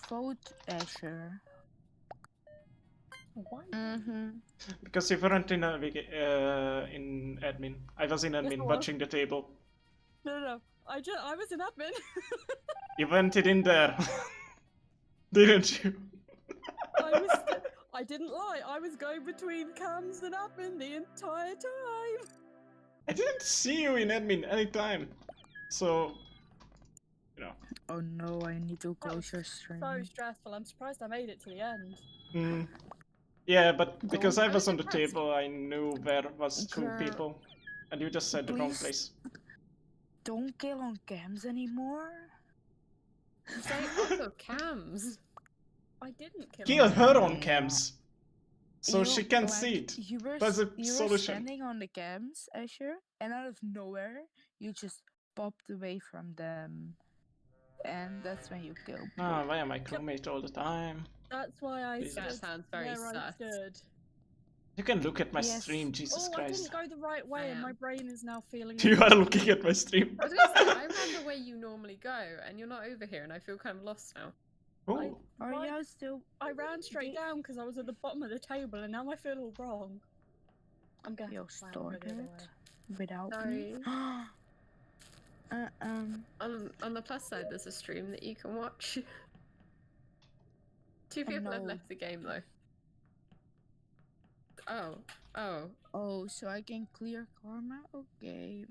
Vote Asher. Why? Because you weren't in in admin. I was in admin I was. watching the table. No. I was an admin. You went in there, didn't you? I didn't lie. I was going between cams and admin the entire time. I didn't see you in admin anytime. So, you know. Oh no, I need to close your stream. So stressful. I'm surprised I made it to the end. Yeah, but because I I was was on the impressed. table, I knew there was two Girl, people. And you just said the wrong please. place. Don't kill on cams anymore. Say also cams. I didn't kill Kill her. her on cams. So You- she can like, see it. You were, That's a you were solution. standing on the cams, Asher, and out of nowhere, you just popped away from them. And that's when you killed me. Ah, why am I crewmate all the time? That's why I Jesus. That stood sounds very where I sus. stood. You can look at my Yes. stream, Jesus Oh, I Christ. didn't go the right way, and am. my brain is now feeling. You like- are looking at my stream. I was gonna say, I ran the way you normally go, and you're not over here, and I feel kind of lost now. Oh, Are Right. you still? I ran straight They- down because I was at the bottom of the table, and now I feel all wrong. I'm gonna You have to try and go the other started way. without Sorry. me. On the plus side, there's a stream that you can watch. Two Oh, people have no. left the game though. Oh. Oh, so I can clear karma? Okay.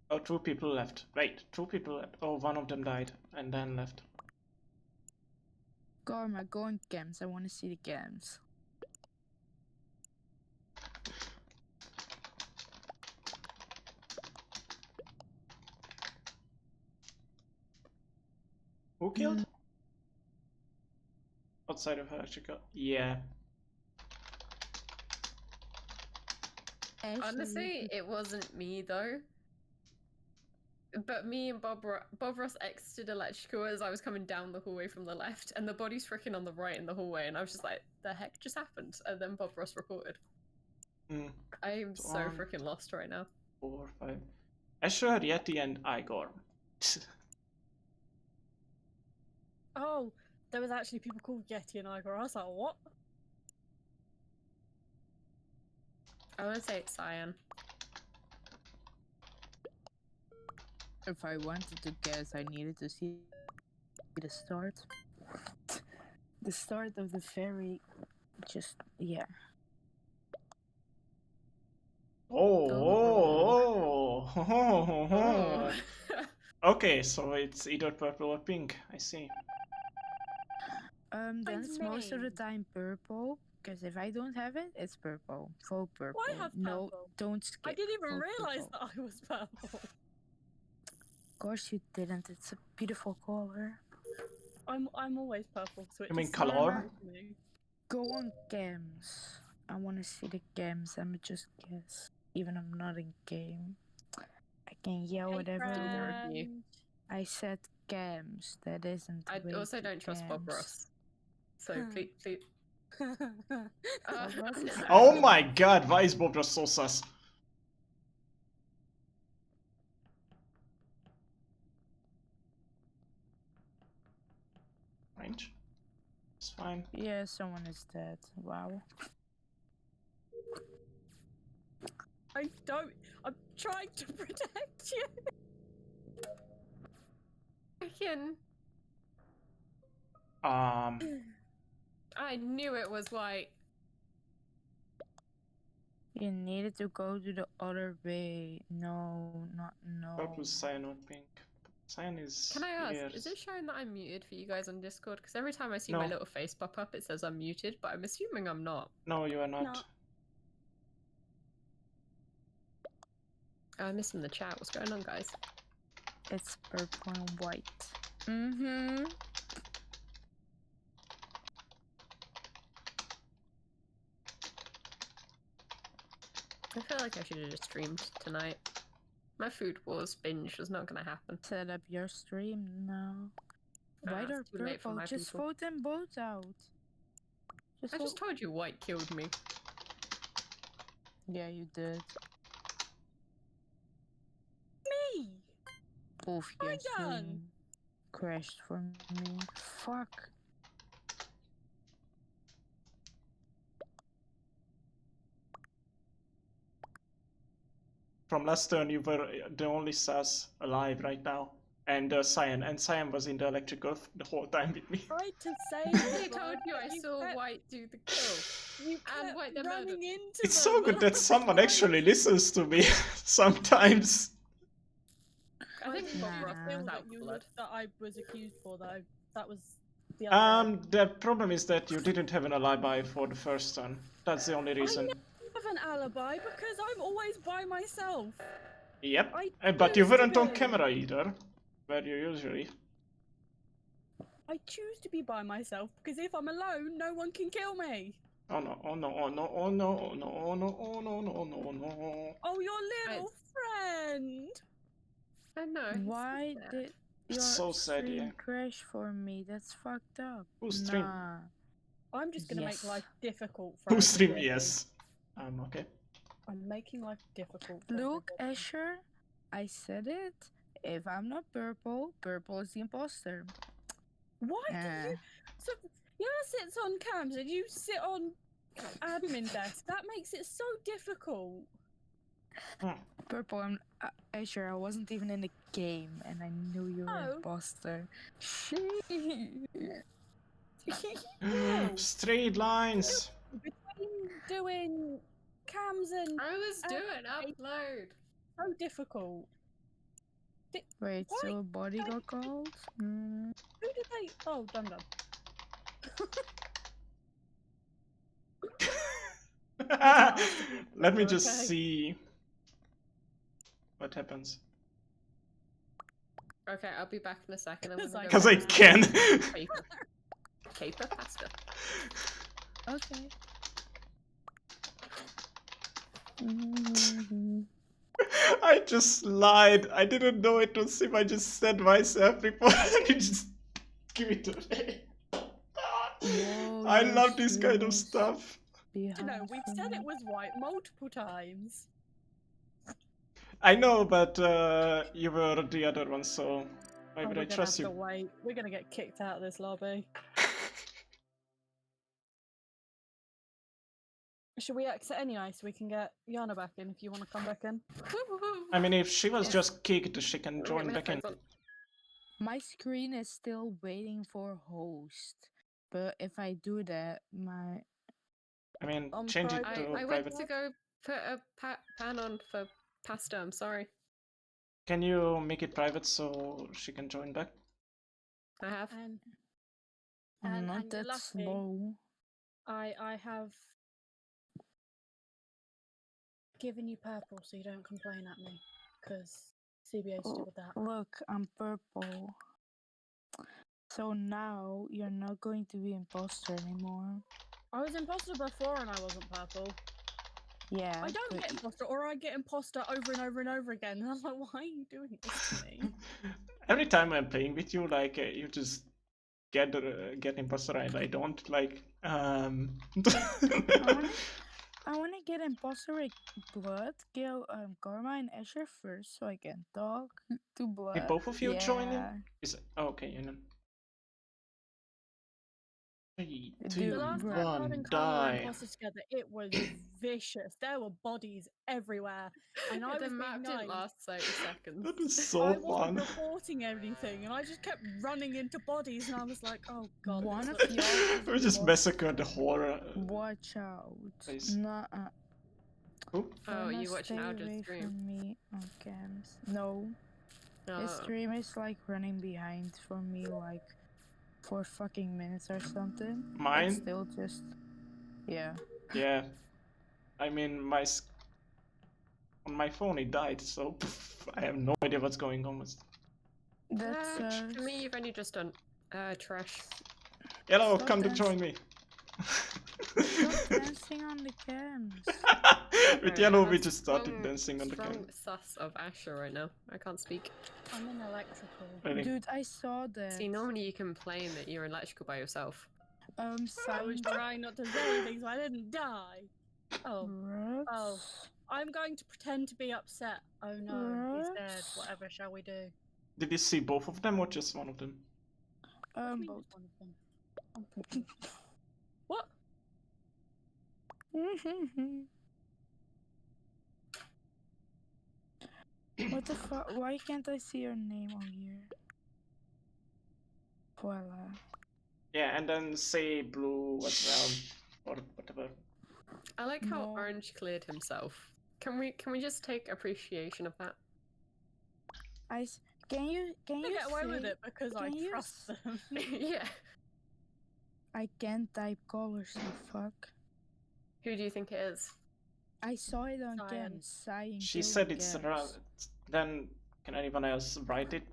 oh, two people left. Wait, two people left. Oh, one of them died and then left. Karma, go on cams. I want to see the cams. Who killed? Outside of electrical. Yeah. Asher, Honestly, it wasn't me though. But me and Bob Ross exited electrical as I was coming down the hallway from the left, and the body's freaking on the right in the hallway, and I was just like, the heck just happened? And then Bob Ross reported. I am so on. freaking lost right now. 4, 5. Asher, Yeti, and Igor. Oh, there was actually people called Yeti and Igor. I was like, what? I want to say it's Cyan. If I wanted to guess, I needed to see the start. The start of the very... Just... Yeah. Oh. Oh. Okay, so it's either purple or pink. I see. Then Mine's it's most of the main. time purple. Because if I don't have it, it's purple. Full purple. Why have No, purple? don't skip. I didn't even full realize purple. that I was purple. Of course you didn't. It's a beautiful color. I'm always purple, so it You mean just color? reminds me. Go on cams. I want to see the cams. I'ma just guess. Even I'm not in game. I can yell Hey, whatever I want. friend. I said cams. That isn't. I way also to don't trust Bob cams. Ross. So please. Bob Ross is Oh my god, why is Bob just so sus? Range? It's fine. Yeah, someone is dead. Wow. I don't. I'm trying to protect you. Freaking. I knew it was white. You needed to go to the other way. No, not no. Purple, cyan, or pink. Cyan is Can I ask, here. is it showing that I'm muted for you guys on Discord? Because every time I see my No. little face pop up, it says I'm muted, but I'm assuming I'm not. No, you are not. No. Oh, I'm missing the chat. What's going on, guys? It's purple and white. Mm-hmm. I feel like I should have just streamed tonight. My food wars binge was not gonna happen. Set up your stream now. Nah, White or it's too late for purple? my Just people. vote them both out. I just told you white killed me. Yeah, you did. Me! Oof, I your done. stream crashed for me. Fuck. From last turn, you were the only sus alive right now. And Cyan. And Cyan was in the electrical the whole time with me. Tried to say I that, told you I you saw kept- white do the kill. You And kept white the murder. running into It's them, so good and that I was someone like, actually listens to me sometimes. I think didn't Bob Nah. Ross feel is that out you for blood. that I was accused for though. That was the other. The problem is that you didn't have an alibi for the first turn. That's the only reason. I have an alibi because I'm always by myself. Yep. I But you choose to weren't on be. camera either. Where you usually. I choose to be by myself because if I'm alone, no one can kill me. Oh no, oh no, oh no, oh no, oh no, oh no, oh no, no, no, no. Oh, your little friend. I know. he's Why sad. did your It's so sad, stream yeah. crash for me? That's fucked up. Who stream? Nah. I'm just gonna Yes. make life difficult for Who stream? everybody. Yes. Okay. I'm making life difficult. For Look, everybody. Asher, I said it. If I'm not purple, purple is the imposter. Why do you? So Yana sits on cams and you sit on admin desk. That makes it so difficult. Purple, I'm Asher, I wasn't even in the game and I knew you were Oh. imposter. Straight lines. Between doing cams and I was Oh, doing upload. so difficult. Wait, Why? so a body got called? Hmm. Who did they? Oh, Dum Dum. Let me just Okay. see what happens. Okay, I'll be back in a second. I'm gonna go Because I get can. Paper. Paper pasta. Okay. I just lied. I didn't know it was him. I just said myself before. You just give it away. Whoa, I your love this kind of stream is stuff. You know, behind we've for said me. it was white multiple times. I know, but you were the other one, so why Oh, would we're I gonna trust have to you? wait. We're gonna get kicked out of this lobby. Should we exit anyway so we can get Yana back in if you want to come back in? I mean, if she was Yes. just kicked, she can Let me get join my back in. headphones on. My screen is still waiting for host. But if I do that, my I mean, On change it private- to I went private. to go put a pan on for pasta. I'm sorry. Can you make it private so she can join back? I have. And I'm And- not and you're that lucky. slow. I have given you purple so you don't complain at me because CBA's to do with that. Look, I'm purple. So now you're not going to be imposter anymore. I was imposter before and I wasn't purple. Yeah. I don't but get imposter, or I get imposter over and over and over again. And I'm like, why are you doing this to me? Every time I'm playing with you, like you just get imposter and I don't like. I wanna get imposter with Blood, kill Karma and Asher first so I can talk to Blood. Did both of you join in? Yeah. Is okay, you know. 3, Dude, 2, The last time 1, Blood and Carla were die. imposters together, it was vicious. There were bodies everywhere. And I the was map being didn't nice. last 30 seconds. That was I so wasn't fun. reporting anything, and I just kept running into bodies, and I was like, "Oh god!" One this of looks y'all horrible." We just massacred the whole. Watch out. Please. Nah. Who? Oh, Wanna you watching stay Aldra's away stream? from me on cams. No. His stream is like running behind for me like 4 fucking minutes or something. Mine? It's still just yeah. Yeah. I mean, on my phone it died, so I have no idea what's going on with. That's For me, you've only just done trash. Hello, Stop come to dancing. join me. Stop dancing on the cams. With Sorry, Yellow, I we have just started strong- dancing on the strong cam. sus of Asher right now. I can't speak. I'm in electrical. Really? Dude, I saw that. See, normally you complain that you're electrical by yourself. I was Signed trying not to say anything so I didn't die. Oh, Rats. Oh. I'm going to pretend to be upset. Oh no, he's dead. Rats. Whatever shall we do? Did you see both of them or just one of them? What do you mean Both. it's one of them? I'm confused. What? What the fuck? Why can't I see your name on here? Voila. Yeah, and then say blue as well, or whatever. I like how No. Orange cleared himself. Can we just take appreciation of that? Can you I get away with say- it because I can you trust them. Yeah. I can't type colors, the fuck. Who do you think it is? I saw it on Cyan. cam. Cyan She killed said the it's cams. then can anyone else write it?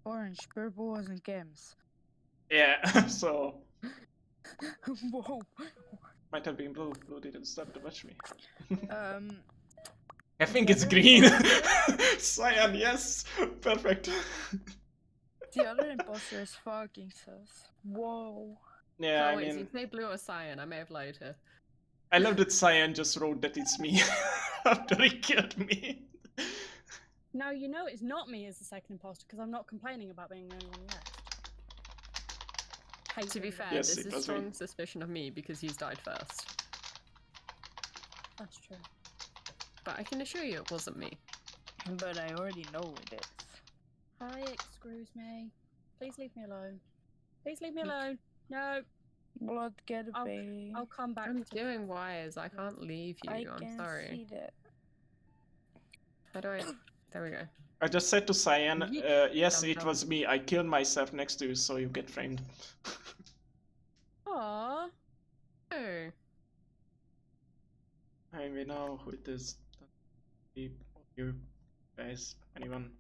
Orange, purple was on cams. Yeah, so Whoa. might have been blue. Blue didn't stop to watch me. I think the it's other green. imposter- Cyan, yes, perfect. The other imposter is fucking sus. Whoa. Yeah, Oh, I wait, did mean, you say blue or cyan? I may have lied here. I love that Cyan just wrote that it's me after he killed me. Now you know it's not me as the second imposter because I'm not complaining about being the only one left. To be Hating fair, that. Yes, this it is was me. strong suspicion of me because he's died first. That's true. But I can assure you it wasn't me. But I already know it is. Hi, excuse me. Please leave me alone. Please leave me alone. No, Blood get away. I'll come back. I'm to doing wires. I can't leave you. I I'm can sorry. see that. How do I? There we go. I just said to Cyan, yes, Dum it dum. was me. I killed myself next to you, so you get framed. Aww. Oh. I mean, we know who it is. You guys, anyone?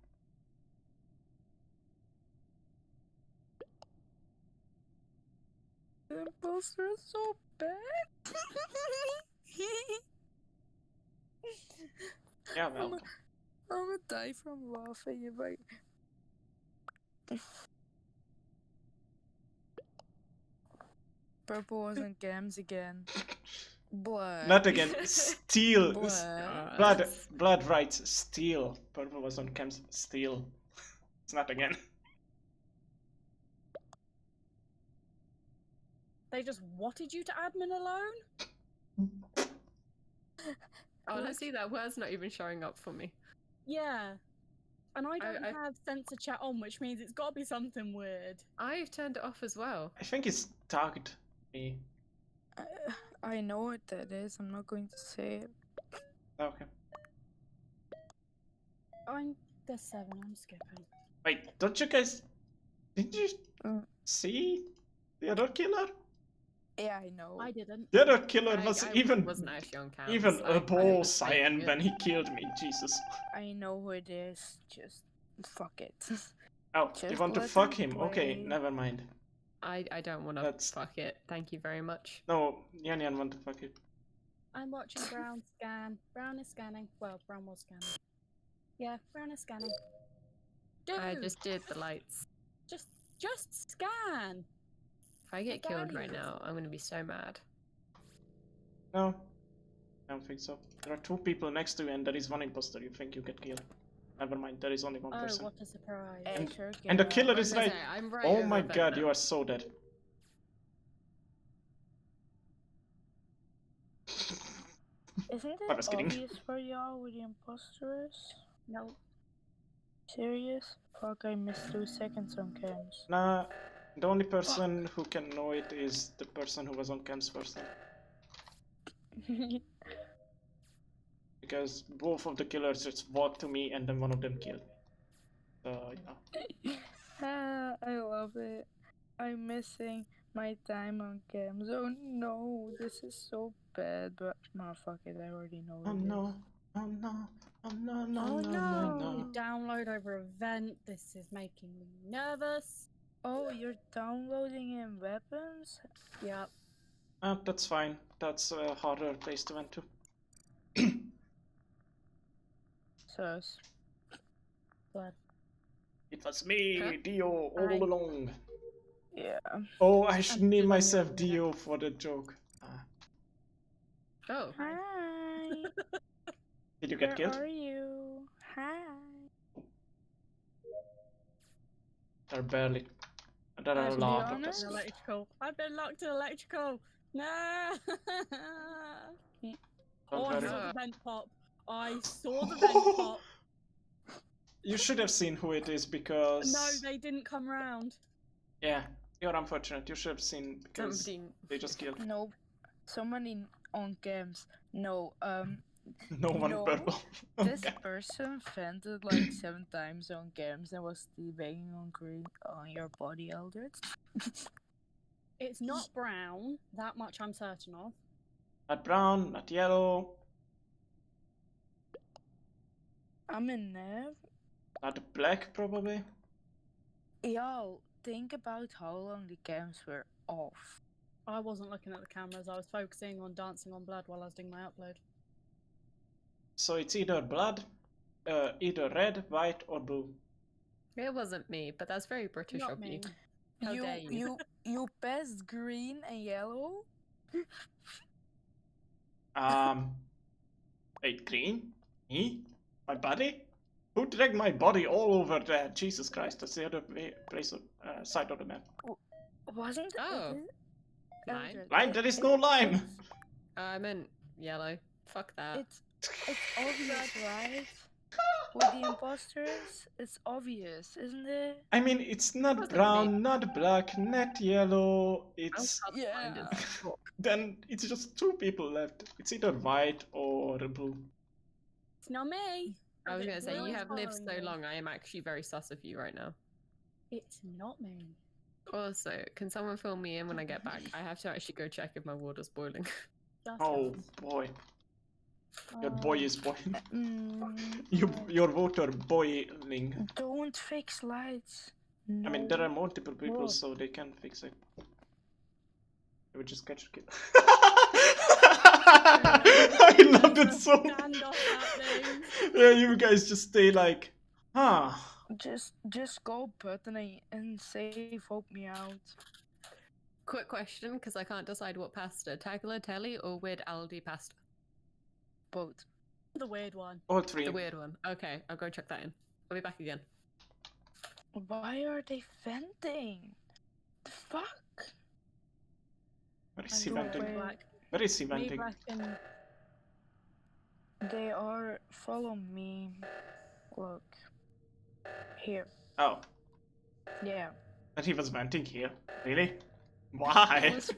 The imposter is so bad. Yeah, well, I'm gonna die from laughing if I. Purple was on cams again. Blood. not again. Steel. Blood. Blood writes steel. Purple was on cams. Steel. It's not again. They just wanted you to admin alone? Honestly, that word's not even showing up for me. Yeah. And I don't I- have censor chat on, which means it's gotta be something weird. I've turned it off as well. I think it's tagged me. I know what that is. I'm not going to say it. Okay. There's 7, I'm skipping. Wait, don't you guys? Did you Mm. see the other killer? Yeah, I know. I didn't. The other killer was I even wasn't actually on cam. even above Cyan when he killed me. Jesus. I know who it is. Just fuck it. Oh, you Just want to let fuck him him? Okay, play. never mind. I don't want to That's- fuck it. Thank you very much. No, Yan Yan want to fuck it. I'm watching Brown scan. Brown is scanning. Well, Brown was scanning. Yeah, Brown is scanning. Dude, I just did the lights. just scan. If I get killed right Guys. now, I'm gonna be so mad. No, I don't think so. There are 2 people next to you, and there is 1 imposter. You think you get killed? Never mind. There is only 1 Oh, person. what a surprise. Sure, And the get killer out. is right. I'm right Oh over my there god, now. you are so dead. Isn't I it was kidding. obvious for y'all who the imposter is? No. Serious? Fuck, I missed 2 seconds on cams. Nah, the only person who can know it is the person who was on cams first. because both of the killers just walked to me and then one of them killed. So, you know. I love it. I'm missing my time on cams. Oh no, this is so bad. But no, fuck it. I already know Oh what it no, is. oh no, oh no, no, Oh no, no! no, no. You download over event. This is making me nervous. Oh, you're downloading in weapons? Yep. That's fine. That's a harder place to went to. Sus. But It was me, Huh? Dio, all I- along. Yeah. Oh, I should I'm name still myself wondering. Dio for the joke. Oh, Hi. Did you get Where killed? are you? Hi. Or barely. There are a I've been lot locked of in honest? tasks. electrical. I've been locked in electrical. No. Don't Oh, I worry. saw the vent pop. I saw the vent pop. You should have seen who it is because... No, they didn't come round. Yeah, you're unfortunate. You should have seen because somebody. they just killed. No. Somebody on cams. No. No one No, purple. This Okay. person vented like 7 times on cams and was teabagging on green on your body, Eldred. It's not brown. That much I'm certain of. Not brown, not yellow, I'm in Nev. not black probably. Yo, think about how long the cams were off. I wasn't looking at the cameras. I was focusing on dancing on blood while I was doing my upload. So it's either blood, either red, white, or blue. It wasn't me, but that's very British Not of you. me. How dare you? You passed green and yellow? Wait, green? Me? My body? Who dragged my body all over there? Jesus Christ, that's the other place of, side of the map. Wasn't Oh. it? Lime? Eldred, Lime? There is no lime! it's- I meant yellow. Fuck that. It's obvious, right? With the imposters, it's obvious, isn't it? I mean, it's not Wasn't brown, me. not black, not yellow. It's Colorblind as fuck. then it's just two people left. It's either white or blue. It's not me. I was Is it gonna say, blue you is have lived so following me? long, I am actually very sus of you right now. It's not me. Also, can someone fill me in when I get back? I have to actually go check if my water's boiling. Just Oh us. boy, your boy is boiling. Mm, Your water boiling. don't fix lights. I mean, there are No. multiple people, Whoa. so they can fix it. We just catch a kid. I love it so much. Standoff happening. Yeah, you guys just stay like, huh? Just go button and save help me out. Quick question, because I can't decide what pasta: tagliatelle or weird Aldi pasta? Both. The weird one. All three. The weird one. Okay, I'll go check that in. I'll be back again. Why are they venting? The fuck? Where is I'm he going venting? way. black. Where is he Me, venting? black, and They are follow me. Look. Here. Oh, Yeah. and he was venting here. Really? He Why? was,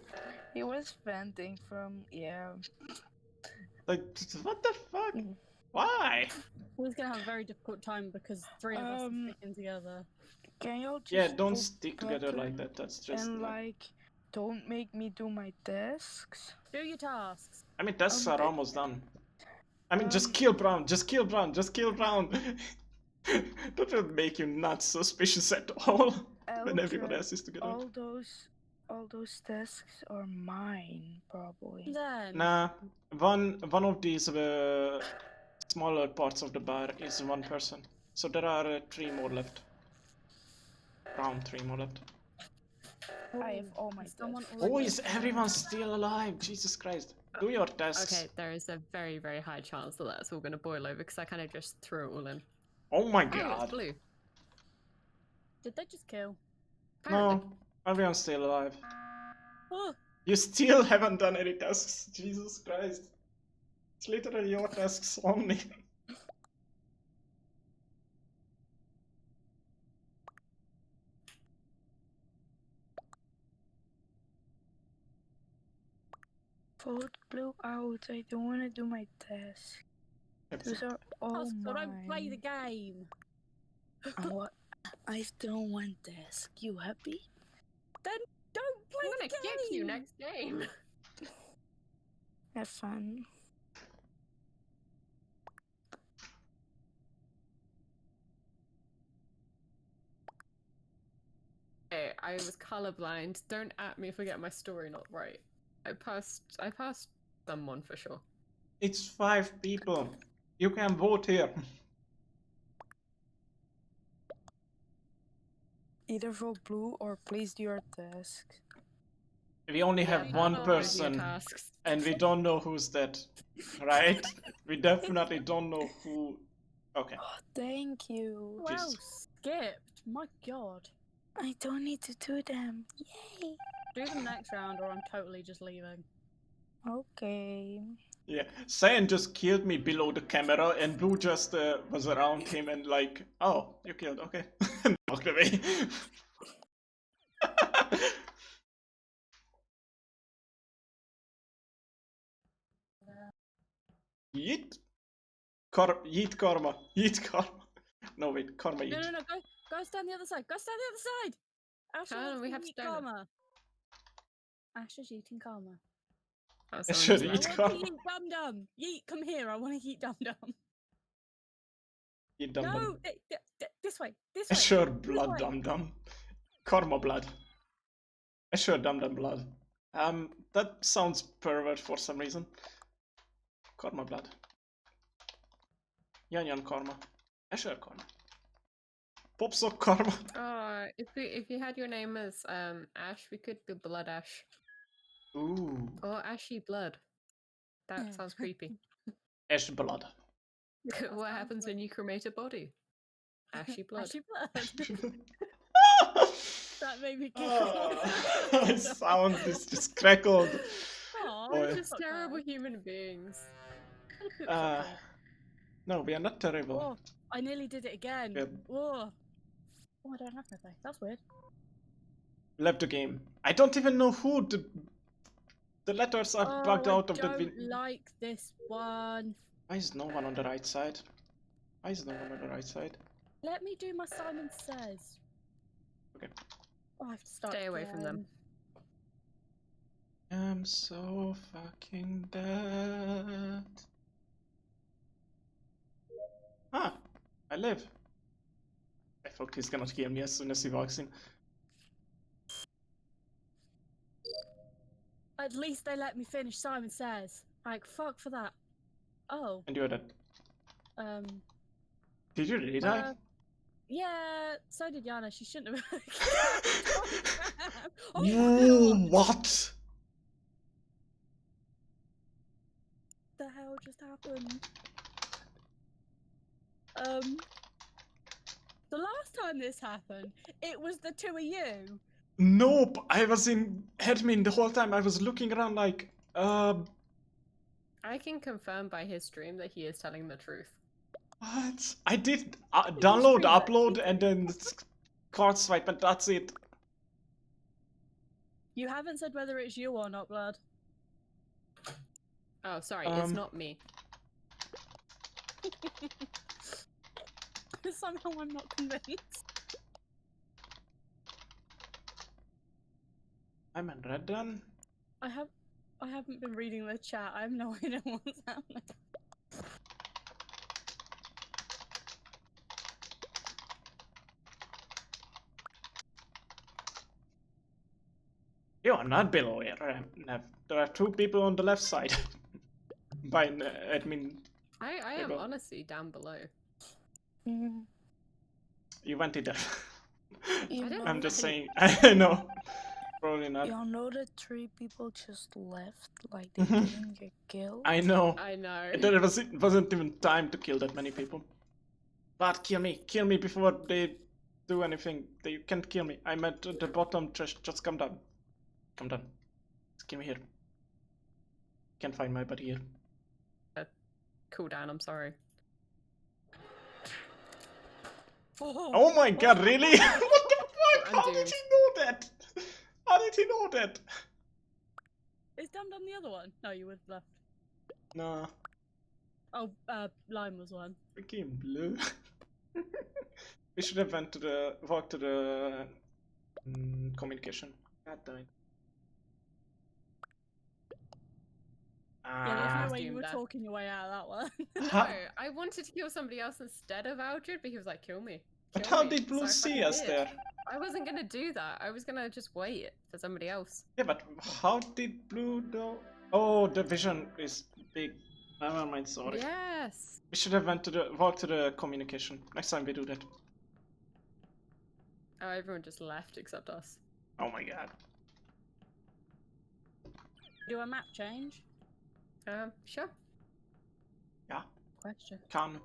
he was venting from Like, what the fuck? Mm. Why? we're gonna have a very difficult time because 3 of us are sticking together. Can y'all just Yeah, don't go stick together like button that. That's just. and not- like don't make me do my tasks? Do your tasks. I mean, tasks are it- almost done. I mean, just um, kill Brown. Just kill Brown. Just kill Brown. That will make you not suspicious at all when everyone Eldred, else is together. all those tasks are mine, probably. Then Nah, one of these smaller parts of the bar is one person. So there are 3 more left. Around 3 more left. I have all my is someone tasks. Oh, already- is everyone still alive? Jesus Christ. Do your tasks. Okay, there is a very, very high chance that that's all going to boil over because I kind of just threw it all in. Oh my Oh, it's god. blue. Did they just kill? Apparently. No, everyone's still alive. Oh, You still haven't done any tasks. Jesus Christ. It's literally your tasks only. Vote blew out. I don't want to do my task. Those are all Oscar, don't play the mine. game. And what? I still want this. You happy? Then don't play I'm the gonna game. kick you next game. Have fun. Hey, I was colorblind. Don't at me if I get my story not right. I passed someone for sure. It's 5 people. You can vote here. Either vote blue or please do your task. We only have Yeah, one I'll do your person, tasks. and we don't know who's that, right? We definitely don't know who. Okay. Oh, thank you. Wow, Jesus. skipped. My god. I don't need to do them. Yay. Do them next round, or I'm totally just leaving. Okay. Yeah, Cyan just killed me below the camera, and Blue just was around him and like, oh, you killed, okay, and walked away. Yeet. Yeet karma. Yeet karma. No, wait, karma yeet. No, go stand the other side. Go stand the other side. Asher Oh, wants we to have eat to go now. karma. Asher's eating karma. Oh, I someone should just I eat left. want karma. to eat Dum Dum. Yeet, come here. I want to eat Dum Dum. Eat dum No, dum. this way. This way. Sure, This blood way. dum dum. Karma blood. Sure, dum dum blood. That sounds pervert for some reason. Karma blood. Yan karma. Sure, karma. Popsock karma. If you had your name as Ash, we could be Blood Ash Ooh. or Ashy Blood. That sounds creepy. Ash blood. What happens when you cremate a body? Ashy blood. Ashy blood. That made me giggle. My sound is just crackled. Aw, Boy. We're just okay. terrible human beings. No, we are not terrible. Oh, I nearly did it again. Yep. Oh, I don't have no face. That's weird. Left the game. I don't even know who the letters are bugged out of I the. don't like this one. Why is no one on the right side? Why is no one on the right side? Let me do my Simon Says. Okay. Oh, I have to start. Stay away from them. again. I'm so fucking dead. Ah, I live. I thought he's gonna kill me as soon as he walks in. At least they let me finish Simon Says. Like, fuck for that. Oh, And you're dead. um, Did you really die? yeah, so did Yana. She shouldn't have. Oh Ooh, my god! what? The hell just happened? The last time this happened, it was the two of you. Nope, I was in admin the whole time. I was looking around like, I can confirm by his stream that he is telling the truth. what? I did download, stream that upload, cheated. and then card swipe, and that's it. You haven't said whether it's you or not, Blood. Oh, sorry, it's Um, not me. Somehow I'm not convinced. I'm in red then. I haven't been reading the chat. I have no idea what's happening. You are not below here, Nev. There are 2 people on the left side. By admin, I am Able. honestly down below. Mm, you went in there. you don't know I'm just that- saying. I know. Probably not. Y'all know that 3 people just left, like they didn't get killed. I know. I know. There wasn't even time to kill that many people. But kill me before they do anything. They can't kill me. I'm at the bottom. Just come down. Come down. Just give me here. Can't find my body here. Cool down, I'm sorry. Oh my god, really? What the fuck? I'm How did doomed. he know that? How did he know that? Is Dum Dum the other one? No, you would have left. Nah. Oh, Lime was one. Freaking blue. We should have walked to the communication. God damn it. Yeah, there's no Ah. way you were Doomed, talking your way out of that one. No, How- I wanted to kill somebody else instead of Aldred, but he was like, kill me. But kill how me." did Blue So I see fucking us did. there? I wasn't gonna do that. I was gonna just wait for somebody else. Yeah, but how did Blue know? Oh, the vision is big. Never mind, sorry. Yes. We should have walked to the communication. Next time we do that. Oh, everyone just left except us. Oh my god. Do a map change? Sure. Yeah, Question. can.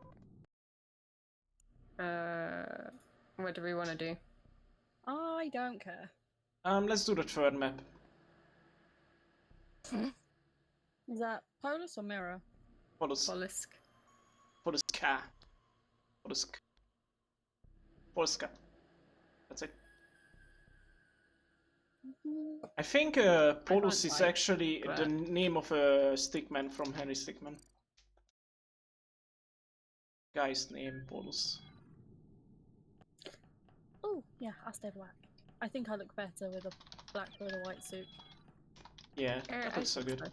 What do we want to do? I don't care. Let's do the third map. Is that Polus or Mirror? Polisk. Polska. Polska. That's it. I think Polus is type, actually the but- name of a stickman from Henry Stickmin. Guy's name, Polus. Oh, yeah, I'll stay black. I think I look better with a black with a white suit. Yeah, I that looks so think good. so.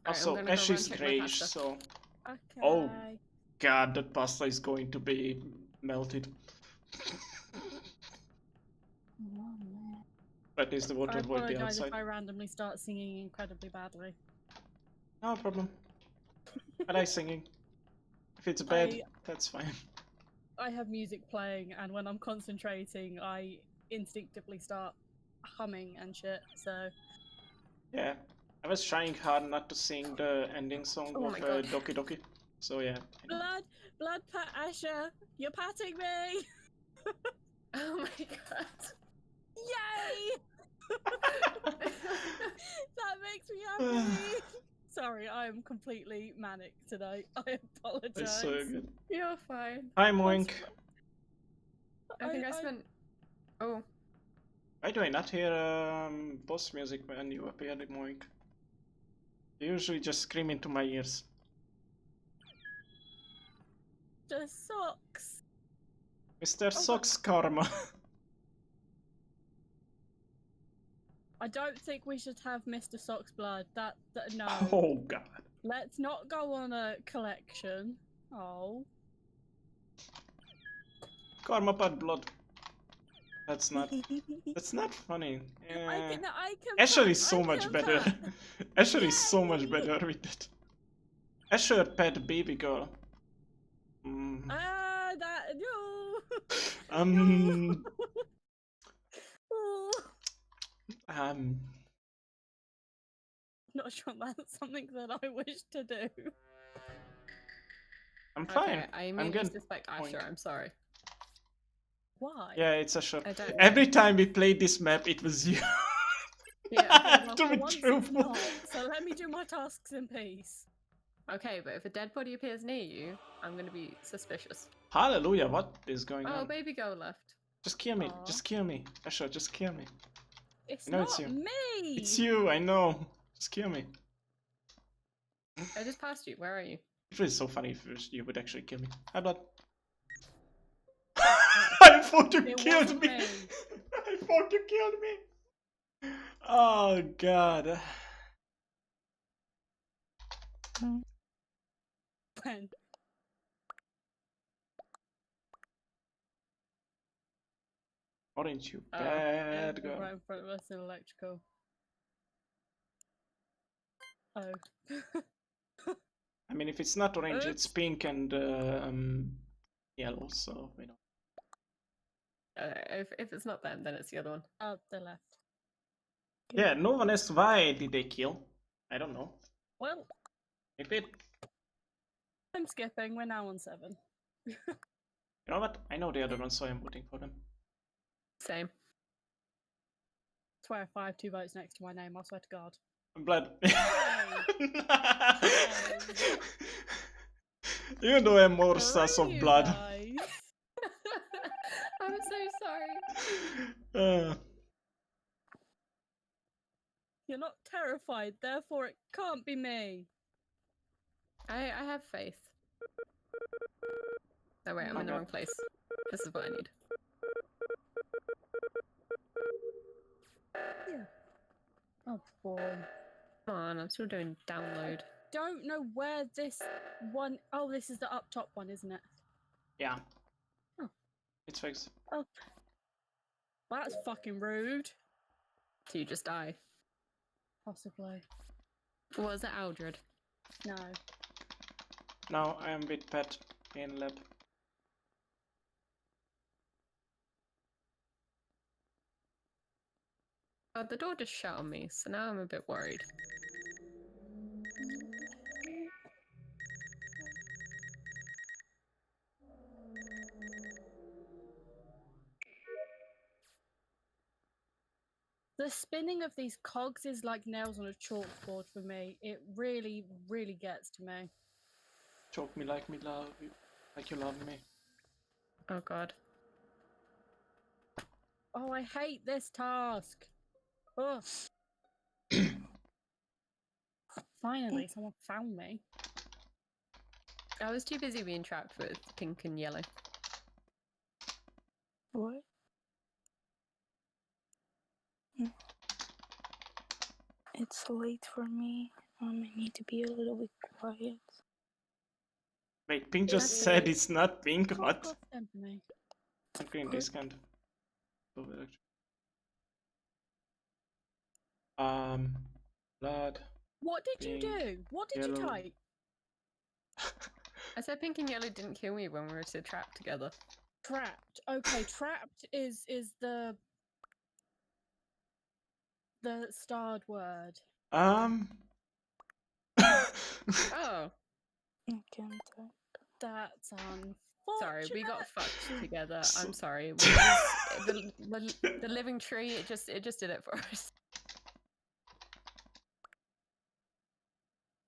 Alright, I'm Also, gonna go Ash run is check my grayish, pasta. so... Okay. Oh. God, that pasta is going to be melted. Oh, man. At least the water I will be apologise outside. if I randomly start singing incredibly badly. No problem. I like singing. If it's bad, I- that's fine. I have music playing, and when I'm concentrating, I instinctively start humming and shit. So Yeah. I was trying hard not to sing the ending song Oh of my God. Doki Doki. So yeah. blood pat Asher, you're patting me! Oh my god. Yay! That makes me happy. Sorry, I am completely manic today. I apologize. That's so good. You're fine. Hi Moink. I think I spent. Oh, Why do I not hear boss music when you appear, Moink? You usually just scream into my ears. The socks. Mr. Socks Karma. I don't think we should have Mr. Sock's blood. That no. Oh god. Let's not go on a collection. Oh. Karma bad blood. That's not funny. I can Asher is so I much can better. clap. Asher is so much Yay! better with that. Asher pet baby girl. Mm. That no. Um. Oh. Not sure that's something that I wish to do. I'm fine. okay. I I'm immediately good. suspect Asher. Point. I'm sorry. Why? Yeah, it's Asher. I don't know. Every time we played this map, it was you. Yeah. I have Well, to for be once it's truthful. not, so let me do my tasks in peace. Okay, but if a dead body appears near you, I'm gonna be suspicious. Hallelujah! What is going Oh, on? baby girl left. Just kill me. Aw. Just kill me. Asher, just kill me. It's I know not it's you. me. It's you. I know. Just kill me. I just passed you. Where are you? It was so funny if you would actually kill me. Hi, blood. I thought you It killed wasn't me. me. I thought you killed me. Oh god. When? Aren't you Oh, bad Yeah, girl? right in front of us in electrical. Oh. I mean, if it's not orange, it's Oops. pink and yellow. So you know. If it's not them, then it's the other one. Oh, they left. Yeah, no one asked why did they kill. I don't know. Well, Maybe it, I'm skipping. We're now on 7. you know what? I know the other one, so I'm voting for them. Same. Swear if I have 2 votes next to my name, I swear to God. Blood. Hey. You know I'm more Where sus are of you blood. guys? I'm so sorry. You're not terrified, therefore it can't be me. I have faith. Oh wait, I'm in the Okay. wrong place. This is what I need. Oh boy. Come on, I'm still doing download. Don't know where this one oh this is the up top one, isn't it? Yeah. Oh. It's fixed. Oh. Well, that's fucking rude. So you just die. Possibly. Was it Aldred? No. Now I am with Pet in lab. Oh, the door just shut on me, so now I'm a bit worried. The spinning of these cogs is like nails on a chalkboard for me. It really, really gets to me. Choke me like you, like you love me. Oh god. Oh, I hate this task. Ugh. Finally, someone found me. I was too busy being trapped with pink and yellow. What? It's late for me. I need to be a little bit quiet. Wait, Pink just That's said okay. it's not pink, Oh, what? God, send me. And green Good. discount. Blood. What did you Pink, do? What did you yellow. type? I said pink and yellow didn't kill me when we were still trapped together. Trapped. Okay, trapped is the starred word. Oh, I can't type. That's unfortunate. sorry, we got fucked together. So- I'm sorry. We just, the living tree, it just did it for us.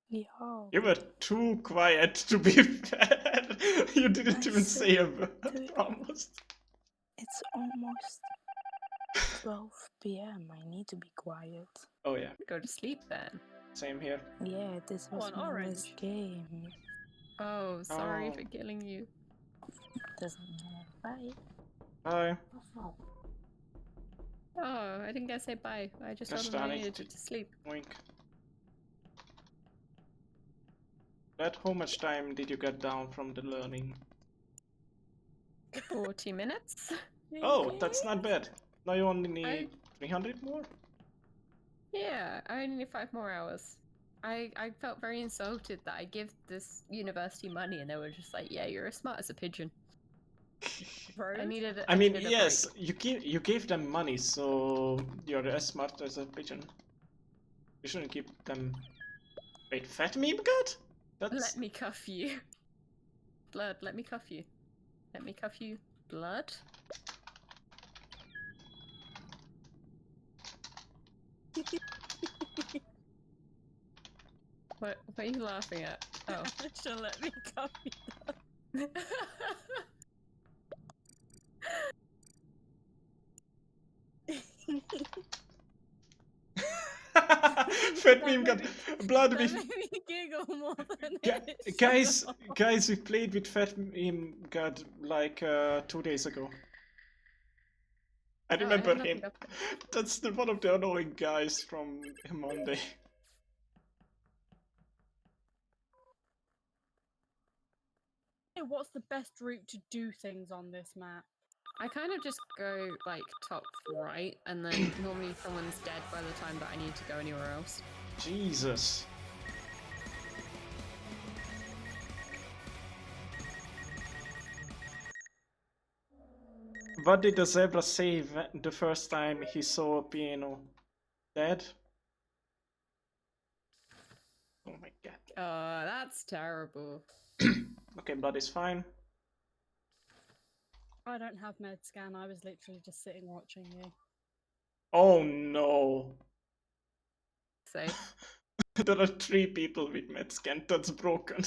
Yo. You were too quiet to be fair. You didn't I even say a said word to- almost. It's almost 12 p.m. I need to be quiet. Oh yeah, Go to sleep then. same here. Yeah, this was One my orange. last game. Oh, sorry for Oh. killing you. Doesn't matter. Bye. Bye. Oh, I didn't get to say bye. I just told Just them I starting needed to- to sleep. Wink. Dad, how much time did you get down from the learning? 40 minutes? Oh, that's not bad. Now you only need I- 300 more? Yeah, I only need 5 more hours. I felt very insulted that I give this university money and they were just like, yeah, you're as smart as a pigeon. I needed I mean, needed a yes, break. you gave them money, so you're as smart as a pigeon. You shouldn't keep them. Wait, fat meme god? That's Let me cuff you. Blood, let me cuff you. Let me cuff you. Blood? What are you laughing at? Oh. She'll let me copy. fat meme god. Blood That with made me giggle more than Gu- it guys, should have. guys, we played with Fat Meme God like 2 days ago. I Oh, remember have him. nothing up there. That's one of the annoying guys from Monday. What's the best route to do things on this map? I kind of just go like top right, and then normally someone's dead by the time that I need to go anywhere else. Jesus. What did the zebra say the first time he saw a piano? Dead? Oh my god. Oh, that's terrible. Okay, blood is fine. I don't have med scan. I was literally just sitting watching you. Oh no. Safe. There are 3 people with Medscan, that's broken.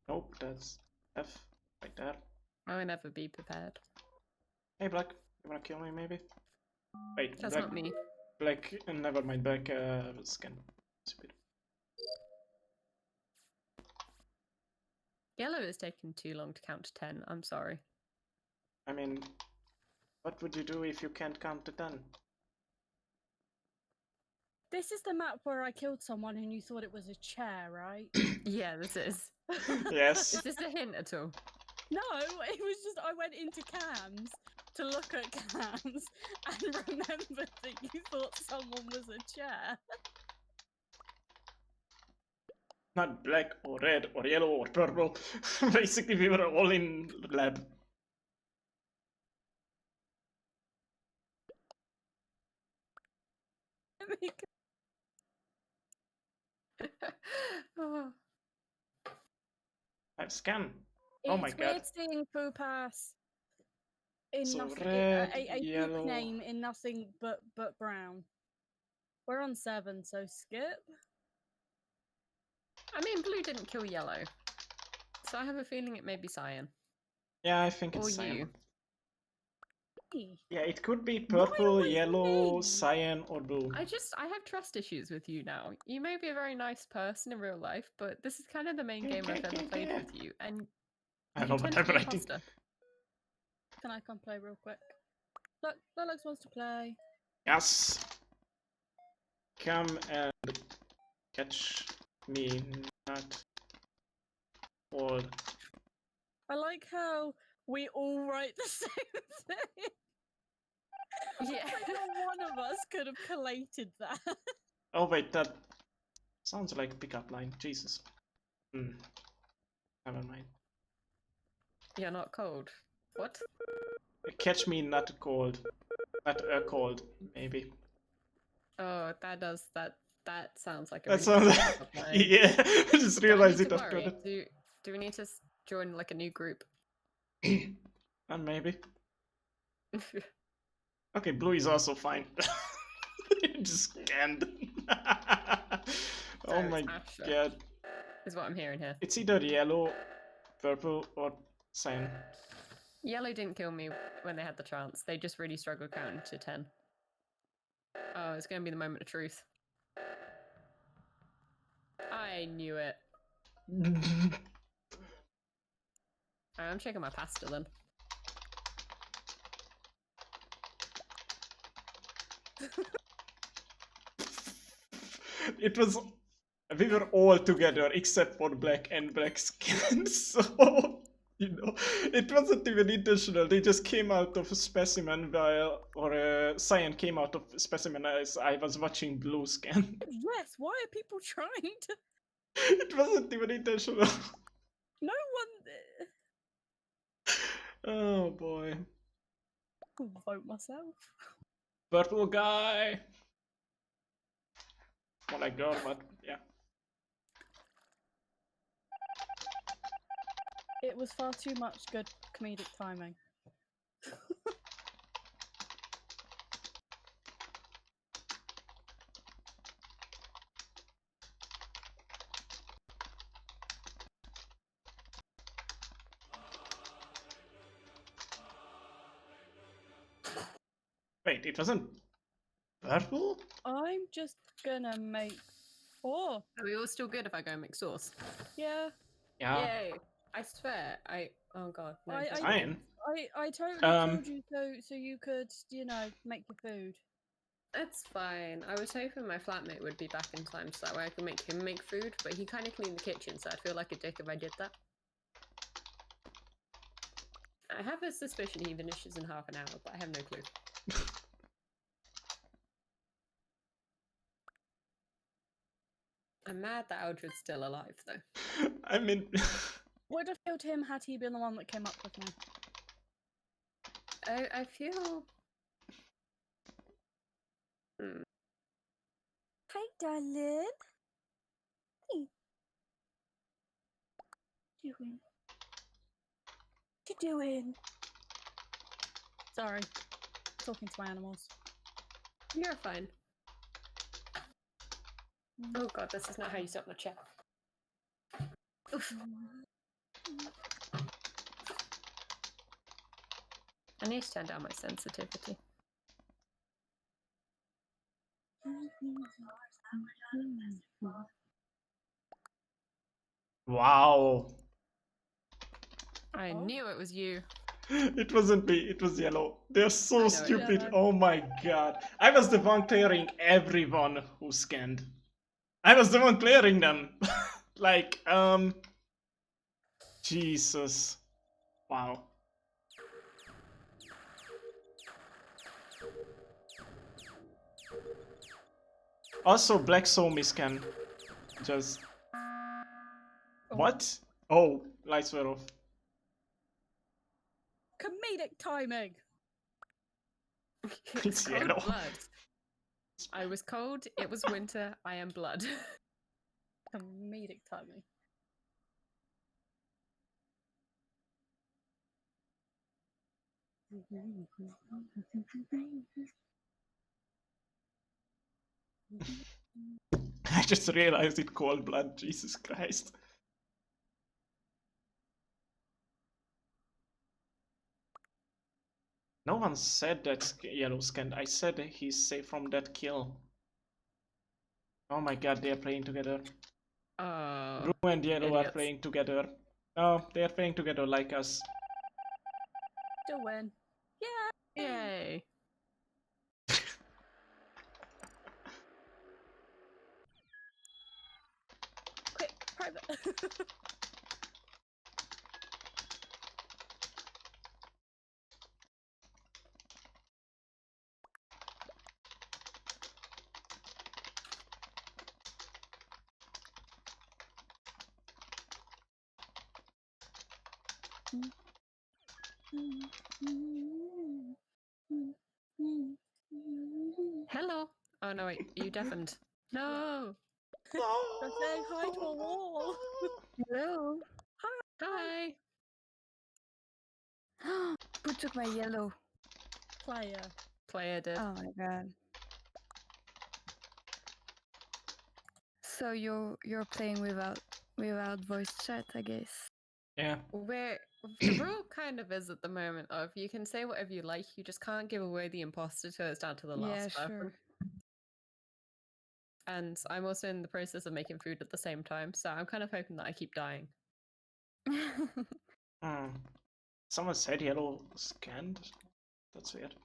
Nope, that's F right there. I will never be prepared. Hey, Black, you wanna kill me maybe? Wait, That's Black, not me. Black, never mind, Black scan. Stupid. Yellow is taking too long to count to 10. I'm sorry. I mean, what would you do if you can't count to 10? This is the map where I killed someone and you thought it was a chair, right? Yeah, this is. Yes. Is this a hint at all? No, it was just I went into cams to look at cams and remembered that you thought someone was a chair. Not black or red or yellow or purple. Basically, we were all in lab. Oh. I scan. Oh my It's god. weird seeing Foo Pass in So nothing, red, a yellow. poop name in nothing but brown. We're on 7, so skip. I mean, blue didn't kill yellow. So I have a feeling it may be cyan. Yeah, I think Or it's cyan. you. Yeah, it could be Why purple, always yellow, me? cyan, or blue. I have trust issues with you now. You may be a very nice person in real life, but this is kind of the main game I've ever played with you, and I you know, tend but to I'm be writing. imposter. Can I come play real quick? Look, Lilux wants to play. Yes. Come and catch me, not all. I like how we all write the same thing. Yeah. Like not one of us could have collated that. Oh wait, that sounds like a pickup line. Jesus. Never mind. You're not cold. What? Catch me, not cold. Not cold, maybe. Oh, that sounds like a That really sounds. bad pickup line. Yeah, I just Do I realized need it to after worry? that. Do we need to join like a new group? And maybe. Okay, blue is also fine. Just scanned. Oh So my it's Asher, god. is what I'm hearing here. It's either yellow, purple, or cyan. Yellow didn't kill me when they had the chance. They just really struggled counting to 10. Oh, it's going to be the moment of truth. I knew it. I'm checking my pasta then. It was. We were all together except for black and black skin, so. You know, it wasn't even intentional. They just came out of a specimen while, or cyan came out of a specimen as I was watching blue scan. Yes, why are people trying to? It wasn't even intentional. No one. Oh boy. I'll vote myself. Purple guy. More like girl, but yeah. It was far too much good comedic timing. Wait, it wasn't purple? I'm just gonna make 4. Are we all still good if I go and make sauce? Yeah, Yeah. Yay! I swear, oh god, no. I- just I- kidding. I totally Um, killed you so you could, make your food. It's fine. I was hoping my flatmate would be back in time so that way I could make him make food, but he kind of cleaned the kitchen, so I'd feel like a dick if I did that. I have a suspicion he finishes in half an hour, but I have no clue. I'm mad that Aldred's still alive, though. I mean. Would have killed him had he been the one that came up with me. I feel... Hi, darling. Hey. Doing? What you doing? Sorry. Talking to my animals. You're fine. Oh god, this is not how you set up the chat. Oof. I need to turn down my sensitivity. Wow. I Oh. knew it was you. It wasn't me, it was yellow. They're I so know it. stupid. Yellow. Oh my god. I was the one clearing everyone who scanned. I was the one clearing them. Like, Jesus. Wow. Also, Black saw me scan. Just. Oh. What? Oh, lights were off. Comedic timing. It's cold yellow. blood. I was cold, it was winter, I am blood. Comedic timing. I just realized it cold blood. Jesus Christ. No one said that yellow scanned. I said he's safe from that kill. Oh my god, they are playing together. Oh, Blue and yellow are idiots. playing together. Oh, they are playing together like us. Still win. Yeah. Yay. Quick, private. Hello. Oh no, wait, you deafened. No. I'm saying hi to a wall. Hello. Hi. Who took my yellow? Player. Player did. Oh my god. So you're playing without voice chat, I guess. Yeah. Where the rule kind of is at the moment of you can say whatever you like, you just can't give away the imposter till it's down to the last Yeah, person. And I'm also in the process of making food at the same time, so I'm kind of hoping that I keep dying. sure. Someone said yellow scanned? That's weird.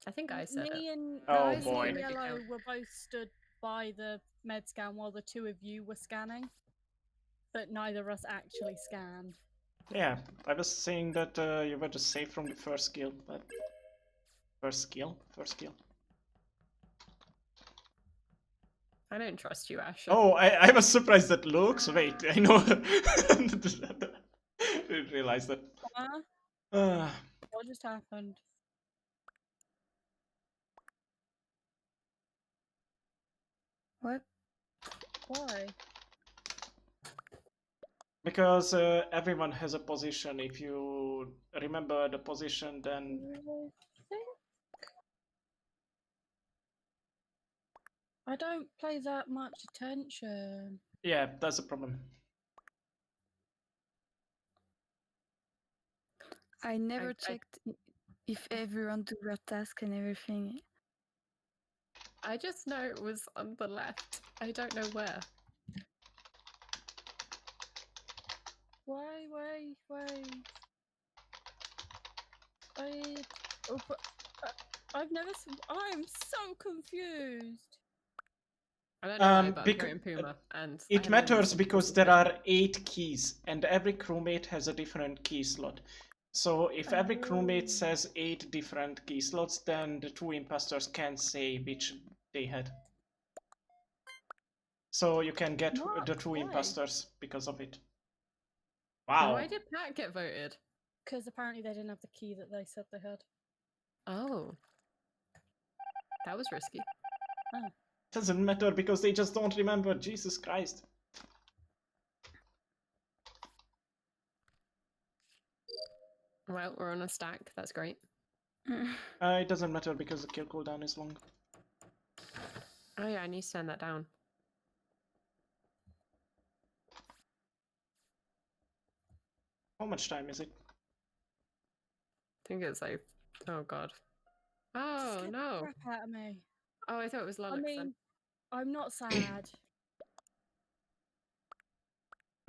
I think I said Me it. and Oh, me boy. and Make it Yellow count. were both stood by the med scan while the two of you were scanning, but neither of us actually scanned. Yeah, I was saying that you were just safe from the first kill, but... First kill? First kill. I don't trust you, Asher. Oh, I was surprised that looks. Wait, I know. Didn't realize that. Huh? Uh, What just happened? What? Why? because everyone has a position. If you remember the position, then I don't pay that much attention. yeah, that's a problem. I never I- checked if everyone do their task and everything. I just know it was on the left. I don't know where. Why? Oh, but, I've never. I'm so confused. I don't know why, but I'm Becau- voting Puma, and I It have no matters reason to because there are 8 keys, and every crewmate has a different key slot. So if every crewmate says 8 different key slots, then the 2 imposters can say which they had. So you can get What? the 2 Why? imposters because of it. Why Wow. did Pat get voted? Because apparently they didn't have the key that they said they had. Oh. That was risky. Doesn't matter because they just don't remember. Jesus Christ. Well, we're on a stack. That's great. It doesn't matter because the kill cooldown is long. Oh yeah, I need to turn that down. How much time is it? think it's like, oh god. Just Oh scared the no. crap out of me. Oh, I thought it was I Lolix then. mean, I'm not sad.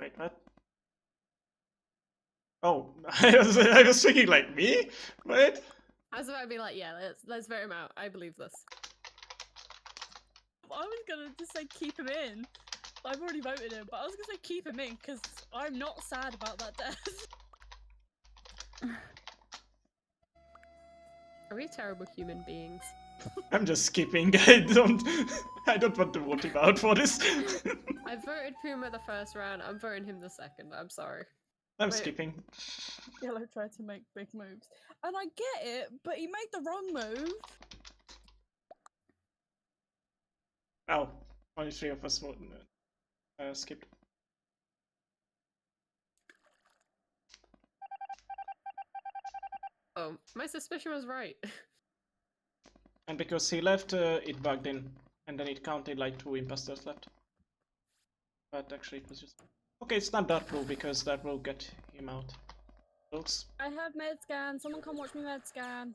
Wait, what? Oh, I was thinking like me? Wait. I was about to be like, yeah, let's vote him out. I believe this. I was gonna just say keep him in. I've already voted him, but I was gonna say keep him in because I'm not sad about that death. Are we terrible human beings? I'm just skipping. I don't want to vote him out for this. I voted Puma the first round. I'm voting him the second. I'm sorry. I'm Wait. skipping. Yellow tried to make big moves, and I get it, but he made the wrong move. Oh, only 3 of us voted. Skipped. Oh, my suspicion was right. And because he left, it bugged in, and then it counted like 2 imposters left. But actually, it was just. Okay, it's not dark blue because that will get him out. Looks. I have med scan. Someone come watch me med scan.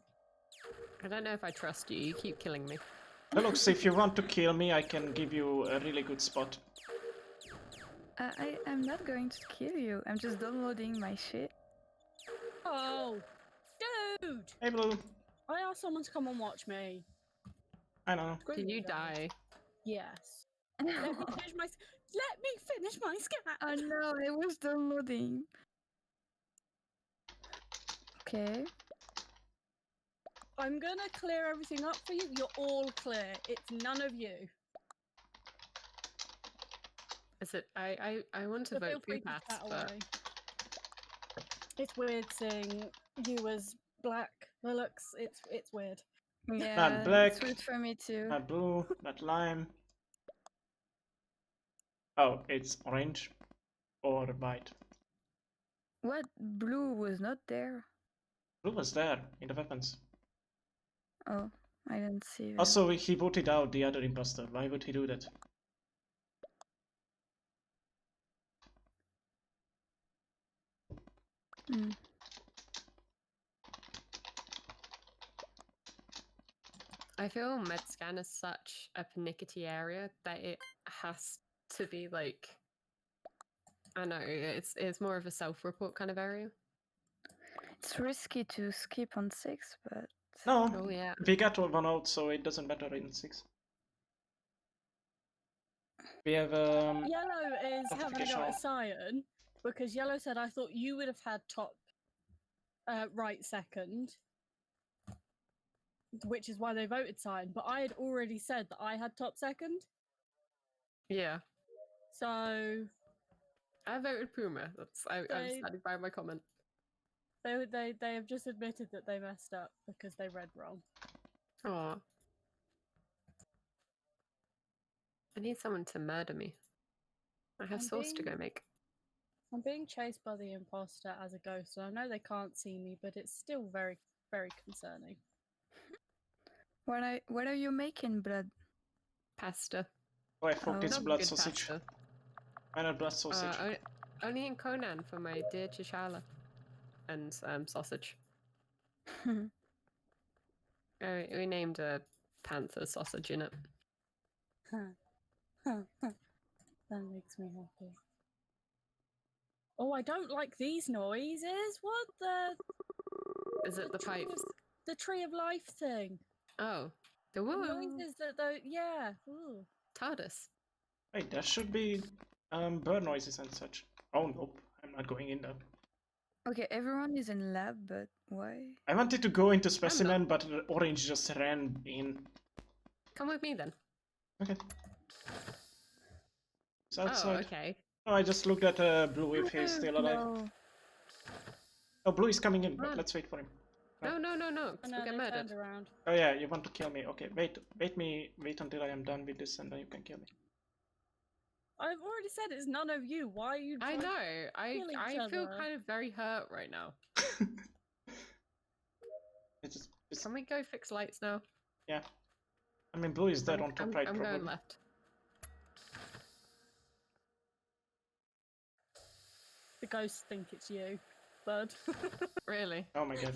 I don't know if I trust you. You keep killing me. Looks, if you want to kill me, I can give you a really good spot. I'm not going to kill you. I'm just downloading my shit. Oh, dude! Hey, Blue. I asked someone to come and watch me. I know. Screw Did you guys. die? Yes. Let me finish my. Let me finish my scan. Oh no, I was downloading. Okay. I'm gonna clear everything up for you. You're all clear. It's none of you. Is it? I want to So feel vote free to Poopass, chat but away. It's weird seeing you as black. Looks. It's weird. Yeah, black. it's weird for me too. Not blue, not lime. Oh, it's orange or white. What? Blue was not there? Blue was there in the weapons. Oh, I didn't see that. Also, he voted out the other imposter. Why would he do that? Mm. I feel MedScan is such a pernickety area that it has to be like, I know it's more of a self-report kind of area. It's risky to skip on 6, but No, Oh yeah. we got one out, so it doesn't matter in 6. We have Yellow is having a notification go on. at Cyan because Yellow said I thought you would have had top right second, which is why they voted Cyan. But I had already said that I had top second, Yeah. so I voted Puma. I'm standing by my comment. they have just admitted that they messed up because they read wrong. Aw. I need someone to murder me. I have I'm sauce to go being- make. I'm being chased by the imposter as a ghost, and I know they can't see me, but it's still very, very concerning. what are you making, blood? Pasta. Oh, I thought Oh. it's Not blood good sausage. pasta. Why not blood sausage? Only in Conan for my dear Chichala. And sausage. We named a panther sausage in it. That makes me happy. Oh, I don't like these noises. What the? Is it the pipes? The tree of life thing. Oh. The The woo. noises that yeah. Ooh. TARDIS. Wait, there should be bird noises and such. Oh nope, I'm not going in there. Okay, everyone is in lab, but why? I wanted to go into specimen, but orange just ran in. Come with me then. Okay. It's Oh, outside. okay. Oh, I just looked at blue if he's still alive. No. Oh, blue is coming in, but Run. let's wait for him. No. Oh, We'll no, get they murdered. turned around. Oh yeah, you want to kill me? Okay, wait until I am done with this, and then you can kill me. I've already said it's none of you. Why are you? I trying to know. kill each I feel other? kind of very hurt right now. it's Can we go fix lights now? yeah. I mean, blue is dead on top right, I'm probably. going left. The ghosts think it's you. blood. Really? Oh my god.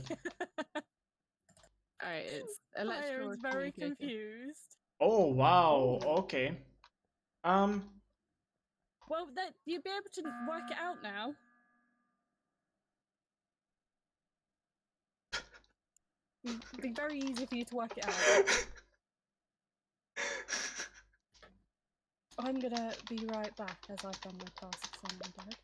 Alright, it's I electrical was very communication. confused. Oh wow. Ooh. Okay. Well, that you'd be able to work it out now. It'd be very easy for you to work it out. I'm gonna be right back as I've done my tasks and I'm dead.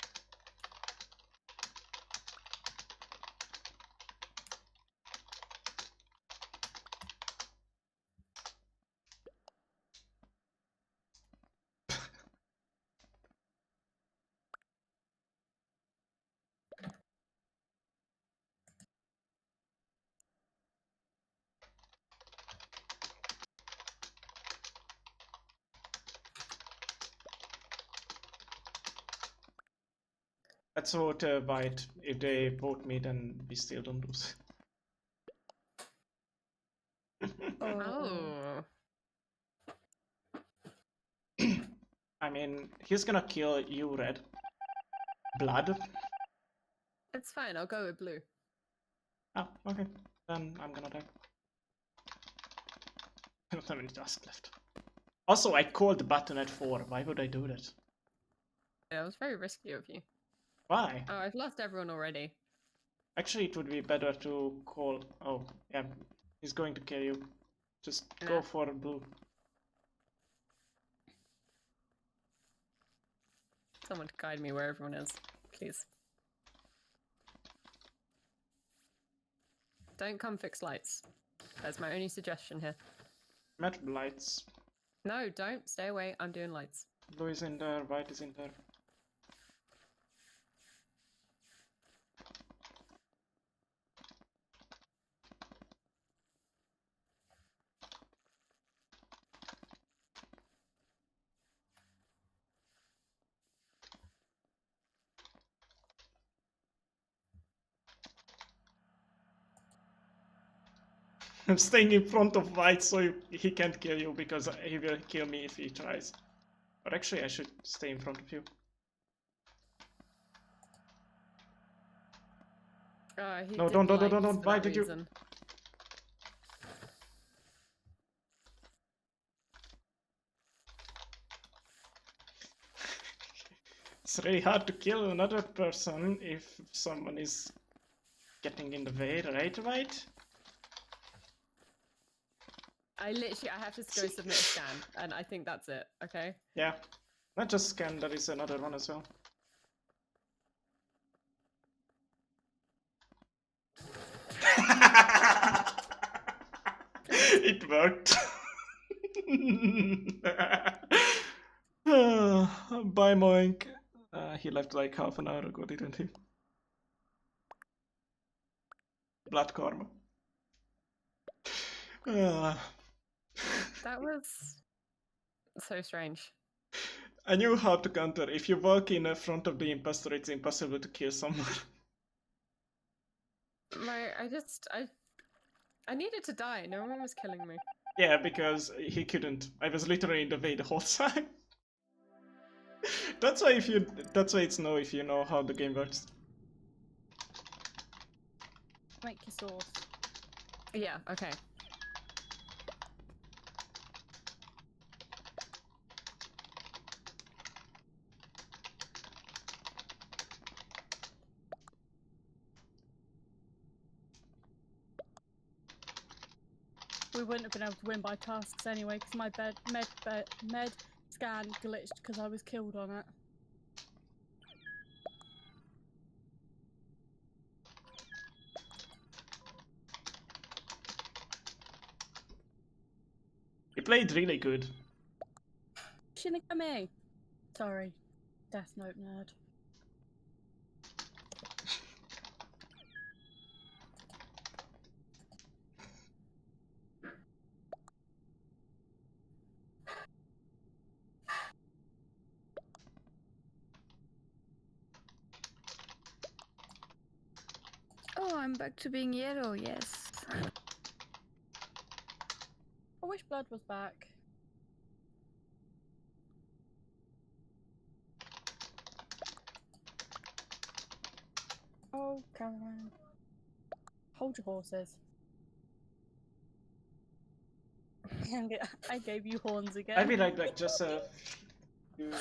Let's vote white. If they vote me, then we still don't lose. Oh. I mean, he's gonna kill you, Red. Blood? It's fine, I'll go with blue. Oh, okay. Then I'm gonna die. I don't have any tasks left. Also, I called the button at 4. Why would I do that? Yeah, it was very risky of you. Why? Oh, I've lost everyone already. Actually, it would be better to call... Oh, yeah. He's going to kill you. Just go Nah. for blue. Someone to guide me where everyone is, please. Don't come fix lights. That's my only suggestion here. Met lights. No, don't. Stay away. I'm doing lights. Blue is in there, white is in there. I'm staying in front of white so he can't kill you because he will kill me if he tries. But actually I should stay in front of you. He No, did don't, lights don't, for why that did you- reason. It's really hard to kill another person if someone is getting in the way, right, White? I have to go submit a scan, and I think that's it, okay? Yeah. Not just scan, there is another one as well. It worked. Bye, Moink. He left like half an hour ago, didn't he? Blood karma. That was so strange. I knew how to counter. If you walk in front of the imposter, it's impossible to kill someone. I needed to die. No one was killing me. Yeah, because he couldn't. I was literally in the way the whole time. That's why it's no if you know how the game works. Make your sauce. Yeah, okay. We wouldn't have been able to win by tasks anyway because my med scan glitched because I was killed on it. You played really good. Shinigami. Sorry, Death Note nerd. Oh, I'm back to being yellow, yes. I wish Blood was back. Oh, Caroline. Hold your horses. And I gave you horns again. I'll be right back, just a few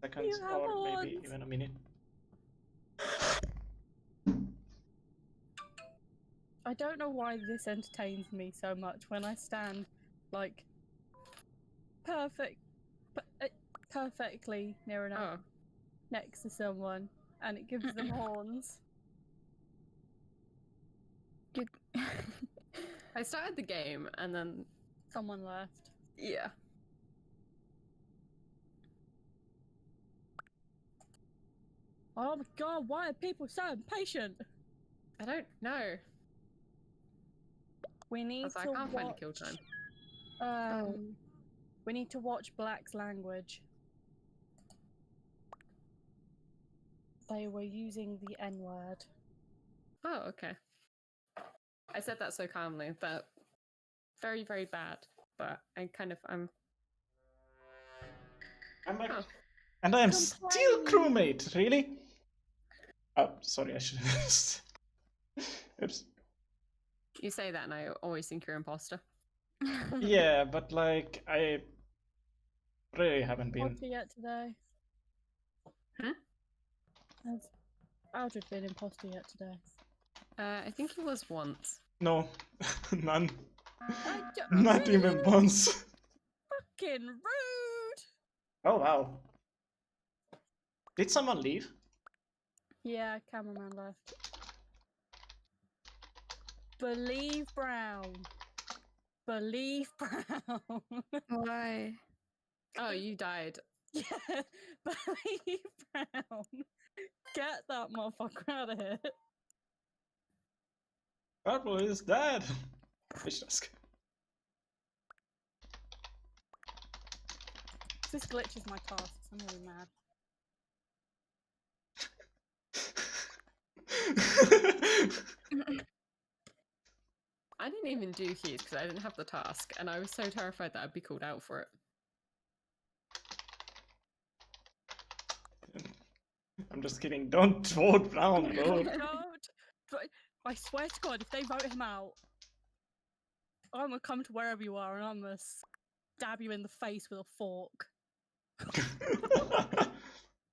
seconds You have or maybe horns. even a minute. I don't know why this entertains me so much when I stand, like, perfectly near enough Oh, next to someone, and it gives them horns. I started the game and then Someone left. yeah. Oh my god, why are people so impatient? I don't know. We need I to can't find a watch. kill time. We need to watch Black's language. They were using the N word. Oh, okay. I said that so calmly, but very, very bad. But I'm I'm back. Oh. And I am still Complain. crewmate, really? Oh, sorry, I should have. Oops. You say that and I always think you're imposter. Yeah, but like, I really haven't been. Imposter yet today? Hmm? Has Aldred been imposter yet today? I think he was once. No, none. I Not even once. Fucking rude! Oh wow. Did someone leave? Yeah, cameraman left. Believe Brown. Believe Brown. Why? Oh, you died. Yeah, Believe Brown. Get that motherfucker out of here. Purple is dead. Fish desk. This glitches my tasks. I'm really mad. I didn't even do keys because I didn't have the task, and I was so terrified that I'd be called out for it. I'm just kidding. Don't vote Brown, vote. Don't. But I swear to God, if they vote him out, I'm gonna come to wherever you are and I'm gonna stab you in the face with a fork.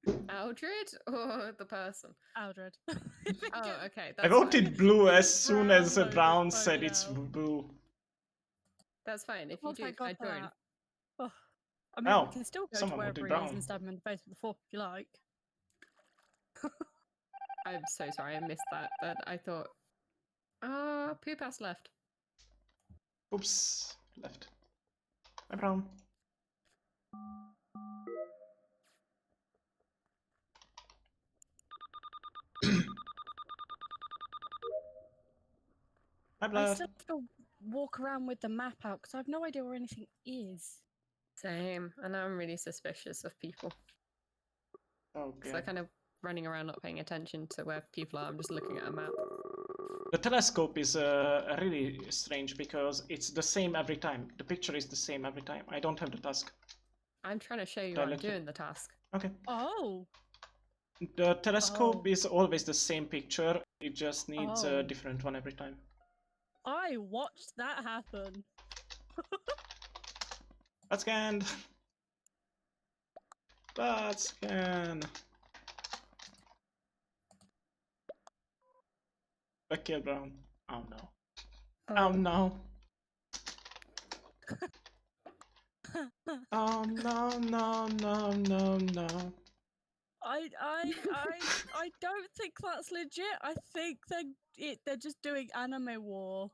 Aldred or the person? Aldred. Oh, okay. I That's voted fine. blue as If soon Brown as voted- Brown voted said it's out. blue. That's fine. If you Oh, do, thank God I for join. that. Oh, I mean, Oh, we can still go to someone wherever voted he is Brown. and stab him in the face with a fork if you like. I'm so sorry I missed that, but I thought. Poop ass left. Oops, left. Bye, Brown. Bye, I left. still have to walk around with the map out because I have no idea where anything is. Same. And I'm really suspicious of people. Okay. So kind of running around not paying attention to where people are. I'm just looking at a map. The telescope is really strange because it's the same every time. The picture is the same every time. I don't have the task. I'm trying to show you Don't I'm let you- doing the task. Okay. Oh, The telescope Oh. is always the same picture. It just needs a Oh. different one every time. I watched that happen. That's scanned. That's scanned. I killed Brown. Oh no. Oh no. Oh no, no, no, no, no. I don't think that's legit. I think they're just doing anime war.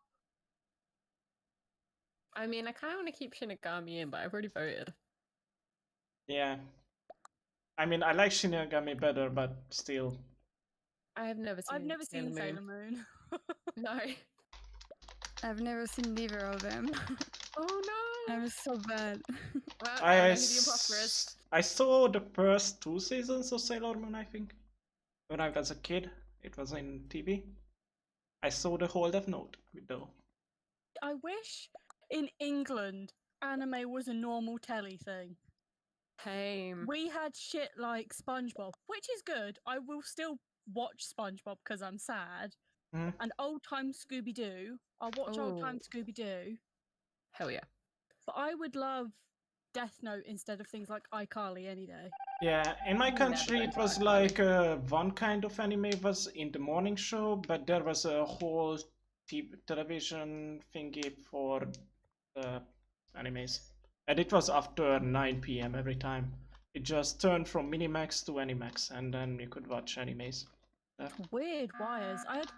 I mean, I kind of want to keep Shinigami in, but I've already voted. Yeah. I mean, I like Shinigami better, but still. I have never seen. I've never seen Sailor Moon. No. I've never seen neither of them. Oh no. I'm so bad. Well, I know who the s- imposter is. I saw the first 2 seasons of Sailor Moon, I think. When I was a kid, it was in TV. I saw the whole Death Note though. I wish in England anime was a normal telly thing. Same. We had shit like SpongeBob, which is good. I will still watch SpongeBob because I'm sad. Mhm. And old time Scooby Doo. I'll watch old time Oh. Scooby Doo. Hell yeah. But I would love Death Note instead of things like iCarly any day. Yeah, in my Never country going it to was iCarly. like one kind of anime was in the morning show, but there was a whole television thingy for animes. And it was after 9 p.m. every time. It just turned from Minimax to Animax, and then you could watch animes. Weird wires. I had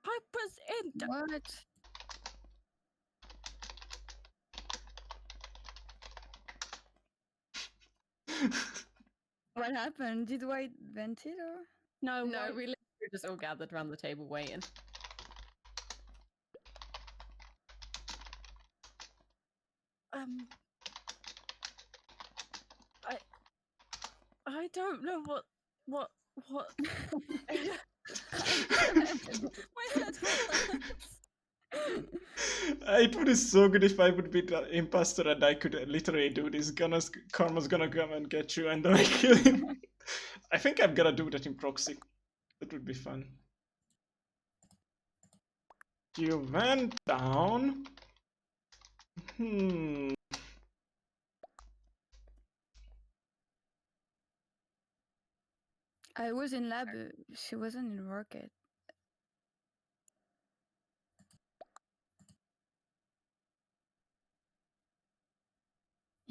Piper's in. What? What happened? Did White vent it or? No, No, White- we literally just all gathered around the table waiting. I don't know what my head hurts. It would be so good if I would be the imposter and I could literally do this. Karma's gonna come and get you, and then I kill him. I think I'm gonna do that in proxy. That would be fun. You went down. I was in lab. She wasn't in rocket.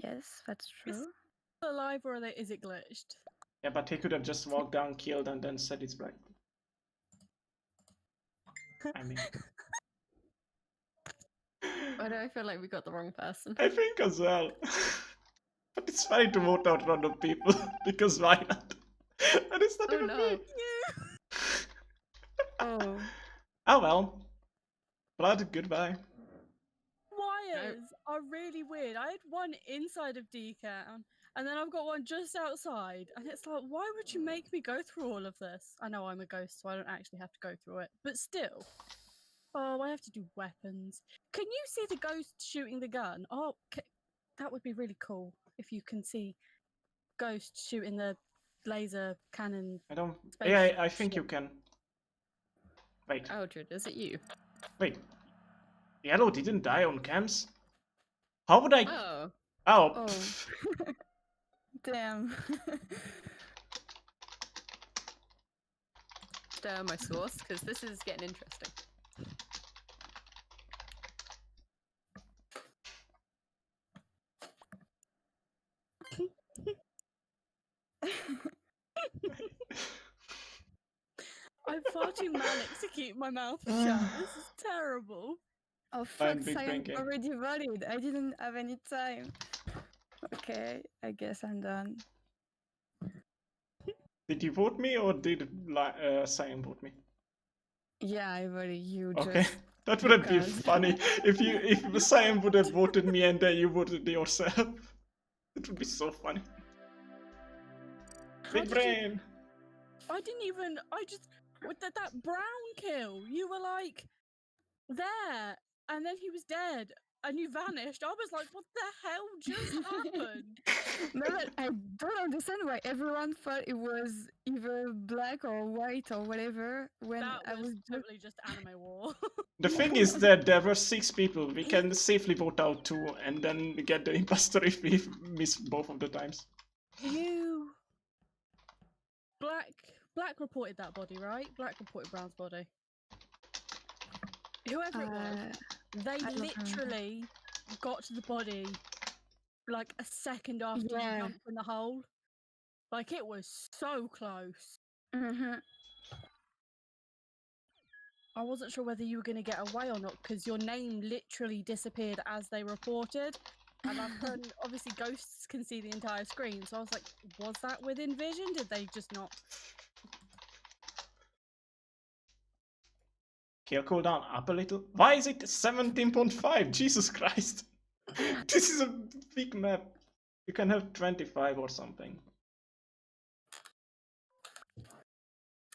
Yes, that's true. Alive or is it glitched? Yeah, but he could have just walked down, killed, and then said it's black. I mean, Why do I feel like we got the wrong person? I think as well. But it's funny to vote out random people because why not? And it's not Oh even no. me. Oh. Oh well. Blood, goodbye. Wires are really weird. I had one inside of Decan, and then I've got one just outside, and it's like, why would you make me go through all of this? I know I'm a ghost, so I don't actually have to go through it, but still. Oh, I have to do weapons. Can you see the ghost shooting the gun? Oh, that would be really cool if you can see ghost shooting the laser cannon. I don't. Space Yeah, I think ship. you can. Wait. Aldred, is it you? Wait. Yellow didn't die on cams? How would I? Oh. Oh. Oh. Damn. Stir my sauce, because this is getting interesting. I'm far too manic to keep my mouth shut. This is terrible. Oh Fine, fuck, big brain science game. already voted. I didn't have any time. Okay, I guess I'm done. Did you vote me or did Cyan vote me? Yeah, I voted you. Okay. Just That wouldn't be because. funny if Cyan would have voted me and then you voted yourself. It would be so funny. How Big did you- brain. I didn't even. I just with that brown kill. You were like there, and then he was dead, and you vanished. I was like, what the hell just happened? No, but I don't understand why everyone thought it was either black or white or whatever when That I was was just... totally just anime war. The thing is that there were 6 people. We can safely vote out 2 and then we get the imposter if we miss both of the times. You Black reported that body, right? Black reported Brown's body. Whoever it was, they don't remember. literally got to the body like a second after Yeah. you jumped in the hole. Like it was so close. Mm-hmm. I wasn't sure whether you were going to get away or not because your name literally disappeared as they reported. And I've done, obviously, ghosts can see the entire screen. So I was like, was that within vision? Did they just not? Kill cooldown up a little. Why is it 17.5? Jesus Christ. This is a big map. You can have 25 or something.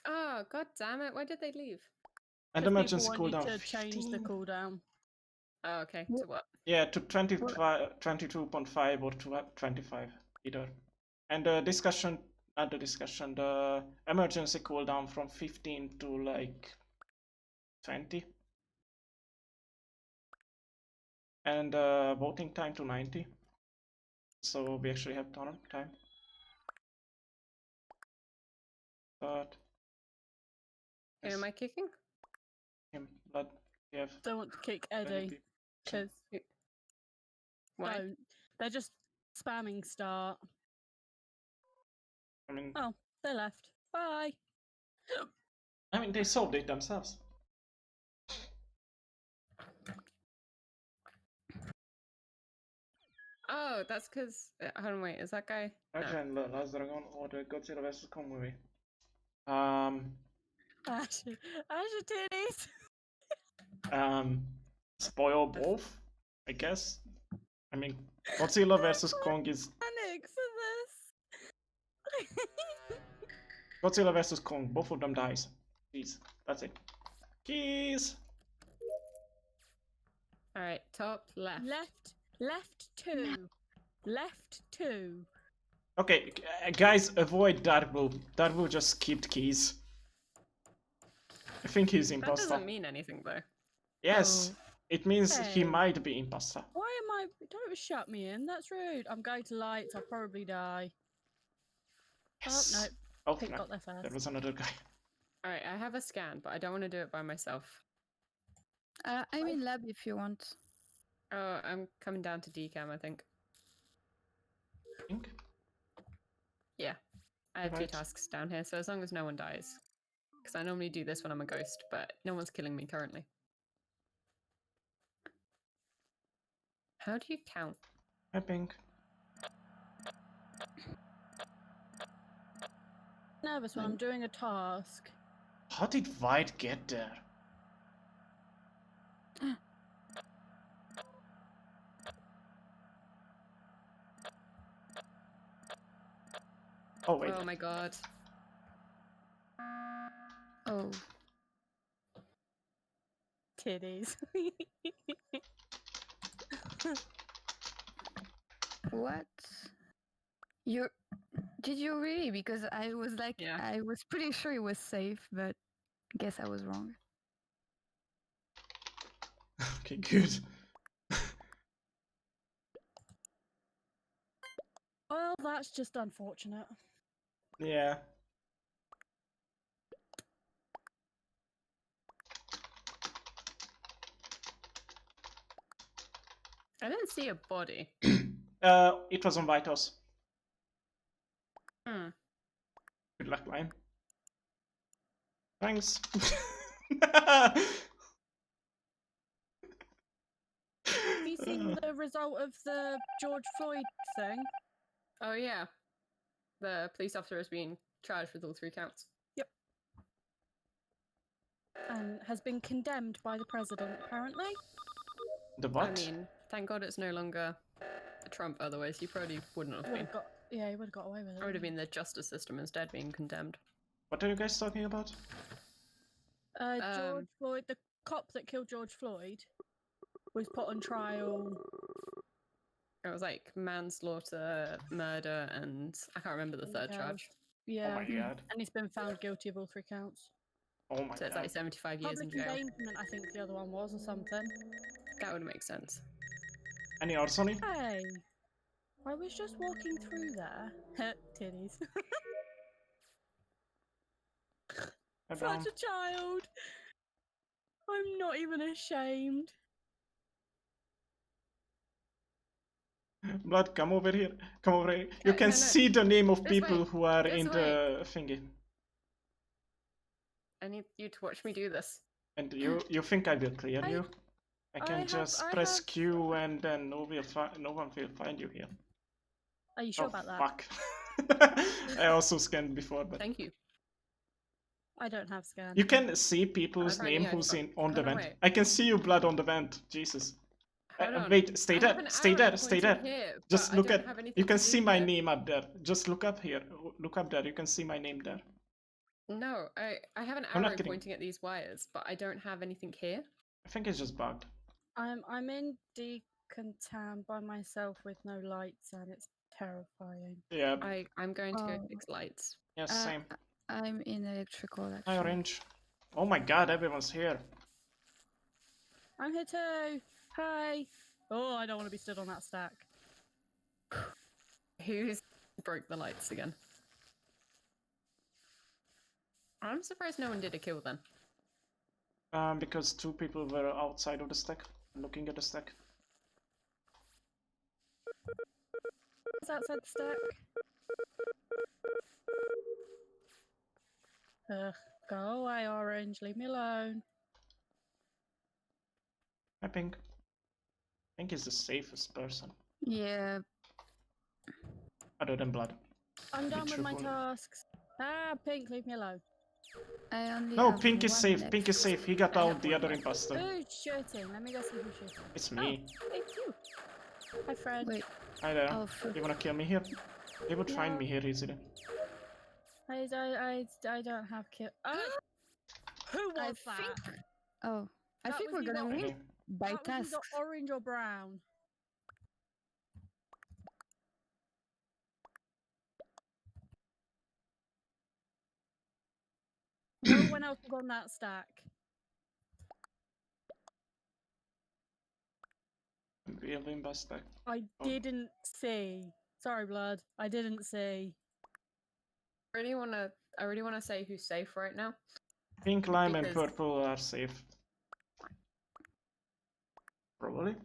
Oh, god damn it. Why did they leave? And 'Cause emergency people want cooldown. you to change the 15. cooldown. Oh, okay. To what? Yeah, to 22.5 or to 25 either. And discussion under discussion. The emergency cooldown from 15 to like 20. And voting time to 90. So we actually have ton of time. But Who am I kicking? him, but we have Don't want to kick many Eddie people. because Why? don't. They're just spamming start. I mean, Oh, they left. Bye. they solved it themselves. Oh, that's because. Hold on, wait. Is that guy? No. Again, the Last Dragon or the Godzilla vs Kong movie. Asher titties. Spoil both, I guess. I mean, Godzilla vs Kong is Panic for this. Godzilla vs Kong. Both of them dies. Jeez, that's it. Keys. All right, top left. Left two. Left two. Okay, guys, avoid Darkblue. Darkblue just skipped keys. I think he's That imposter. doesn't mean anything though. Yes, Oh. it means he Hey. might be imposter. Why am I? Don't shut me in. That's rude. I'm going to lights. I'll probably die. Yes. Oh no. Oh, Pink no. got there There first. was another guy. All right, I have a scan, but I don't want to do it by myself. I'm in lab if you want. Oh, I'm coming down to decam, I think. Think? I have two Right. tasks down here, so as long as no one dies. Because I normally do this when I'm a ghost, but no one's killing me currently. How do you count? I think. Nervous when I'm doing a task. How did White get there? Oh wait. Oh my god. Oh. Titties. What? You did you really? Because I was like, Yeah. I was pretty sure it was safe, but guess I was wrong. Okay, good. Well, that's just unfortunate. Yeah. I didn't see a body. It was on Vitals. Hmm. Good luck, Lion. Thanks. Have you seen the result of the George Floyd thing? Oh yeah. The police officer has been charged with all 3 counts. And has been condemned by the president, apparently. The what? I mean, thank God it's no longer Trump, otherwise he probably wouldn't have been. He would have got away with it. It would have been the justice system instead being condemned. What are you guys talking about? George Floyd, the cop that killed George Floyd, was put on trial. It was like manslaughter, murder, and I can't remember the third Else. charge. Yeah. Oh my god. And he's been found guilty of all 3 counts. Oh my So it's god. like 75 years in Public jail. endangerment, I think the other one was, or something. That would make sense. Any arsony? Hey, I was just walking through there. Titties. Hi, Brown. Such a child. I'm not even ashamed. Blood, come over here. Come over here. You can no. see the name of This people way. who are This in the thingy. I need you to watch me do this. And you think I will clear you? I can just press have- Q and then no one will find you here. Are you sure Oh about that? fuck. I also scanned before, but Thank you. I don't have scan. you can see people's Apparently name I who's forgot. in on the Hold on, vent. wait. I can see you, Blood, on the vent. Jesus. Hold on. Wait, stay I there, have an stay arrow there, stay there. pointing here, Just but look I at. don't have anything You can to do see my here. name up there. Just look up here. Look up there. You can see my name there. No, I have an I'm not arrow kidding. pointing at these wires, but I don't have anything here. I think it's just bugged. I'm in Decontam by myself with no lights, and it's terrifying. Yeah, I'm going to go Oh. fix lights. yes, Uh, same. I'm in electrical Hi, actually. Orange. Oh my god, everyone's here. I'm here too. Hi. Oh, I don't want to be stood on that stack. Who's broke the lights again? I'm surprised no one did a kill then. Because 2 people were outside of the stack, looking at the stack. It's outside the stack. Ugh, go away, Orange. Leave me alone. Hi, Pink. Pink is the safest person, Yeah, other than Blood. I'm Be done with my truthful. tasks. Ah, Pink, leave me alone. I only No, have Pink is one safe. left. Pink is safe. He got I out have the one other left. imposter. Who's shooting? Let me go see who's shooting. It's me. It's you. Hi, Fred. Wait, Hi there. oh, You wanna kill me here? They would find No. me here easily. I don't have kill. Who I was that? think. Oh, I That think was we're gonna either- win Okay. by That was either tasks. orange or brown. No one else was on that stack. We'll win by stack. I Oh. didn't see. Sorry, Blood. I didn't see. I really wanna say who's safe right now. Pink, lime, and Because- purple are safe. Probably.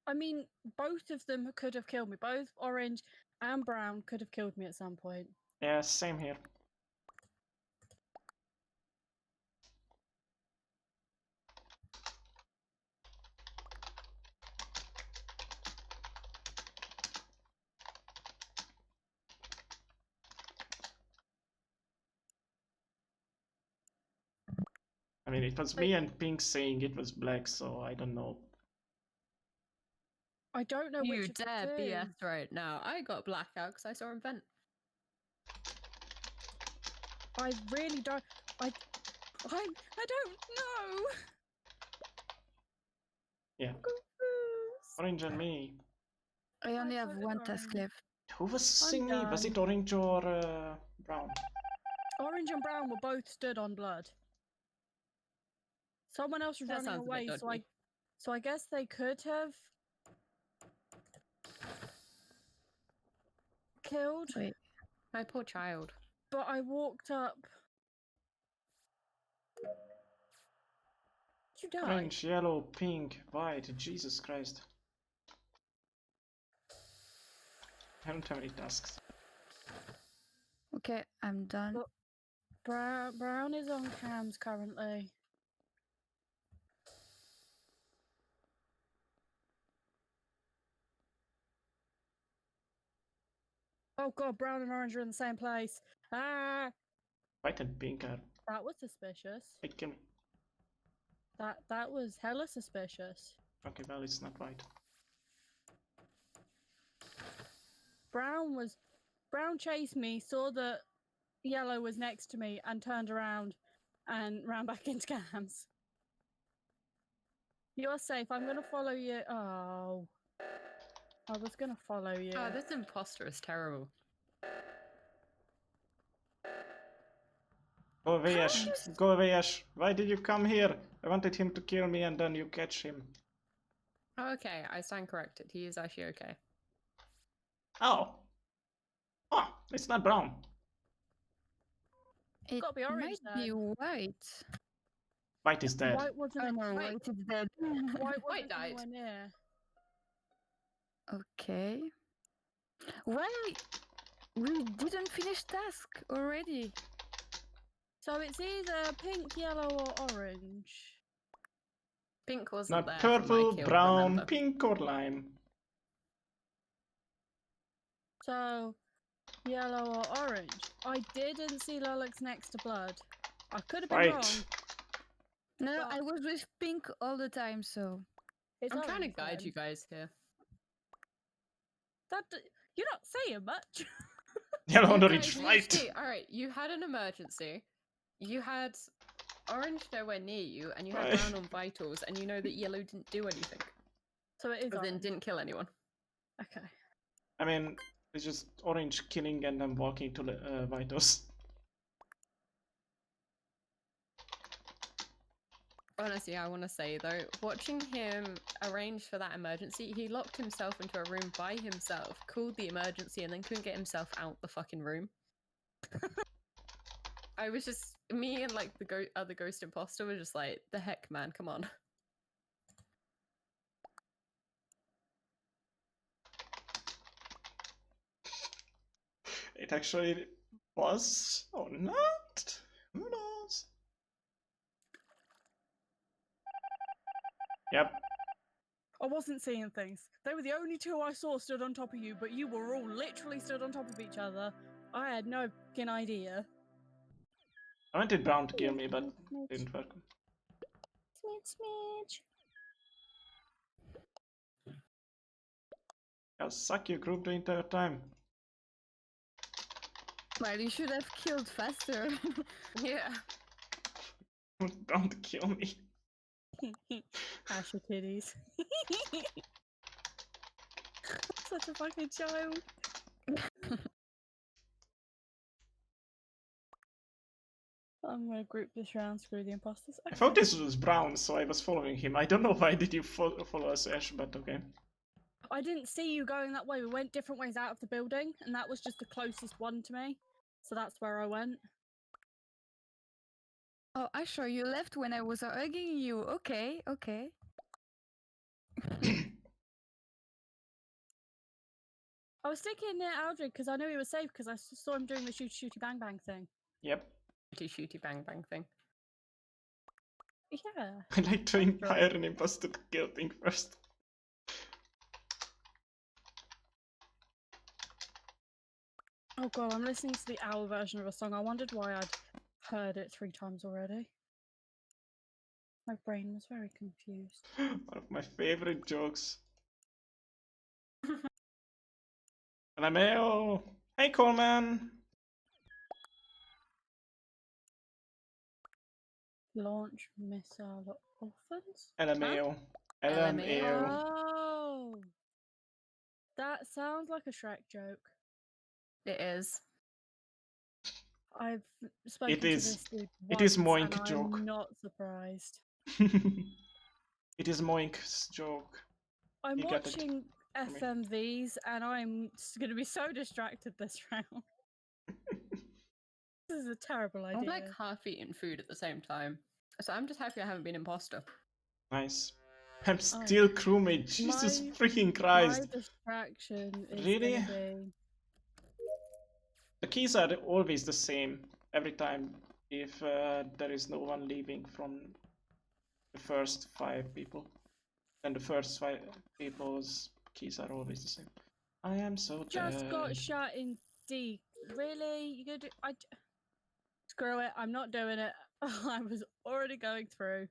I mean, both of them could have killed me. Both orange and brown could have killed me at some point. Yeah, same here. I mean, it was me and Pink saying it was black, so I don't know. I don't know You which of the dare two. BS right now. I got blackout because I saw him vent. I really don't. I don't know. Yeah. Confused. Orange and me. I only have voted one task orange. left. Who was I'm seeing me? Was done. it orange or brown? Orange and brown were both stood on blood. Someone else was That running sounds a bit away, dodgy. so I guess they could have killed. Wait, My poor child. But I walked up. Did you die? Orange, yellow, pink, white. Jesus Christ. I don't have any tasks. okay, I'm done. Look. Brown is on cams currently. Oh god, brown and orange are in the same place. Ah, White and pink are. that was suspicious. Hey, kill me. That was hella suspicious. Okay, well, it's not white. Brown chased me, saw that yellow was next to me, and turned around and ran back into cams. You're safe. I'm gonna follow you. Oh, I was gonna follow you. Oh, this imposter is terrible. Go away, Ash. Go away, Ash. Why did you come here? I wanted him to kill me and then you catch him. Oh, okay, I stand corrected. He is actually okay. Oh. Oh, it's not brown. It gotta be orange might be white. White is dead. White wasn't. Oh no, Wait, white is dead. White wasn't died. anywhere near. Okay. Why? We didn't finish task already. So it's either pink, yellow, or orange. Pink wasn't Not there. for my purple, kill, brown, remember? pink, or lime. So yellow or orange. I didn't see Lolix next to blood. I could have been wrong. Right. No, But- I was with pink all the time, so. It's I'm trying to orange guide then. you guys here. You're not saying much. Yellow and You orange, guys right. literally- Alright, you had an emergency. You had orange nowhere near you, and you had Right. brown on vitals, and you know that yellow didn't do anything. So it is As in, orange. didn't kill anyone. Okay. I mean, it's just orange killing and then walking to the Vitos. Honestly, I want to say though, watching him arrange for that emergency, he locked himself into a room by himself, called the emergency, and then couldn't get himself out the fucking room. I was just, me and like the other ghost imposter were just like, the heck, man, come on. It actually was or not. Who knows? Yep. I wasn't seeing things. They were the only two I saw stood on top of you, but you were all literally stood on top of each other. I had no fucking idea. I wanted Brown to kill me, but didn't work. Smidge. I'll suck your group the entire time. Well, you should have killed faster. Yeah. Brown to kill me. Ash your titties. Such a fucking child. I'm gonna group this round, screw the imposters. I thought this was Brown, so I was following him. I don't know why did you follow us, Ash, but okay. I didn't see you going that way. We went different ways out of the building, and that was just the closest one to me. So that's where I went. Oh, I sure you left when I was hugging you. Okay, okay. I was sticking near Aldred because I knew he was safe because I saw him doing the shooty bang bang thing. Yep. Shooty bang bang thing. Yeah. I like to That's hire an imposter to kill thing first. Oh god, I'm listening to the owl version of a song. I wondered why I'd heard it 3 times already. My brain was very confused. One of my favorite jokes. LMAO! Hey Coleman! Launch missile orphans? LMAO. LMAO. LMAO. Oh! That sounds like a Shrek joke. It is. I've spoken It to is. this dude It is once, Moink and joke. I'm not surprised. It is Moink's joke. I'm You get it watching from me. FMVs, and I'm going to be so distracted this round. This is a terrible idea. I'm like half eating food at the same time. So I'm just happy I haven't been imposter. Nice. I'm still crewmate. Jesus freaking Christ. My distraction is Really? going to be... The keys are always the same every time if there is no one leaving from the first 5 people. Then the first 5 people's keys are always the same. I am so Just got dead. shot in D. Really? You gonna do... Screw it, I'm not doing it. I was already going through.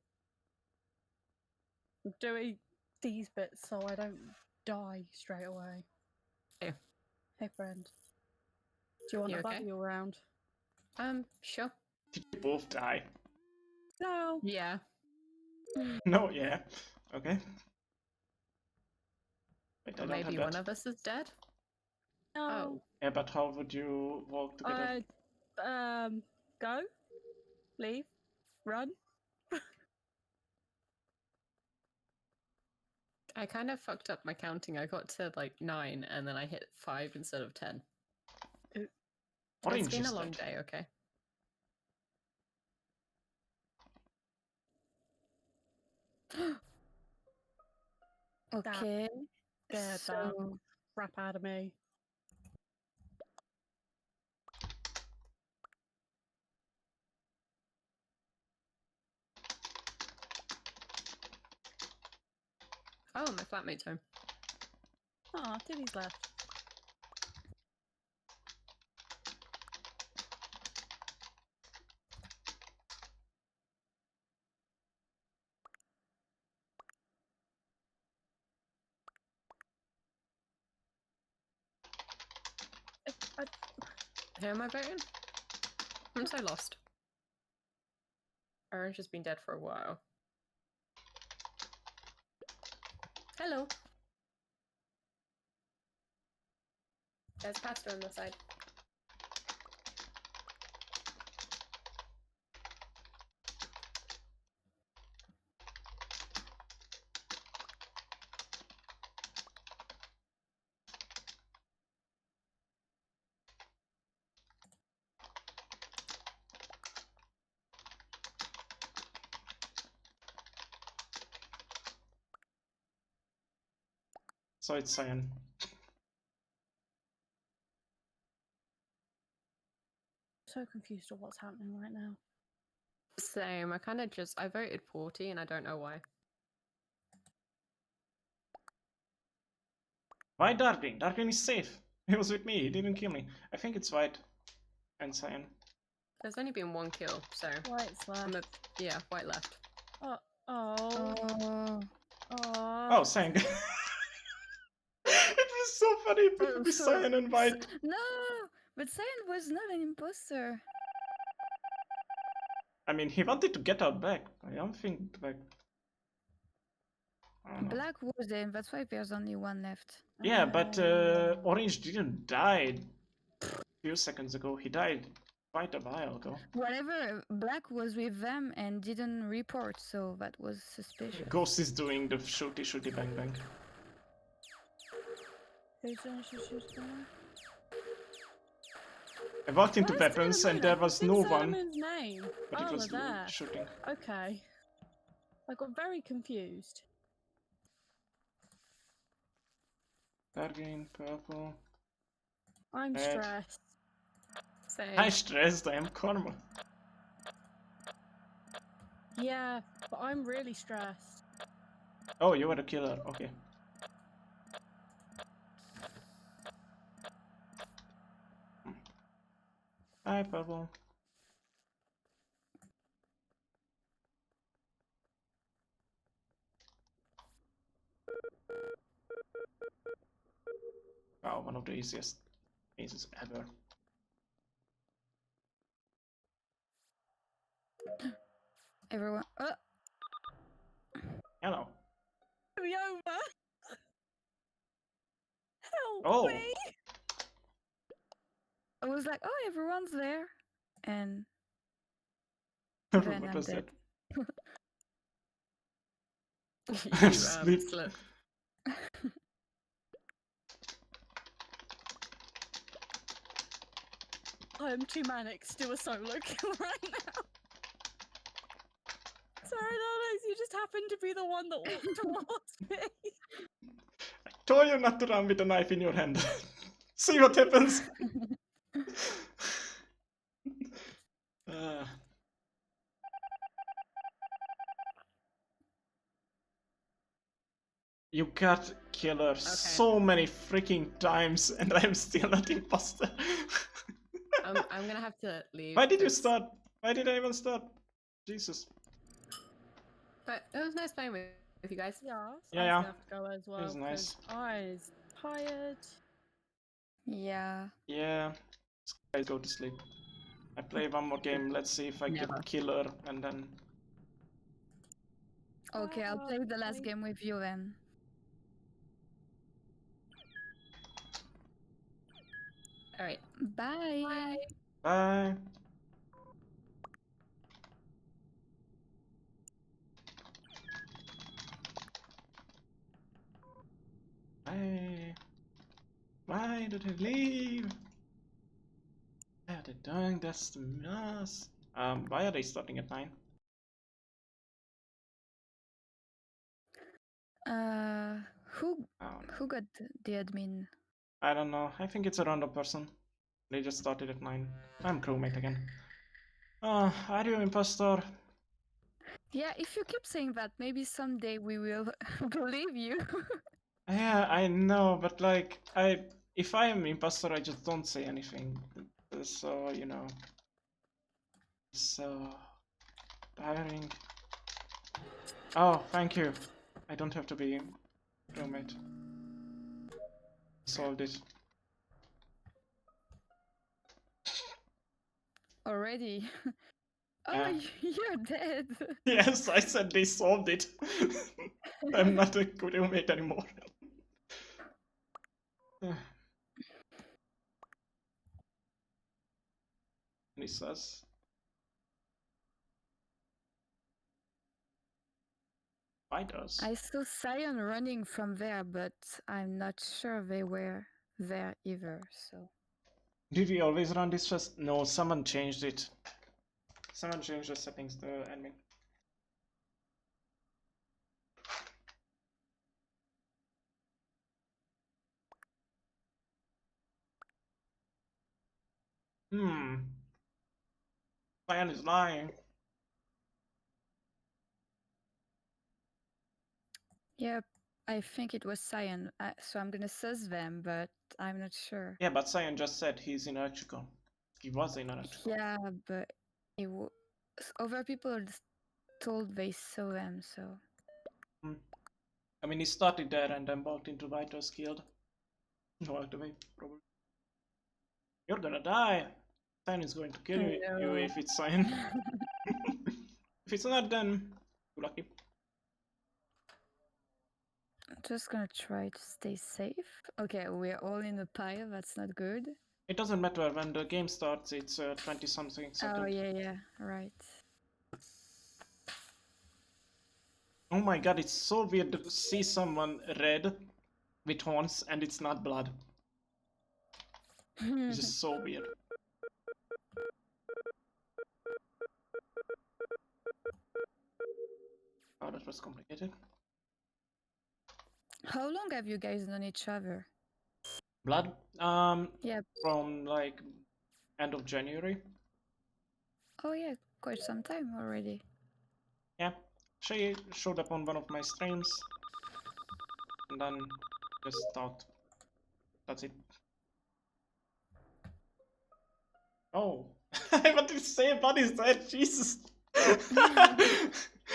I'm doing these bits so I don't die straight away. Hey. Hey friend. Do you want You a okay? buddy all round? Sure. Did you both die? No. Yeah. No, yeah. Okay. Wait, I Or don't maybe have one that. of us is dead? No. Oh. Yeah, but how would you walk together? Go. Leave. Run. I kind of fucked up my counting. I got to like 9 and then I hit 5 instead of 10. Orange It's been is a long dead. day, okay? Okay. Scared So, that crap out of me. Oh, my flatmate's home. Oh, Tilly's left. Who am I voting? I'm so lost. Orange has been dead for a while. Hello. There's pasta on the side. So it's cyan. So confused of what's happening right now. Same. I voted 40 and I don't know why. Why Darkwing? Darkwing is safe. He was with me, he didn't kill me. I think it's white and cyan. There's only been one kill, so White's left. yeah, white left. Oh. Oh. Oh, cyan. It was so funny to be so- cyan and white. No, but Cyan was not an imposter. I mean, he wanted to get out back. I don't think, like... I don't know. Black was there, that's why there's only one left. Yeah, but Orange didn't die a few seconds ago. He died quite a while ago. Whatever, Black was with them and didn't report, so that was suspicious. Ghost is doing the shooty bang bang. Who's doing shoot? I walked into Where's weapons Sailor and Moon? there I was can no see Sailor one, Moon's name. but it Oh, was they're there. shooting. Okay. I got very confused. Dark green, purple. I'm Red. stressed. Same. I'm stressed, I am karma. Yeah, but I'm really stressed. Oh, you were the killer, okay. Hi, purple. Wow, one of the easiest mazes ever. Everyone. Hello. Me over. Help Oh. me. I was like, oh, everyone's there. And then What I'm was dead. that? You Sleep. slept. I'm too manic to do a solo kill right now. Sorry, Alex, you just happened to be the one that walked towards me. I told you not to run with a knife in your hand. See what happens. Uh, you got killer so many freaking times and I'm still not imposter. I'm gonna have to leave. Why did you 'cause- start? Why did I even start? Jesus. But it was nice playing with you guys. Yeah, Yeah, I'm yeah. gonna have to go as well. was nice. 'cause I was tired. Yeah. Yeah. I go to sleep. I play one more game. Let's see if I Never. get killer and then. Okay, I'll play the last Bye. game with you then. All right. Bye. Bye. Bye. Why did they leave? Why are they doing this to us? Why are they starting at 9? Who I don't know. who got the admin? I don't know. I think it's a random person. They just started at 9. I'm crewmate again. Oh, are you impostor? Yeah, if you keep saying that, maybe someday we will believe you. Yeah, I know, but like, if I am impostor, I just don't say anything. So, you know. So tiring. Oh, thank you. I don't have to be roommate. Solved it. Already. Oh, Yeah. you're dead. Yes, I said they solved it. I'm not a good roommate anymore. please says. Fighters. I saw Cyan running from there, but I'm not sure they were there either, so. Did we always run this fast? No, someone changed it. Someone changed the settings, the admin. Cyan is lying. Yep, I think it was Cyan, so I'm gonna sus them, but I'm not sure. Yeah, but Cyan just said he's in electrical. He was in electrical. Yeah, but other people told they saw them, so. I mean, he started there and then walked into Writer's Guild. Walked away, probably. You're gonna die! Cyan is going to kill you if it's Cyan. If it's not, then you're lucky. I'm just gonna try to stay safe. Okay, we're all in a pile, that's not good. It doesn't matter when the game starts, it's 20 something seconds. Oh, yeah, right. Oh my god, it's so weird to see someone red with horns and it's not blood. It's just so weird. Oh, that was complicated. How long have you guys known each other? Blood? Yeah. From like end of January. Oh yeah, quite some time already. Yeah, she showed up on one of my streams and then just thought that's it. Oh, I wanted to say what is that? Jesus.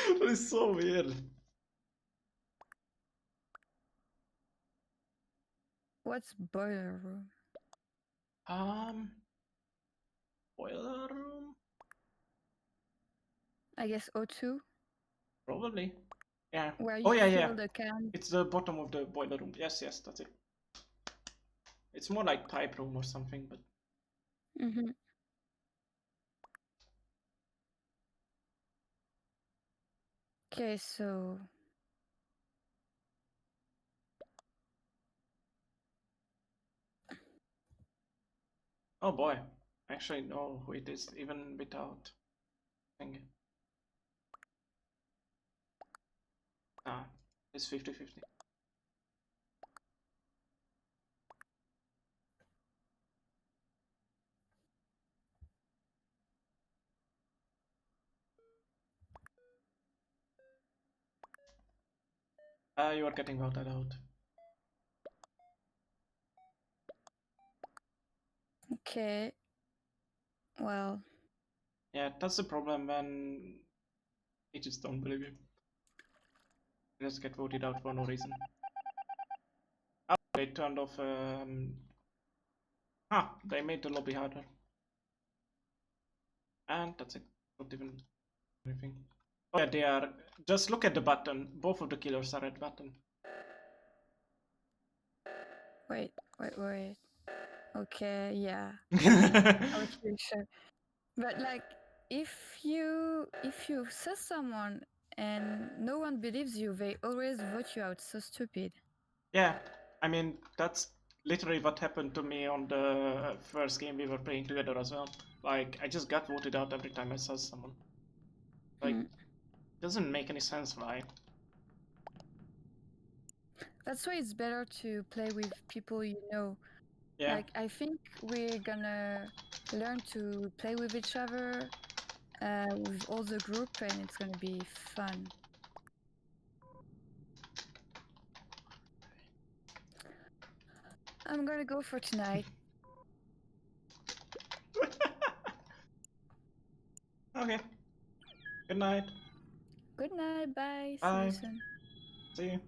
That is so weird. What's boiler room? Boiler room? I guess O2? Probably. Yeah. Where you Oh yeah, fill yeah. the can. It's the bottom of the boiler room. Yes, yes, that's it. It's more like pipe room or something, but Mm-hmm. Okay, so oh boy. I actually know who it is even without thinking. Ah, it's 50-50. You are getting voted out. okay. Well, Yeah, that's the problem when you just don't believe you. You just get voted out for no reason. Oh, they turned off. They made the lobby harder. And that's it. Not even anything. Oh yeah, they are. Just look at the button. Both of the killers are at button. wait. Okay, yeah. Okay, sure. But like, if you sus someone and no one believes you, they always vote you out. So stupid. Yeah, I mean that's literally what happened to me on the first game we were playing together as well. Like I just got voted out every time I saw someone. Like, doesn't make any sense why. That's why it's better to play with people you know. Yeah. Like, I think we're gonna learn to play with each other with all the group, and it's gonna be fun. I'm gonna go for tonight. Okay. Good night. Good night, bye. Bye. See you soon. See you.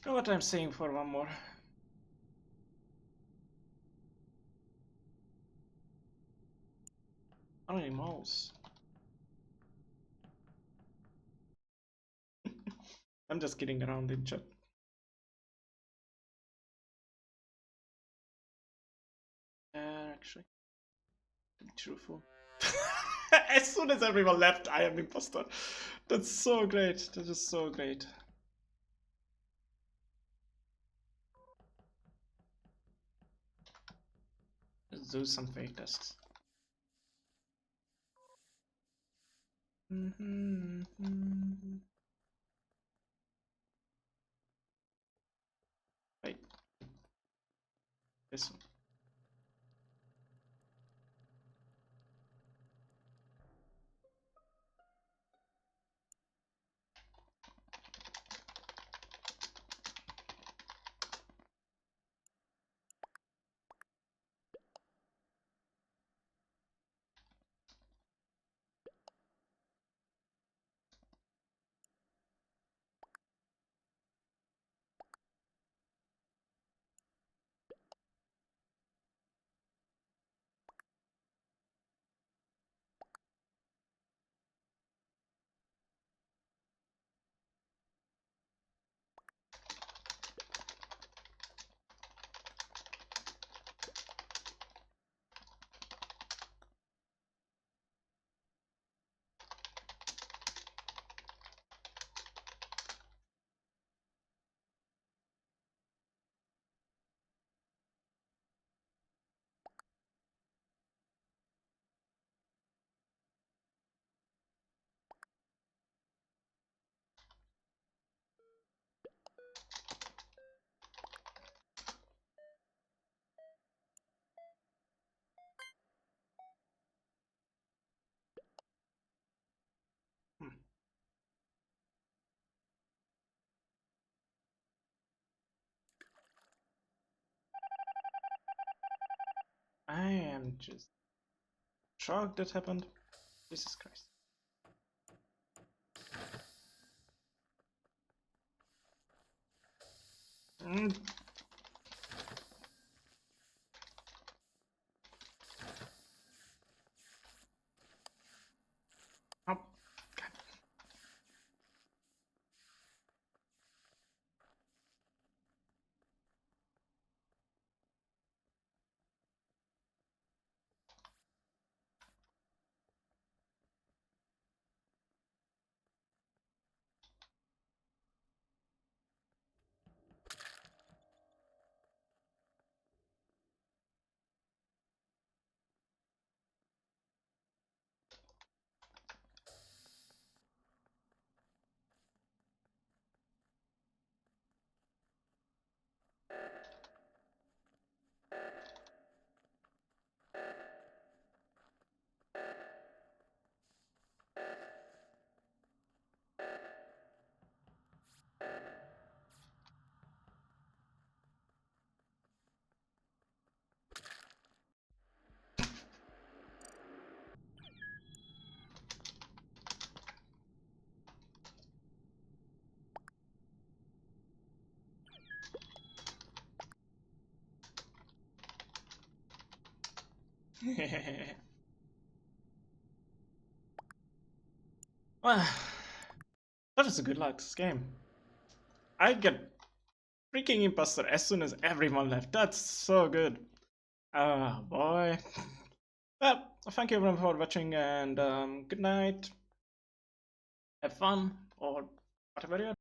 Know what I'm saying for one more. Only mouse. I'm just kidding around in chat. Actually, to be truthful. As soon as everyone left, I am imposter. That's so great. That is so great. Let's do some fake tests. Wait. This one. I am just shocked that happened. Jesus Christ. Mm. Oh, God. Well, that was a good luck this game. I get freaking imposter as soon as everyone left. That's so good. Oh boy. Well, thank you everyone for watching and good night. Have fun or whatever you're